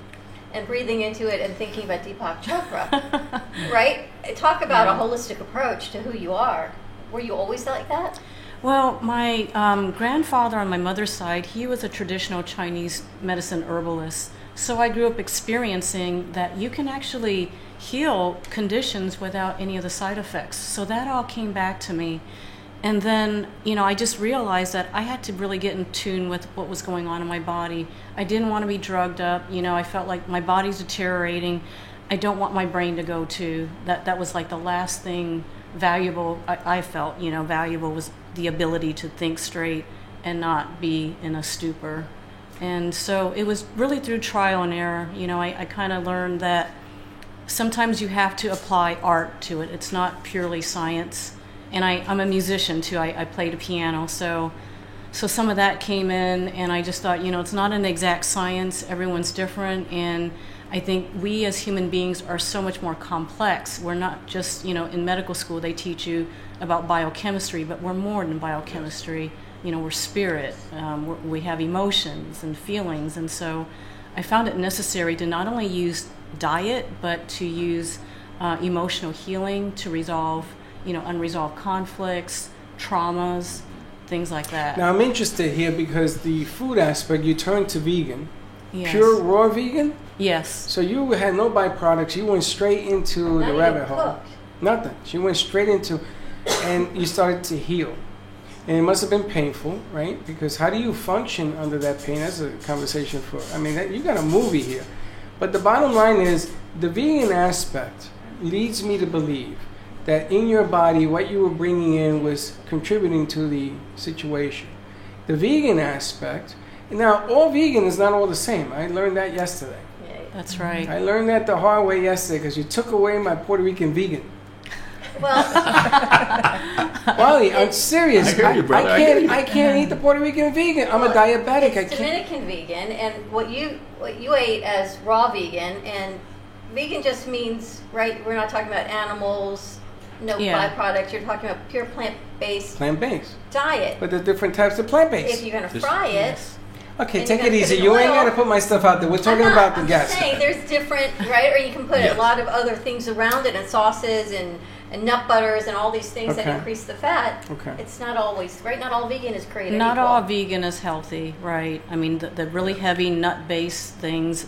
and breathing into it and thinking about Deepak Chopra. Right? Talk about a holistic approach to who you are. Were you always like that? Well, my grandfather on my mother's side, he was a traditional Chinese medicine herbalist, so I grew up experiencing that you can actually heal conditions without any of the side effects. So that all came back to me. And then, I just realized that I had to really get in tune with what was going on in my body. I didn't want to be drugged up. I felt like my body's deteriorating. I don't want my brain to go too. That was like the last thing valuable I felt, valuable was the ability to think straight and not be in a stupor. And so it was really through trial and error. I kind of learned that sometimes you have to apply art to it. It's not purely science. And I'm a musician too. I play the piano, so some of that came in, and I just thought, it's not an exact science. Everyone's different, and I think we as human beings are so much more complex. We're not just, in medical school they teach you about biochemistry, but we're more than biochemistry. We're spirit. We have emotions and feelings, and so I found it necessary to not only use diet, but to use emotional healing to resolve unresolved conflicts, traumas, things like that. Now, I'm interested here because the food aspect, you turned to vegan. Yes. Pure raw vegan? Yes. So you had no byproducts. You went straight into the rabbit hole. Nothing. She went straight into, and you started to heal. And it must have been painful, right? Because how do you function under that pain? That's a conversation you got a movie here. But the bottom line is, the vegan aspect leads me to believe that in your body, what you were bringing in was contributing to the situation. The vegan aspect, now all vegan is not all the same. I learned that yesterday. That's right. I learned that the hard way yesterday because you took away my Puerto Rican vegan. Well, Wally, I'm serious. I hear you, brother. I can't eat the Puerto Rican vegan. I'm a diabetic. It's Dominican vegan, and what you ate as raw vegan, and vegan just means, right, we're not talking about animals, no byproducts. You're talking about pure plant-based diet. But there's different types of plant-based. If you're going to fry it. Okay, take it easy. You ain't got to put my stuff out there. We're talking about the guests. I'm saying there's different, right? Or you can put a lot of other things around it, and sauces and nut butters and all these things that increase the fat. Okay. It's not always, right? Not all vegan is created Not equal. all vegan is healthy, right? I mean, the really heavy nut-based things,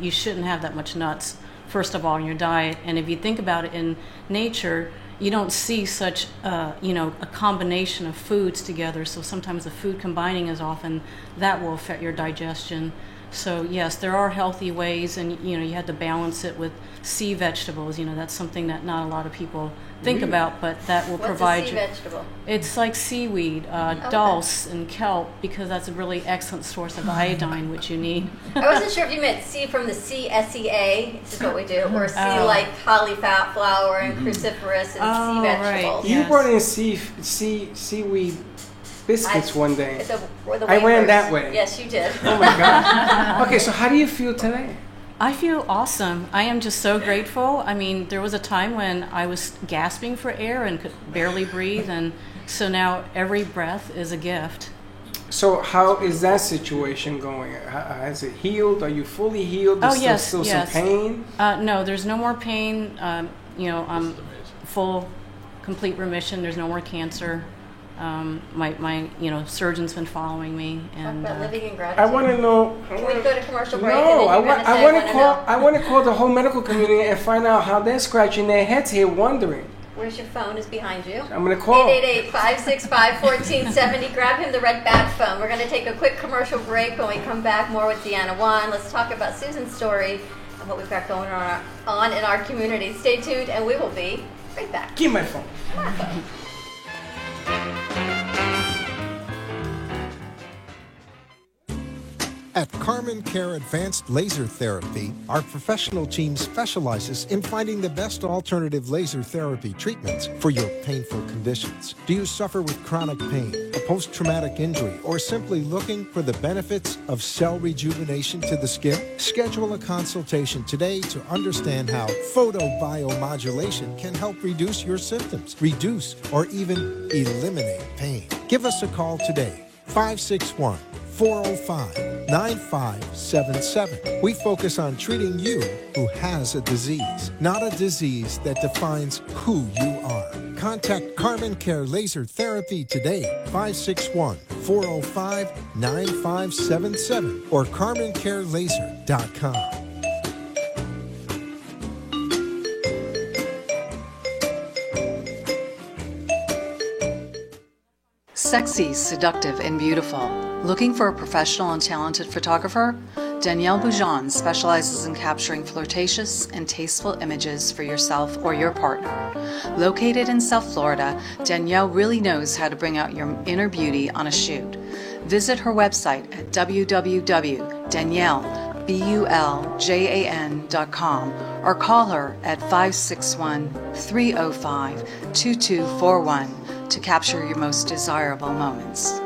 you shouldn't have that much nuts, first of all, in your diet. And if you think about it in nature, you don't see such, a combination of foods together. So sometimes the food combining is often, that will affect your digestion. So yes, there are healthy ways, and you have to balance it with sea vegetables. That's something that not a lot of people think about, but that will provide you. What's a sea vegetable? It's like seaweed, dulse, and kelp, because that's a really excellent source of iodine, which you need. I wasn't sure if you meant sea from the C-S-E-A, this is what we do, or sea like cauliflower and cruciferous and sea vegetables. Right. You brought in seaweed biscuits one day. I ran that way. Yes, you did. Oh my God. Okay, so how do you feel today? I feel awesome. I am just so grateful. I mean, there was a time when I was gasping for air and could barely breathe, and so now every breath is a gift. So how is that situation going? Has it healed? Are you fully healed? There's still some pain? No, there's no more pain. I'm full, complete remission. There's no more cancer. My surgeon's been following me, and talk about living in gratitude. I want to know. Can we go to commercial break? No, I want to call the whole medical community and find out how they're scratching their heads here, wondering. Where's your phone? Is behind you. I'm going to call 888-565-1470. Grab him the red bat phone. We're going to take a quick commercial break. When we come back, more with Deanna Juan. Let's talk about Susan's story and what we've got going on in our community. Stay tuned, and we will be right back. Give my phone. My phone. At Carmen Care Advanced Laser Therapy, our professional team specializes in finding the best alternative laser therapy treatments for your painful conditions. Do you suffer with chronic pain, a post-traumatic injury, or simply looking for the benefits of cell rejuvenation to the skin? Schedule a consultation today to understand how photobiomodulation can help reduce your symptoms, reduce or even eliminate pain. Give us a call today, 561-405-9577. We focus on treating you who has a disease, not a disease that defines who you are. Contact Carmen Care Laser Therapy today, 561-405-9577 or CarmenCareLaser.com. Sexy, seductive, and beautiful. Looking for a professional and talented photographer? Danielle Boujon specializes in capturing flirtatious and tasteful images for yourself or your partner. Located in South Florida, Danielle really knows how to bring out your inner beauty on a shoot. Visit her website at www.daniellebuljan.com or call her at 561-305-2241 to capture your most desirable moments.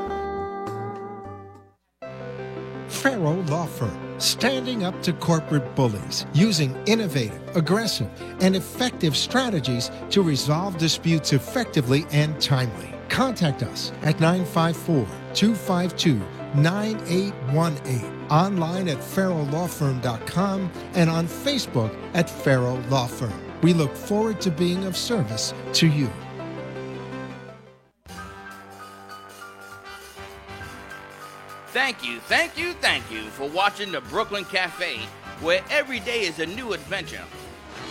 Farrow Law Firm, standing up to corporate bullies, using innovative, aggressive, and effective strategies to resolve disputes effectively and timely. Contact us at 954-252-9818, online at farrowlawfirm.com, and on Facebook at Farrow Law Firm. We look forward to being of service to you. Thank you for watching the Brooklyn Cafe, where every day is a new adventure.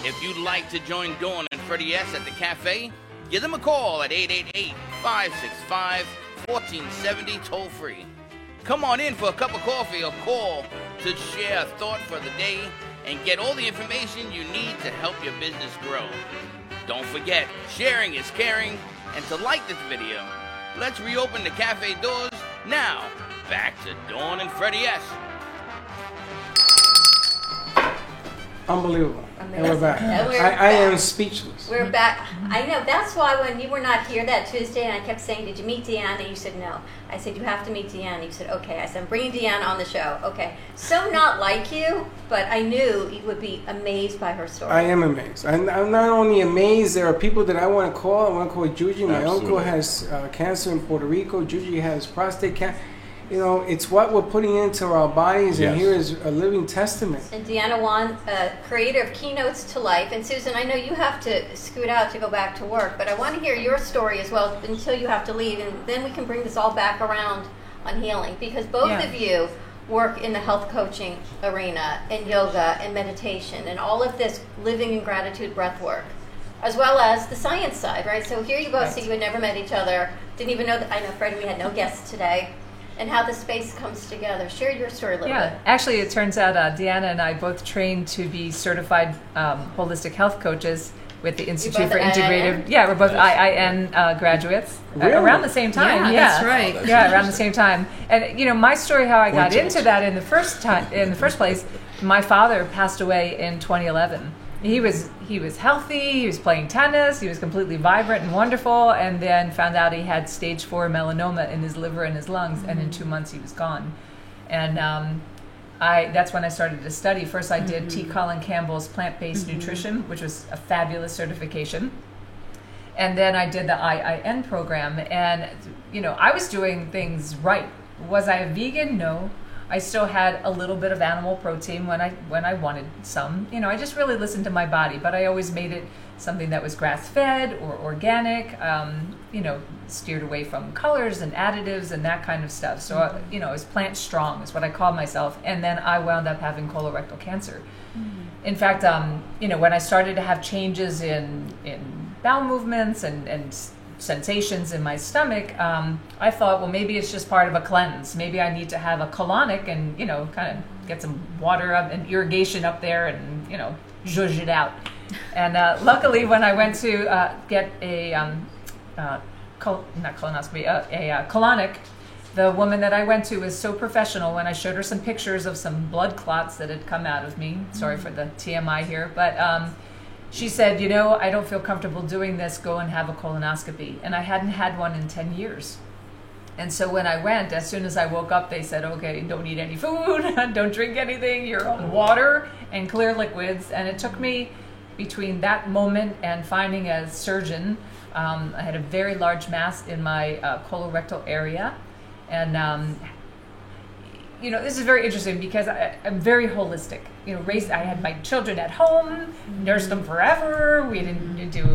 If you'd like to join Dawn and Freddie S. at the cafe, give them a call at 888-565-1470 toll free. Come on in for a cup of coffee or call to share a thought for the day and get all the information you need to help your business grow. Don't forget, sharing is caring, and to like this video. Let's reopen the cafe doors now. Back to Dawn and Freddie S. Unbelievable. Amazing. And we're back. And we're I am speechless. We're back. I know. That's why when you were not here that Tuesday and I kept saying, did you meet Deanna? You said no. I said, you have to meet Deanna. You said, okay. I said, I'm bringing Deanna on the show. Okay. So not like you, but I knew you would be amazed by her story. I am amazed. I'm not only amazed, there are people that I want to call. I want to call Juji. My uncle has cancer in Puerto Rico. Juji has prostate cancer. You know, it's what we're putting into our bodies, and here is a living testament. And Deanna Wan, creator of Keynotes to Life. And Susan, I know you have to scoot out to go back to work, but I want to hear your story as well until you have to leave, and then we can bring this all back around on healing, because both of you work in the health coaching arena, and yoga and meditation, and all of this living in gratitude breath work, as well as the science side, right? So here you both, so you had never met each other, didn't even know that. I know, Freddie, we had no guests today. And how the space comes together. Share your story a little bit. Actually, it turns out Deanna and I both trained to be certified holistic health coaches with the Institute for Integrative. Yeah, we're both IIN graduates around the same time. Yeah, that's right. Yeah, around the same time. And you know, my story, how I got into that in the first place. My father passed away in 2011. He was healthy, he was playing tennis, he was completely vibrant and wonderful, and then found out he had stage 4 melanoma in his liver and his lungs, and in 2 months he was gone. And that's when I started to study. First I did T. Colin Campbell's plant-based nutrition, which was a fabulous certification. And then I did the IIN program, and you know, I was doing things right. Was I a vegan? No. I still had a little bit of animal protein when I wanted some. You know, I just really listened to my body, but I always made it something that was grass-fed or organic. You know, steered away from colors and additives and that kind of stuff. So you know, I was plant strong is what I called myself. And then I wound up having colorectal cancer. In fact, you know, when I started to have changes in bowel movements and sensations in my stomach, I thought, well, maybe it's just part of a cleanse. Maybe I need to have a colonic and, you know, kind of get some water up and irrigation up there and, you know, zhuzh it out. And luckily, when I went to get a colonic, the woman that I went to was so professional. When I showed her some pictures of some blood clots that had come out of me, sorry for the TMI here, but she said, you know, I don't feel comfortable doing this, go and have a colonoscopy. And I hadn't had one in 10 years. And so when I went, as soon as I woke up, they said, okay, don't eat any food, don't drink anything, you're on water and clear liquids. And it took me between that moment and finding a surgeon. I had a very large mass in my colorectal area. And, you know, this is very interesting because I'm very holistic. You know, I had my children at home, nursed them forever. We didn't do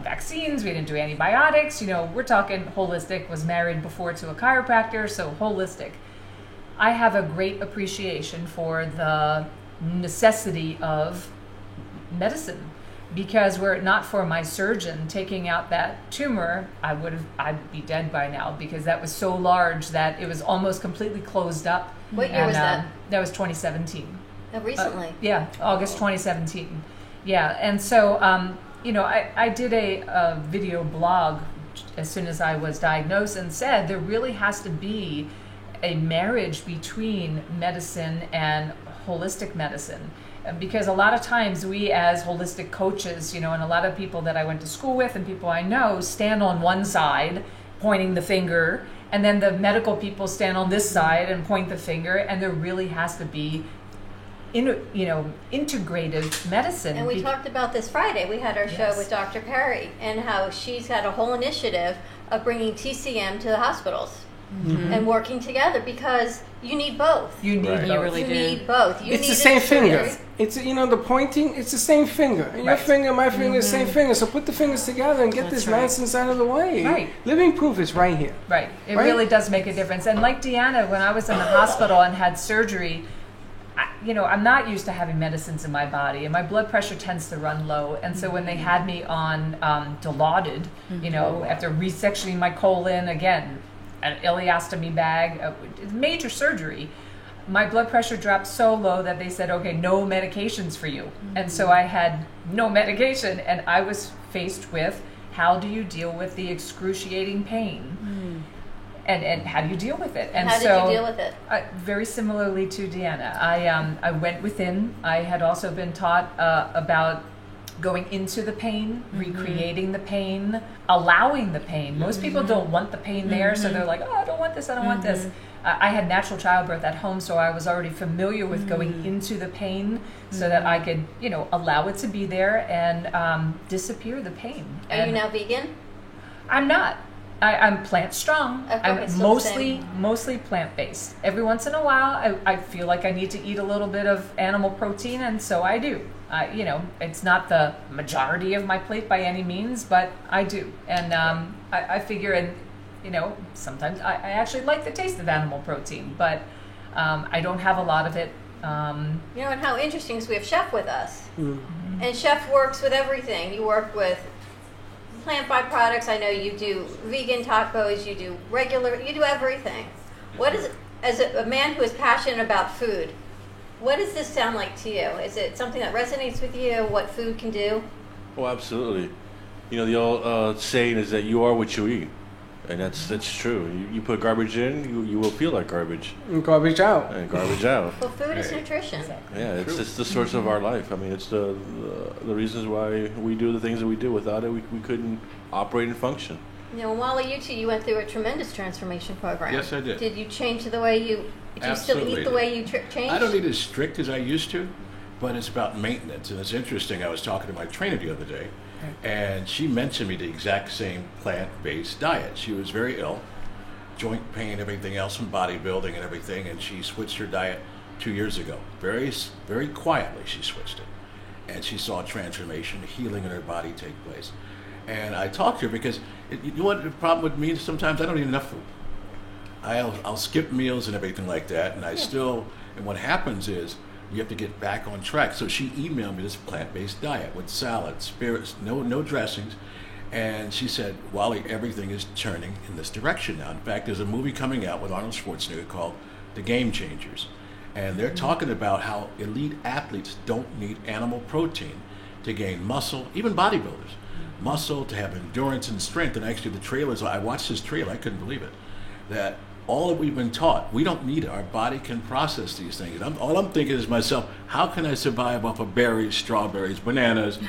vaccines. We didn't do antibiotics. You know, we're talking holistic. Was married before to a chiropractor, so holistic. I have a great appreciation for the necessity of medicine, because were it not for my surgeon taking out that tumor, I'd be dead by now, because that was so large that it was almost completely closed up. What year was that? That was 2017. Oh, recently. Yeah, August 2017. Yeah, and so, you know, I did a video blog as soon as I was diagnosed and said there really has to be a marriage between medicine and holistic medicine. Because a lot of times we as holistic coaches, you know, and a lot of people that I went to school with and people I know stand on one side pointing the finger, and then the medical people stand on this side and point the finger, and there really has to be integrative medicine. And we talked about this Friday. We had our show with Dr. Perry and how she's had a whole initiative of bringing TCM to the hospitals and working together, because you need both. You need both. You really you do. need both. You It's need the same finger. right? It's, you know, the pointing, it's the same finger. Your finger, my finger, the same finger. So put the fingers together and get this nonsense out of the way. Right. Living proof is right here. Right. It really does make a difference. And like Deanna, when I was in the hospital and had surgery, you know, I'm not used to having medicines in my body, and my blood pressure tends to run low. And so when they had me on Dilaudid, you know, after resectioning my colon, again, an ileostomy bag, major surgery, my blood pressure dropped so low that they said, okay, no medications for you. And so I had no medication, and I was faced with, how do you deal with the excruciating pain? And how do you deal with it? And how did you deal with it? Very similarly to Deanna, I went within. I had also been taught about going into the pain, recreating the pain, allowing the pain. Most people don't want the pain there, so they're like, oh, I don't want this, I don't want this. I had natural childbirth at home, so I was already familiar with going into the pain so that I could, allow it to be there and disappear the pain. Are you now vegan? I'm not. I'm plant strong. Okay, I'm mostly plant based. Every once in a while, I feel like I need to eat a little bit of animal protein, and so I do. It's not the majority of my plate by any means, but I do. And I figure, sometimes I actually like the taste of animal protein, but I don't have a lot of it. And how interesting is we have Chef with us, and Chef works with everything. You work with plant byproducts. I know you do vegan tacos, you do everything. What is, as a man who is passionate about food, what does this sound like to you? Is it something that resonates with you, what food can do? Oh, absolutely. The old saying is that you are what you eat. And that's true. You put garbage in, you will feel like garbage. And garbage out. And garbage out. Well, food is nutrition. Yeah, it's the source of our life. I mean, it's the reasons why we do the things that we do. Without it, we couldn't operate and function. Wally, you went through a tremendous transformation program. Yes, I did. Did you change the way you... Do you still eat the way you changed? I don't eat as strict as I used to, but it's about maintenance. And it's interesting. I was talking to my trainer the other day, and she mentioned me the exact same plant-based diet. She was very ill, joint pain, everything else from bodybuilding and everything, and she switched her diet 2 years ago. Very, very quietly she switched it. And she saw transformation, healing in her body take place. And I talked to her because, you know what the problem with me is sometimes I don't eat enough food. I'll skip meals and everything like that, and and what happens is, you have to get back on track. So she emailed me this plant-based diet with salads, spirits, no dressings. And she said, Wally, everything is turning in this direction now. In fact, there's a movie coming out with Arnold Schwarzenegger called The Game Changers. And they're talking about how elite athletes don't need animal protein to gain muscle, even bodybuilders. Muscle, to have endurance and strength. And actually the trailers, I watched this trailer, I couldn't believe it. That all that we've been taught, we don't need it. Our body can process these things. All I'm thinking is myself, how can I survive off of berries, strawberries, bananas,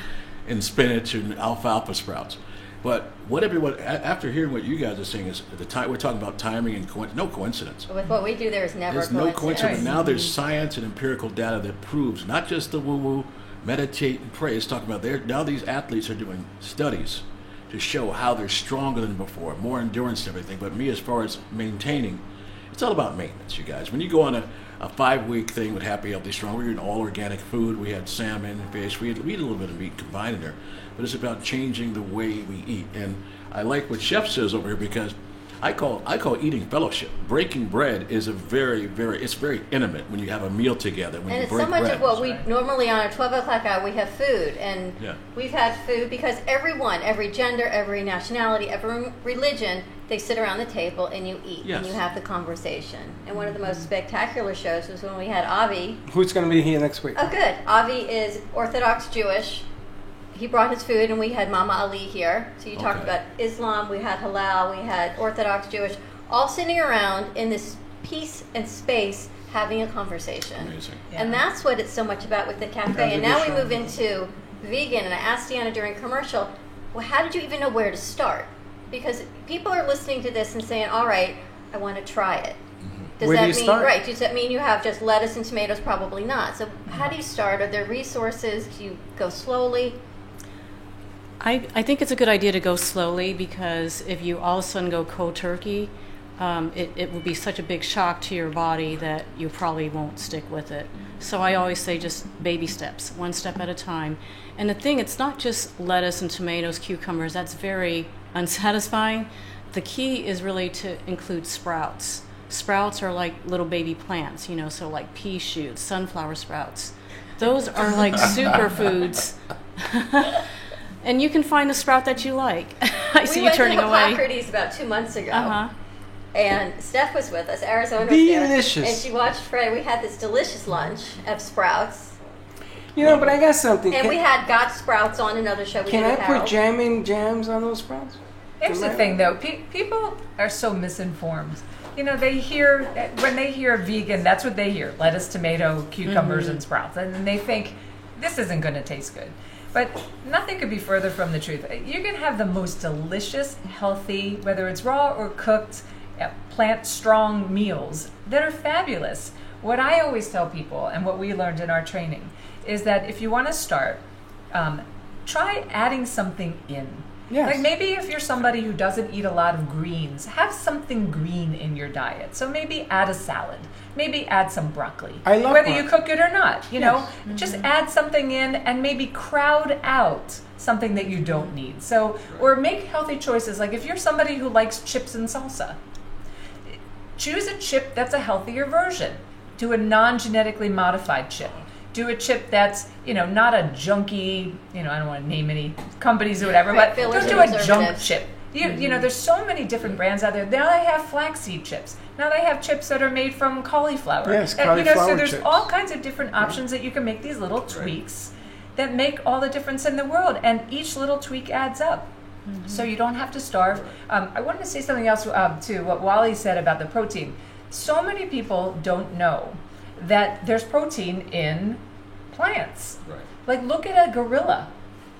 and spinach and alfalfa sprouts? But after hearing what you guys are saying, is we're talking about timing and no coincidence. With what we do, there's never There's no coincidence. Now there's science and empirical data that proves, not just the woo-woo, meditate and pray. It's talking about now these athletes are doing studies to show how they're stronger than before, more endurance and everything. But me, as far as maintaining, it's all about maintenance, you guys. When you go on a 5-week thing with Happy, Healthy, Strong, we're eating all organic food. We had salmon, fish, we eat a little bit of meat combined in there. But it's about changing the way we eat. And I like what Chef says over here, because I call eating fellowship. Breaking bread is it's very intimate when you have a meal together. When and you it's break so much bread. of what we normally on a 12 o'clock hour, we have food. And we've had food because every gender, every nationality, every religion, they sit around the table and you eat and you have the conversation. And one of the most spectacular shows was when we had Avi. Who's going to be here next week? Oh, good. Avi is Orthodox Jewish. He brought his food, and we had Mama Ali here. So you talked about Islam, we had halal, we had Orthodox Jewish, all sitting around in this peace and space having a conversation. Amazing. And that's what it's so much about with the cafe. And now we move into vegan, and I asked Deanna during commercial, well, how did you even know where to start? Because people are listening to this and saying, all right, I want to try it. Does Where that do you mean start? right? Does that mean you have just lettuce and tomatoes? Probably not. So how do you start? Are there resources? Do you go slowly? I think it's a good idea to go slowly, because if you all of a sudden go cold turkey, it will be such a big shock to your body that you probably won't stick with it. So I always say just baby steps, one step at a time. And the thing, it's not just lettuce and tomatoes, cucumbers, that's very unsatisfying. The key is really to include sprouts. Sprouts are like little baby plants, so like pea shoots, sunflower sprouts. Those are like superfoods. And you can find a sprout that you like. I see you turning away. We went to Hippocrates about 2 months ago. And Steph was with us. Arizona was Delicious. there. And she watched Fred. We had this delicious lunch of sprouts. But I got something. And we had Got Sprouts on another show. Can I put jams on those sprouts? Here's the thing, though. People are so misinformed. You know, when they hear vegan, that's what they hear: lettuce, tomato, cucumbers, and sprouts, and they think this isn't going to taste good. But nothing could be further from the truth. You can have the most delicious, healthy, whether it's raw or cooked, plant-strong meals that are fabulous. What I always tell people, and what we learned in our training, is that if you want to start, try adding something in. Yes. Like maybe if you're somebody who doesn't eat a lot of greens, have something green in your diet. So maybe add a salad. Maybe add some broccoli. I love whether broccoli. you cook it or not. You know, just add something in and maybe crowd out something that you don't need. So, or make healthy choices. Like if you're somebody who likes chips and salsa, choose a chip that's a healthier version. Do a non-genetically modified chip. Do a chip that's, not a junky, I don't want to name any companies or whatever, but don't do a junk chip. There's so many different brands out there. Now they have flaxseed chips. Now they have chips that are made from cauliflower. Yes, cauliflower so there's chips. all kinds of different options that you can make these little tweaks that make all the difference in the world. And each little tweak adds up. So you don't have to starve. I wanted to say something else to what Wally said about the protein. So many people don't know that there's protein in plants. Right. Like look at a gorilla.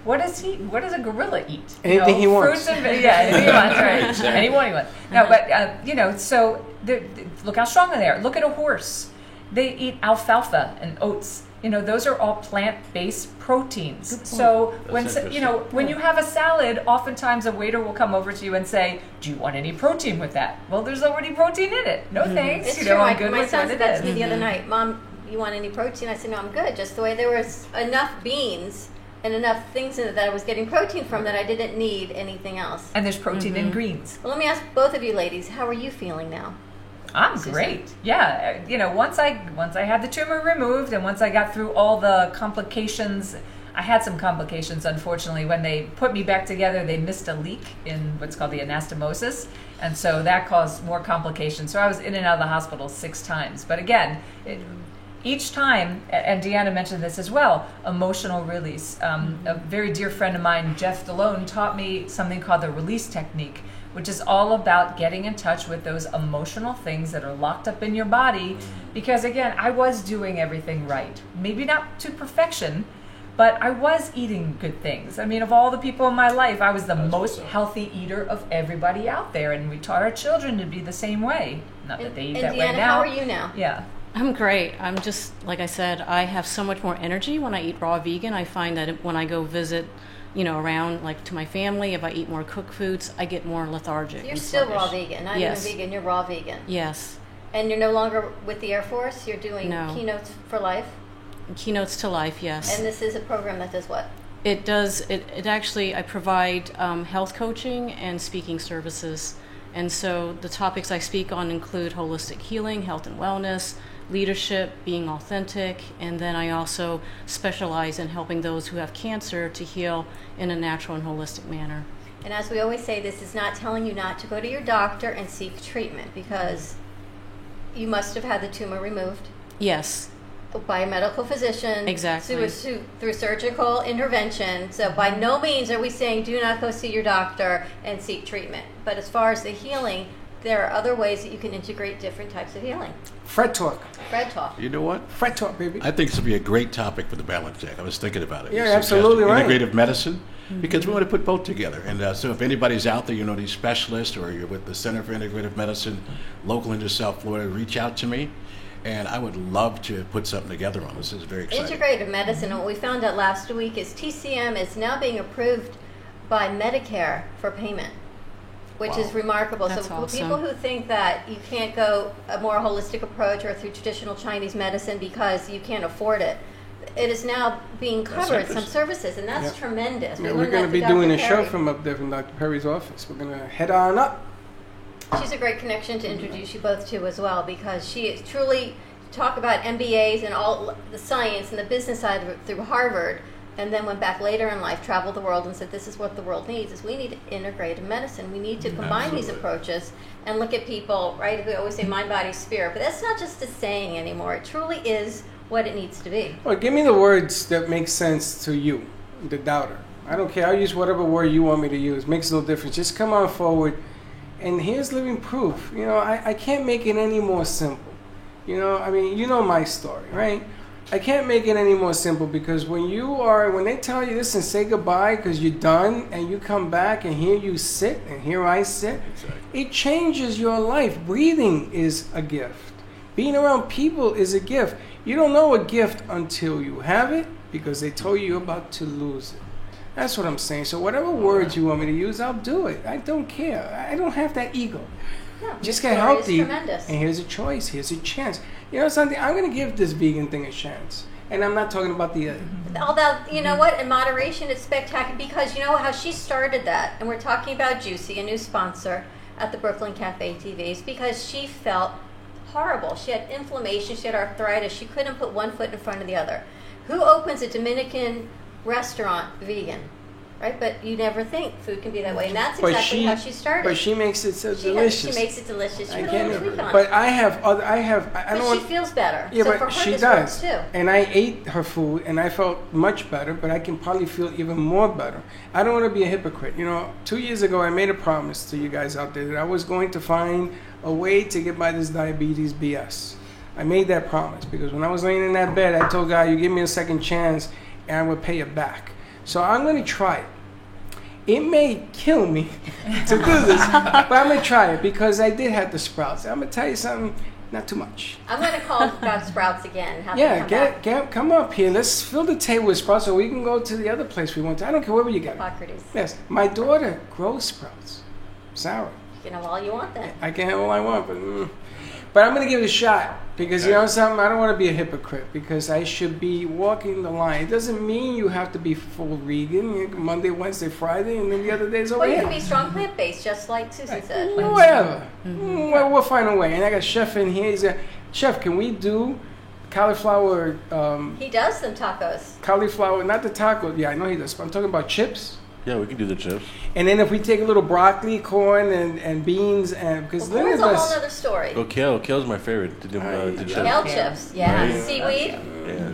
What does a gorilla eat? Anything he wants. Fruits and anything he wants, right? Anyone he wants. No, but so look how strong they are. Look at a horse. They eat alfalfa and oats. Those are all plant-based proteins. So when you have a salad, oftentimes a waiter will come over to you and say, "Do you want any protein with that?" Well, there's already protein in it. No thanks. It's true. I'm good My with son what said it that is. to me the other night. Mom, you want any protein? I said, no, I'm good. Just the way there was enough beans and enough things in it that I was getting protein from that I didn't need anything else. And there's protein in greens. Well, let me ask both of you ladies, how are you feeling now? I'm great. Yeah, once I had the tumor removed and once I got through all the complications, I had some complications, unfortunately. When they put me back together, they missed a leak in what's called the anastomosis, and so that caused more complications. So I was in and out of the hospital 6 times. But again, each time, and Deanna mentioned this as well, emotional release. A very dear friend of mine, Jeff Delone, taught me something called the release technique, which is all about getting in touch with those emotional things that are locked up in your body. Because again, I was doing everything right. Maybe not to perfection, but I was eating good things. I mean, of all the people in my life, I was the most healthy eater of everybody out there. And we taught our children to be the same way. Not that they eat that way Deanna, now. how are you now? Yeah. I'm great. I'm just, like I said, I have so much more energy when I eat raw vegan. I find that when I go visit around like to my family, if I eat more cooked foods, I get more lethargic. You're still raw vegan, not even vegan, you're raw vegan. Yes. And you're no longer with the Air Force, you're doing Keynotes for Life? Keynotes to Life, yes. And this is a program that does what? It does, it actually, I provide health coaching and speaking services. And so the topics I speak on include holistic healing, health and wellness, leadership, being authentic, and then I also specialize in helping those who have cancer to heal in a natural and holistic manner. And as we always say, this is not telling you not to go to your doctor and seek treatment, because you must have had the tumor removed. Yes. By a medical physician. Exactly. Through surgical intervention. So by no means are we saying do not go see your doctor and seek treatment. But as far as the healing, there are other ways that you can integrate different types of healing. Fred Talk. Fred Talk. You know what? Fred Talk, baby. I think this would be a great topic for the Balance Check. I was thinking about it. Yeah, You absolutely suggested right. Integrative medicine, because we want to put both together. And so if anybody's out there, these specialists, or you're with the Center for Integrative Medicine, local in South Florida, reach out to me. And I would love to put something together on this. It's very exciting. Integrative medicine, and what we found out last week is TCM is now being approved by Medicare for payment, which is remarkable. That's so awesome. People who think that you can't go a more holistic approach or through traditional Chinese medicine because you can't afford it, it is now being covered, some services, and that's tremendous. Yeah, we're going to be doing a show from up there from Dr. Perry's office. We're going to head on up. She's a great connection to introduce you both to as well, because she is truly talk about MBAs and all the science and the business side of it through Harvard, and then went back later in life, traveled the world, and said this is what the world needs, is we need integrative medicine. We need to combine these approaches and look at people, right? We always say mind, body, spirit, but that's not just a saying anymore. It truly is what it needs to be. Well, give me the words that make sense to you, the doubter. I don't care. I'll use whatever word you want me to use. Makes no difference. Just come on forward. And here's living proof. You know, I can't make it any more simple. You know, I mean, you know my story, right? I can't make it any more simple because when they tell you, listen, say goodbye because you're done, and you come back and here you sit and here I sit, it changes your life. Breathing is a gift. Being around people is a gift. You don't know a gift until you have it because they told you you're about to lose it. That's what I'm saying. So whatever words you want me to use, I'll do it. I don't care. I don't have that ego. No, just get healthy. And here's a choice. Here's a chance. You know something? I'm going to give this vegan thing a chance. And I'm not talking about the... Although, you know what? In moderation, it's spectacular because you know how she started that. And we're talking about Juicy, a new sponsor at the Brooklyn Cafe TVs, because she felt horrible. She had inflammation. She had arthritis. She couldn't put one foot in front of the other. Who opens a Dominican restaurant vegan? Right, but you never think food can be that way, and that's exactly how she started. But she makes it so delicious. She makes it delicious. I can't. But I don't want. She feels better. Yeah, so but for her, she this does. works too. And I ate her food, and I felt much better. But I can probably feel even more better. I don't want to be a hypocrite. You know, 2 years ago, I made a promise to you guys out there that I was going to find a way to get by this diabetes BS. I made that promise because when I was laying in that bed, I told God, "You give me a second chance, and I would pay it back." So I'm going to try it. It may kill me to do this, but I'm going to try it because I did have the sprouts. I'm going to tell you something, not too much. I'm going to call about sprouts again. Come up here. Let's fill the table with sprouts so we can go to the other place we want to. I don't care wherever you get it. Hippocrates. Yes. My daughter grows sprouts. Sour. You can have all you want then. I can have all I want, but I'm going to give it a shot because, you know something, I don't want to be a hypocrite because I should be walking the line. It doesn't mean you have to be full vegan, Monday, Wednesday, Friday, and then the other days over Well, you here. can be strong plant-based, just like Susan said. Whatever. Well, we'll find a way. And I got a chef in here. He's a chef. Can we do cauliflower? He does some tacos. Cauliflower, not the taco. Yeah, I know he does. But I'm talking about chips. Yeah, we can do the chips. And then if we take a little broccoli, corn, and beans, and because corn's a whole other story. Oh, kale's my favorite to do chips. Kale chips, yeah. Right. Seaweed. Yeah.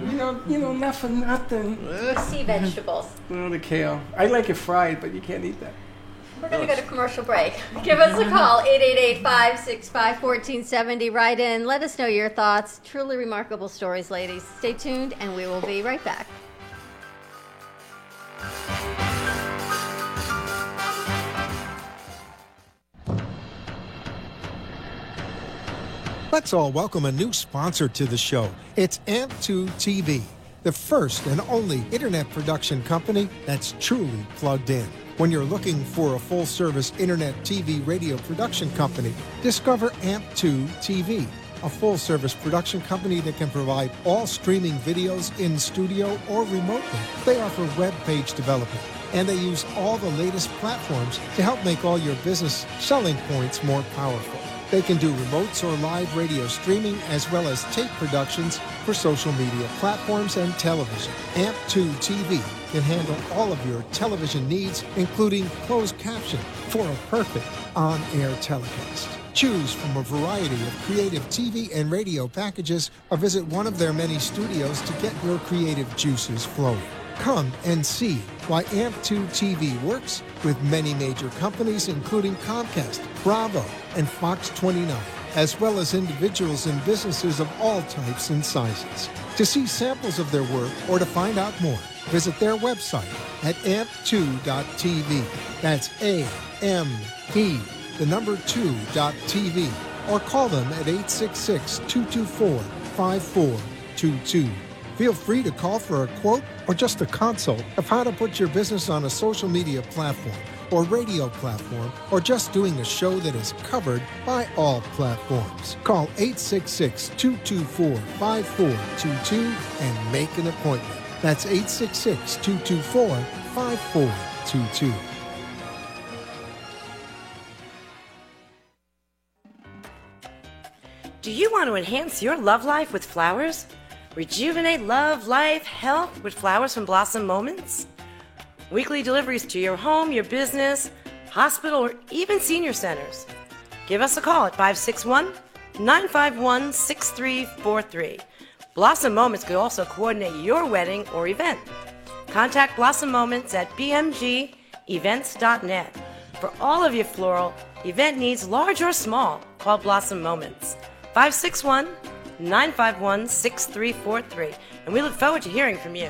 You know, not for nothing. Sea vegetables. The kale. I like it fried, but you can't eat that. We're going to go to commercial break. Give us a call, 888-565-1470. Write in. Let us know your thoughts. Truly remarkable stories, ladies. Stay tuned, and we will be right back. Let's all welcome a new sponsor to the show. It's AMP2 TV, the first and only internet production company that's truly plugged in. When you're looking for a full-service internet TV radio production company, discover AMP2 TV, a full-service production company that can provide all streaming videos in studio or remotely. They offer web page development, and they use all the latest platforms to help make all your business selling points more powerful. They can do remotes or live radio streaming as well as tape productions for social media platforms and television. AMP2 TV can handle all of your television needs, including closed caption for a perfect on-air telecast. Choose from a variety of creative TV and radio packages or visit one of their many studios to get your creative juices flowing. Come and see why AMP2 TV works with many major companies, including Comcast, Bravo, and Fox 29, as well as individuals and businesses of all types and sizes. To see samples of their work or to find out more, visit their website at amp2.tv. That's A-M-P, the number 2.tv, or call them at 866-224-5422. Feel free to call for a quote or just a consult of how to put your business on a social media platform or radio platform, or just doing a show that is covered by all platforms. Call 866-224-5422 and make an appointment. That's 866-224-5422. Do you want to enhance your love life with flowers? Rejuvenate love, life, health with flowers from Blossom Moments? Weekly deliveries to your home, your business, hospital, or even senior centers. Give us a call at 561-951-6343. Blossom Moments could also coordinate your wedding or event. Contact Blossom Moments at bmgevents.net. For all of your floral event needs, large or small, call Blossom Moments. 561-951-6343. And we look forward to hearing from you.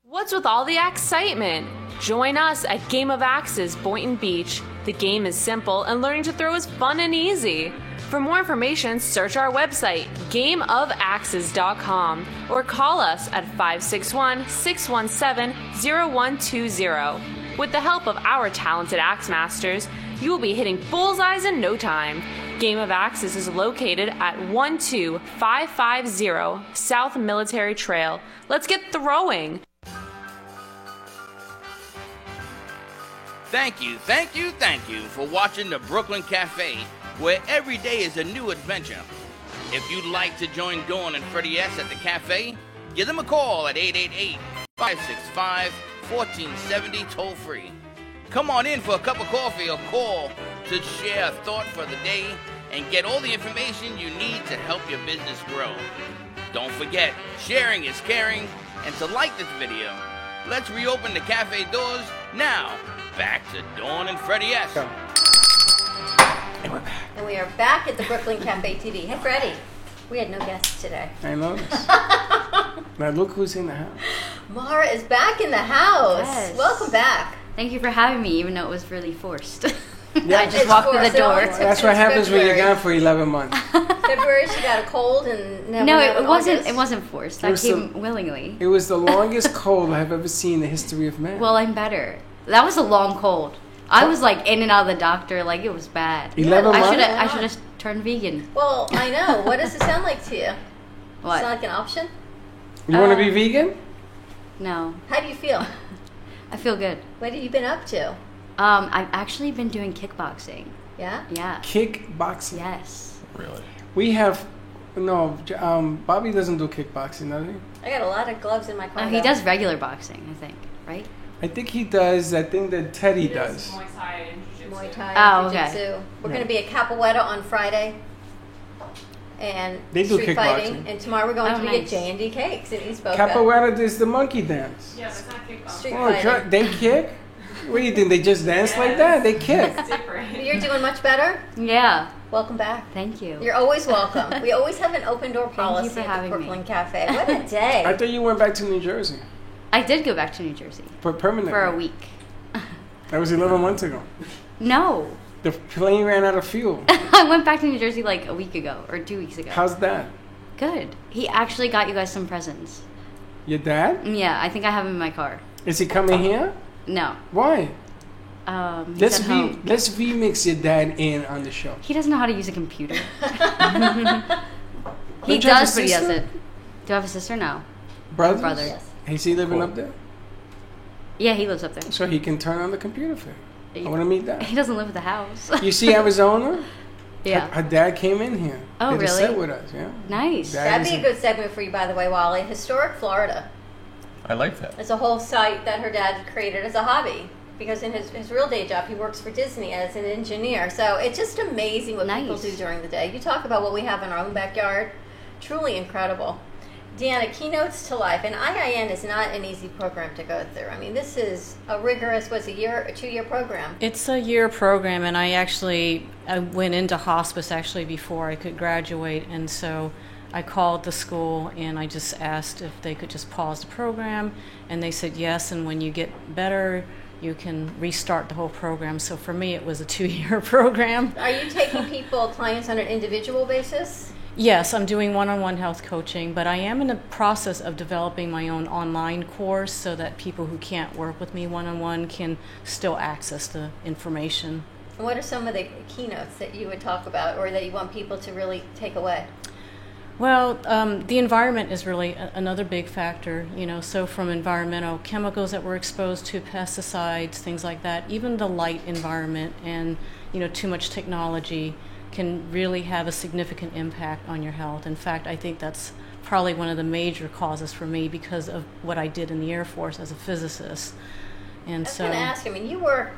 What's with all the excitement? Join us at Game of Axes, Boynton Beach. The game is simple and learning to throw is fun and easy. For more information, search our website, gameofaxes.com, or call us at 561-617-0120. With the help of our talented axe masters, you will be hitting bullseyes in no time. Game of Axes is located at 12550 South Military Trail. Let's get throwing! Thank you for watching the Brooklyn Cafe, where every day is a new adventure. If you'd like to join Dawn and Freddie S. at the cafe, give them a call at 888-565-1470 toll-free. Come on in for a cup of coffee or call to share a thought for the day and get all the information you need to help your business grow. Don't forget, sharing is caring, and to like this video. Let's reopen the cafe doors now. Back to Dawn and Freddie S. And we are back at the Brooklyn Cafe TV. Hey, Freddie. We had no guests today. I noticed. Now look who's in the house. Mara is back in the house. Yes. Welcome back. Thank you for having me, even though it was really forced. Yeah. I just walked through the door. That's what happens when you're gone for 11 months. February, she got a cold, and now No, we're now in it wasn't. August. It wasn't forced. I came willingly. It was the longest cold I've ever seen in the history of man. Well, I'm better. That was a long cold. I was like in and out of the doctor, like it was bad. 11 months? I should have turned vegan. Well, I know. What does it sound like to you? What? Sound like an option? You want to be vegan? No. How do you feel? I feel good. What have you been up to? I've actually been doing kickboxing. Yeah? Yeah. Kickboxing? Yes. Really? We have... No, Bobby doesn't do kickboxing, does he? I got a lot of gloves in my car. No, he does regular boxing, I think, right? I think he does that thing that Teddy does. Muay Thai Oh, and okay. Jiu-Jitsu. We're going to be at Capoeira on Friday. And They do street fighting. kickboxing. And tomorrow we're going to be at nice. J&D Cakes in East Boca. Capoeira is the monkey dance. Yeah, but it's not kickboxing. Street Oh, fighting. they kick? What do you think? They just dance like that? They kick. You're doing much better? Yeah. Welcome back. Thank you. You're always welcome. We always have an open door policy for at having the me. Brooklyn Cafe. What a day. I thought you went back to New Jersey. I did go back to New Jersey. Permanently. For a week. That was 11 months ago. No. The plane ran out of fuel. I went back to New Jersey like a week ago or 2 weeks ago. How's that? Good. He actually got you guys some presents. Your dad? Yeah, I think I have him in my car. Is he coming here? No. Why? He's Let's at home. let's remix your dad in on the show. He doesn't know how to use a computer. He Don't you have a does, but he sister? doesn't. Do I have a sister? No. Brothers? Brother. Yes. Is he living up there? Yeah, he lives up there. So he can turn on the computer for you. I want to meet that. He doesn't live at the house. You see Arizona? Yeah. Her dad came in here. Oh, Did a really? set with us, yeah. Nice. That'd be a good segment for you, by the way, Wally. Historic Florida. I like that. It's a whole site that her dad created as a hobby. Because in his real day job, he works for Disney as an engineer. So it's just amazing what people do during the day. You talk about what we have in our own backyard. Truly incredible. Deanna, Keynotes to Life. And IIN is not an easy program to go through. I mean, this is a rigorous, a 2-year program? It's a year program, and I went into hospice actually before I could graduate, and so I called the school and I just asked if they could just pause the program, and they said yes, and when you get better, you can restart the whole program. So for me, it was a 2-year program. Are you taking clients on an individual basis? Yes, I'm doing one-on-one health coaching, but I am in the process of developing my own online course so that people who can't work with me one-on-one can still access the information. And what are some of the keynotes that you would talk about or that you want people to really take away? Well, the environment is really another big factor, so from environmental chemicals that we're exposed to, pesticides, things like that, even the light environment and, too much technology can really have a significant impact on your health. In fact, I think that's probably one of the major causes for me because of what I did in the Air Force as a physicist. And I was going to ask, you were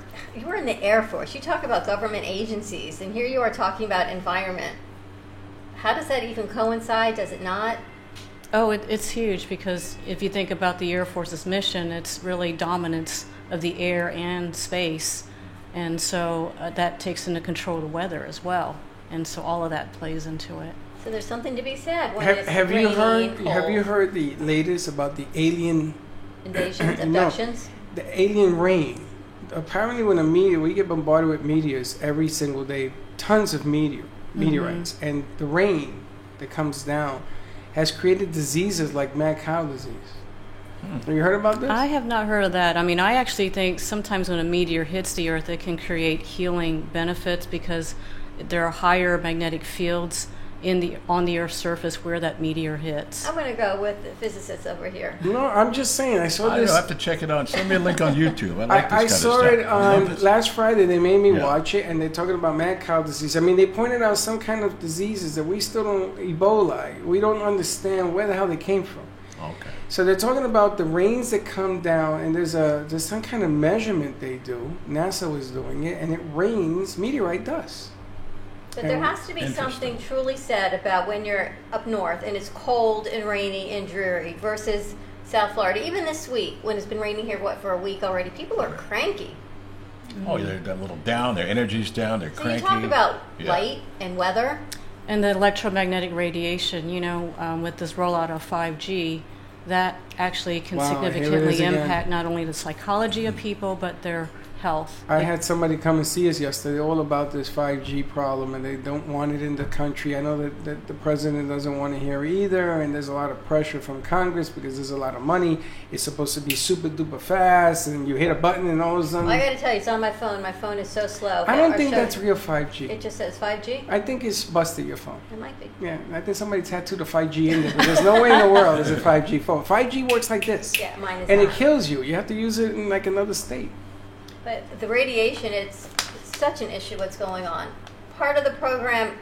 in the Air Force. You talk about government agencies, and here you are talking about environment. How does that even coincide? Does it not? Oh, it's huge, because if you think about the Air Force's mission, it's really dominance of the air and space. And so that takes into control of the weather as well. And so all of that plays into it. So there's something to be said when it's have rainy you heard? and cold. Have you heard the latest about the alien Invasions, abductions? No, the alien rain. Apparently, when a meteor, we get bombarded with meteors every single day, tons of meteorites, and the rain that comes down has created diseases like mad cow disease. Have you heard about this? I have not heard of that. I mean, I actually think sometimes when a meteor hits the Earth, it can create healing benefits because there are higher magnetic fields on the Earth's surface where that meteor hits. I'm going to go with the physicists over here. No, I'm just saying. I saw this. I have to check it out. Send me a link on YouTube. I like this I kind of saw stuff. it on last Friday. They made me watch it, and they're talking about mad cow disease. I mean, they pointed out some kind of diseases that we still don't, Ebola. We don't understand where the hell they came from. Okay. So they're talking about the rains that come down, and there's some kind of measurement they do. NASA was doing it, and it rains meteorite dust. But there has to be something truly said about when you're up north and it's cold and rainy and dreary versus South Florida. Even this week, when it's been raining here, for a week already, people are cranky. Oh, they're a little down. Their energy's down. They're So cranky. you talk about light and weather. And the electromagnetic radiation, with this rollout of 5G, that actually can significantly impact not only the psychology of people, but their health. I had somebody come and see us yesterday all about this 5G problem, and they don't want it in the country. I know that the president doesn't want to hear either, and there's a lot of pressure from Congress because there's a lot of money. It's supposed to be super duper fast, and you hit a button and all of a sudden... I got to tell you, it's on my phone. My phone is so slow. I don't think that's real 5G. It just says 5G? I think it's busted your phone. It might be. Yeah, I think somebody tattooed a 5G in there, but there's no way in the world there's a 5G phone. 5G works like this. Yeah, mine is and not. it kills you. You have to use it in like another state. But the radiation, it's such an issue what's going on. Part of the program,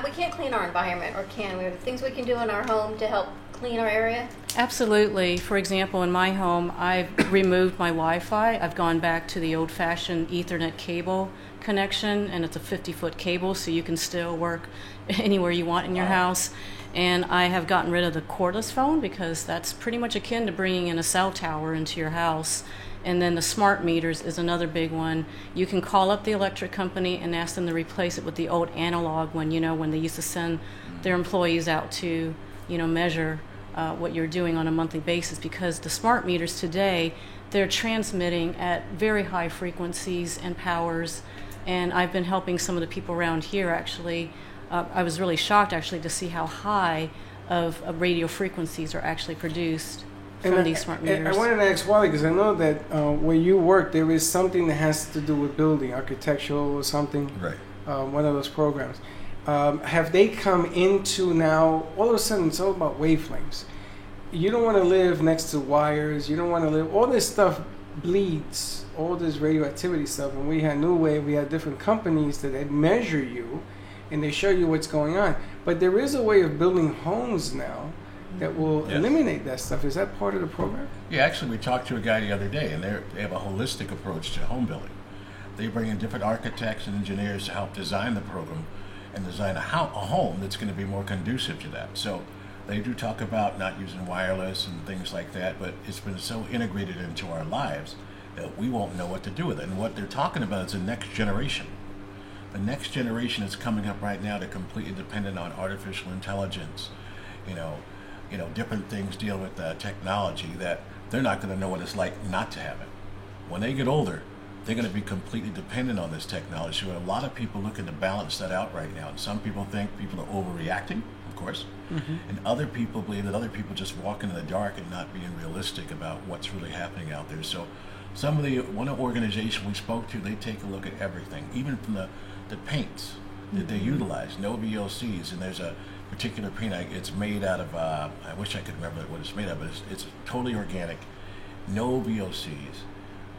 we can't clean our environment, or can we? Are there things we can do in our home to help clean our area? Absolutely. For example, in my home, I've removed my Wi-Fi. I've gone back to the old-fashioned Ethernet cable connection, and it's a 50-foot cable, so you can still work anywhere you want in your house. And I have gotten rid of the cordless phone because that's pretty much akin to bringing in a cell tower into your house. And then the smart meters is another big one. You can call up the electric company and ask them to replace it with the old analog one, when they used to send their employees out to, measure what you're doing on a monthly basis, because the smart meters today, they're transmitting at very high frequencies and powers. And I've been helping some of the people around here actually. I was really shocked actually to see how high of radio frequencies are actually produced from these smart meters. I wanted to ask Wally, because I know that where you work, there is something that has to do with building, architectural or something. Right. One of those programs. Have they come into now, all of a sudden it's all about wavelengths. You don't want to live next to wires. You don't want to live, all this stuff bleeds, all this radioactivity stuff. And we had New Wave, we had different companies that measure you and they show you what's going on. But there is a way of building homes now that will eliminate that stuff. Is that part of the program? Yeah, actually, we talked to a guy the other day, and they have a holistic approach to home building. They bring in different architects and engineers to help design the program and design a home that's going to be more conducive to that. So they do talk about not using wireless and things like that, but it's been so integrated into our lives that we won't know what to do with it. And what they're talking about is the next generation. The next generation is coming up right now. They're completely dependent on artificial intelligence, different things dealing with technology, that they're not going to know what it's like not to have it. When they get older, they're going to be completely dependent on this technology. So a lot of people looking to balance that out right now. And some people think people are overreacting, of course, and other people believe that other people just walking in the dark and not being realistic about what's really happening out there. So one organization we spoke to, they take a look at everything, even from the paints that they utilize, no VOCs, and there's a particular paint, it's made out of, I wish I could remember what it's made of, but it's totally organic, no VOCs,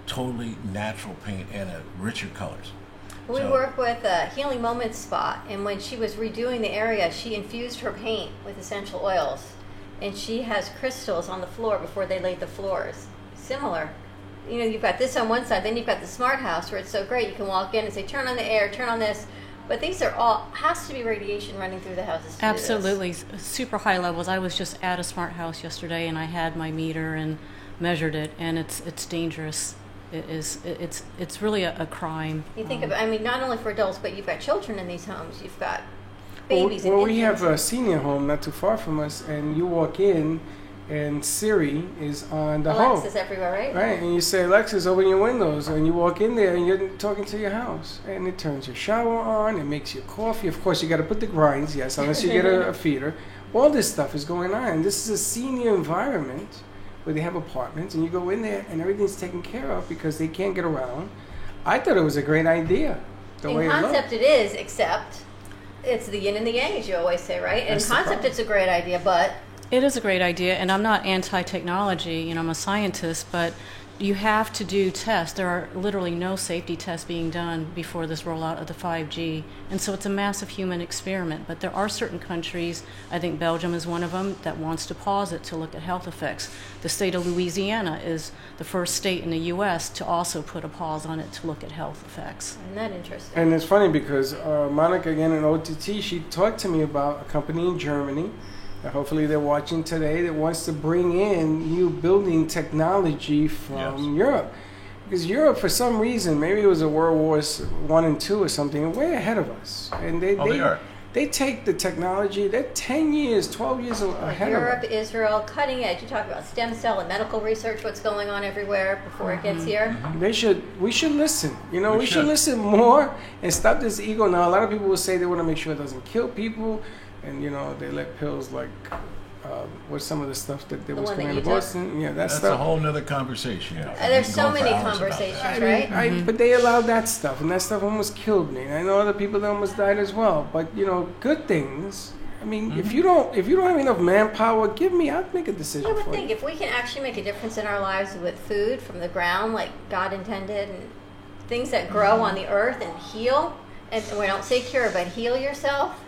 totally natural paint, and richer colors. We work with a Healing Moments spot, and when she was redoing the area, she infused her paint with essential oils, and she has crystals on the floor before they laid the floors. Similar. You've got this on one side, then you've got the smart house where it's so great. You can walk in and say, turn on the air, turn on this. But these are all, has to be radiation running through the houses to do this. Absolutely. Super high levels. I was just at a smart house yesterday and I had my meter and measured it, and it's dangerous. It's really a crime. You think of, I mean, not only for adults, but you've got children in these homes. You've got babies and Well, we infants. have a senior home not too far from us, and you walk in, and Siri is on the home. Alexa's everywhere, right? Right, and you say, Alexis, open your windows, and you walk in there, and you're talking to your house, and it turns your shower on, it makes your coffee. Of course, you got to put the grinds, yes, unless you get a feeder. All this stuff is going on. This is a senior environment where they have apartments, and you go in there, and everything's taken care of because they can't get around. I thought it was a great idea. In concept, it is, except it's the yin and the yang, as you always say, right? In concept, it's a great idea, but it is a great idea, and I'm not anti-technology. You know, I'm a scientist, but you have to do tests. There are literally no safety tests being done before this rollout of the 5G, and so it's a massive human experiment. But there are certain countries, I think Belgium is one of them, that wants to pause it to look at health effects. The state of Louisiana is the first state in the U.S. to also put a pause on it to look at health effects. Isn't that interesting? And it's funny because Monica, again, in OTT, she talked to me about a company in Germany, hopefully they're watching today, that wants to bring in new building technology from Europe. Because Europe, for some reason, maybe it was a World Wars I and II or something, way ahead of us. And they are. They take the technology, they're 10 years, 12 years ahead Europe, of us. Israel, cutting edge. You talk about stem cell and medical research, what's going on everywhere before it gets here. We should listen. You know, we should listen more and stop this ego. Now, a lot of people will say they want to make sure it doesn't kill people. And, you know, they let pills like, what's some of the stuff that was going on in Boston? Yeah, that's a whole nother conversation. There's so many conversations, right? But they allowed that stuff, and that stuff almost killed me. And I know other people that almost died as well. But, you know, good things. I mean, if you don't have enough manpower, I'll make a decision I would for think you. if we can actually make a difference in our lives with food from the ground, like God intended, and things that grow on the earth and heal, and we don't say cure, but heal yourself.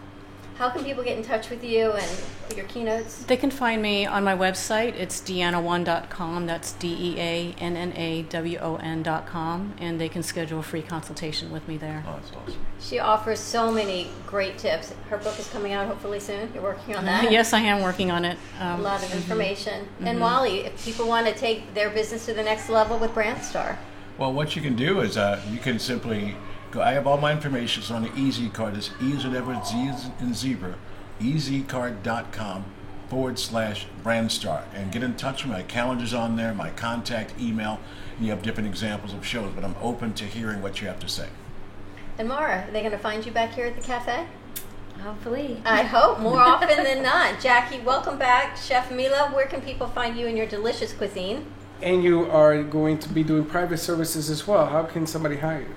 How can people get in touch with you and your keynotes? They can find me on my website. It's deannawon.com. That's DeannaWon.com. And they can schedule a free consultation with me there. Oh, that's awesome. She offers so many great tips. Her book is coming out hopefully soon. You're working on that? Yes, I am working on it. A lot of information. And Wally, if people want to take their business to the next level with BrandStar. Well, what you can do is you can simply... I have all my information. It's on the EZ card. It's E as in Edward, Z as in zebra, ezcard.com/BrandStar. And get in touch with me. My calendar's on there, my contact, email, and you have different examples of shows. But I'm open to hearing what you have to say. And Mara, are they going to find you back here at the cafe? Hopefully. I hope, more often than not. Jackie, welcome back. Chef Mila, where can people find you and your delicious cuisine? And you are going to be doing private services as well. How can somebody hire you?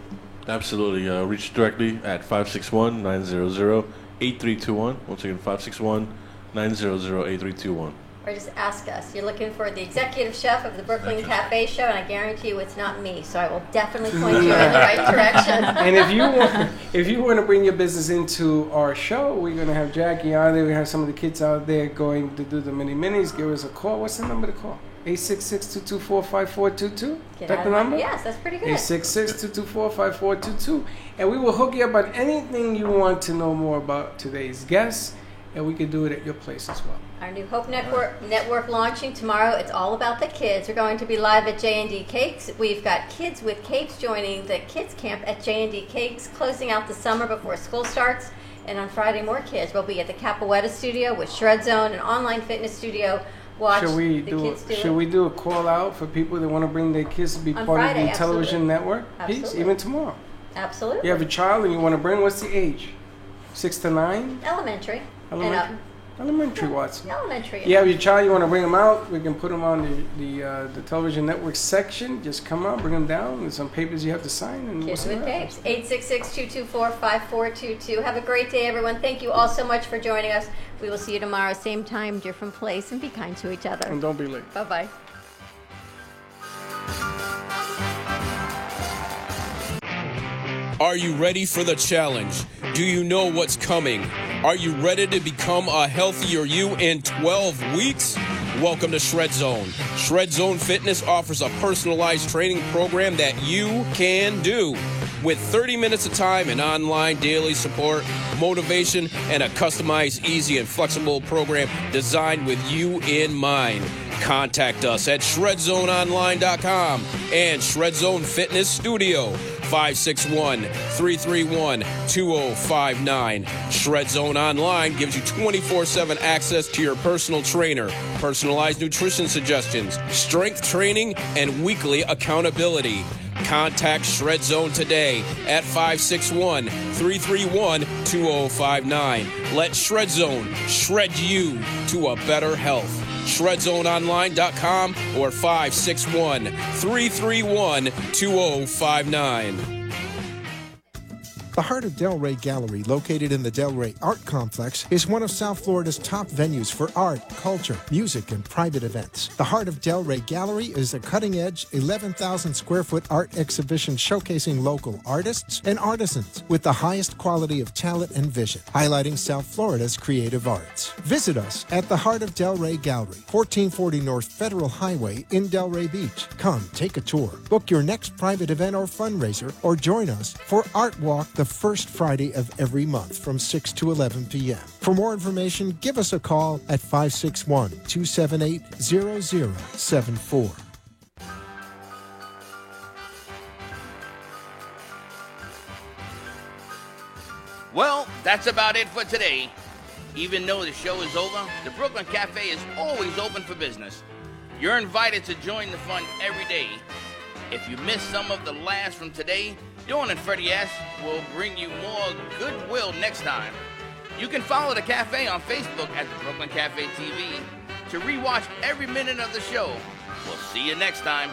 Absolutely. Reach directly at 561-900-8321. Once again, 561-900-8321. Or just ask us. You're looking for the executive chef of the Brooklyn Cafe Show, and I guarantee you it's not me, so I will definitely point you in the right direction. And if you want to bring your business into our show, we're going to have Jackie on there. We have some of the kids out there going to do the mini-minis. Give us a call. What's the number to call? 866-224-5422. That's the number? Yes, that's pretty good. 866-224-5422. And we will hook you up on anything you want to know more about today's guests, and we can do it at your place as well. Our new Hope Network launching tomorrow. It's all about the kids. We're going to be live at J&D Cakes. We've got Kids with Capes joining the kids camp at J&D Cakes, closing out the summer before school starts. And on Friday, more kids. We'll be at the Capoeira studio with Shred Zone, an online fitness studio. Should we do a call out for people that want to bring their kids to be part of the television network piece, even tomorrow? Absolutely. You have a child and you want to bring, what's the age? 6 to 9? Elementary. Elementary, Watson. Elementary. You have your child, you want to bring them out, we can put them on the television network section. Just come out, bring them down. There's some papers you have to sign. And Kids with Capes. 866-224-5422. Have a great day, everyone. Thank you all so much for joining us. We will see you tomorrow, same time, different place, and be kind to each other. And don't be late. Bye-bye. Are you ready for the challenge? Do you know what's coming? Are you ready to become a healthier you in 12 weeks? Welcome to Shred Zone. Shred Zone Fitness offers a personalized training program that you can do. with 30 minutes of time and online daily support, motivation, and a customized, easy, and flexible program designed with you in mind. Contact us at ShredZoneOnline.com and Shred Zone Fitness Studio, 561-331-2059. Shred Zone Online gives you 24/7 access to your personal trainer, personalized nutrition suggestions, strength training, and weekly accountability. Contact Shred Zone today at 561-331-2059. Let Shred Zone shred you to a better health. ShredZoneOnline.com or 561-331-2059. The Heart of Delray Gallery, located in the Delray Art Complex, is one of South Florida's top venues for art, culture, music, and private events. The Heart of Delray Gallery is a cutting-edge, 11,000-square-foot art exhibition showcasing local artists and artisans with the highest quality of talent and vision, highlighting South Florida's creative arts. Visit us at the Heart of Delray Gallery, 1440 North Federal Highway in Delray Beach. Come, take a tour, book your next private event or fundraiser, or join us for Art Walk the first Friday of every month from 6 to 11 p.m. For more information, give us a call at 561-278-0074. Well, that's about it for today. Even though the show is over, the Brooklyn Cafe is always open for business. You're invited to join the fun every day. If you missed some of the laughs from today, Dawn and Freddie S. will bring you more goodwill next time. You can follow the cafe on Facebook at the Brooklyn Cafe TV to rewatch every minute of the show. We'll see you next time.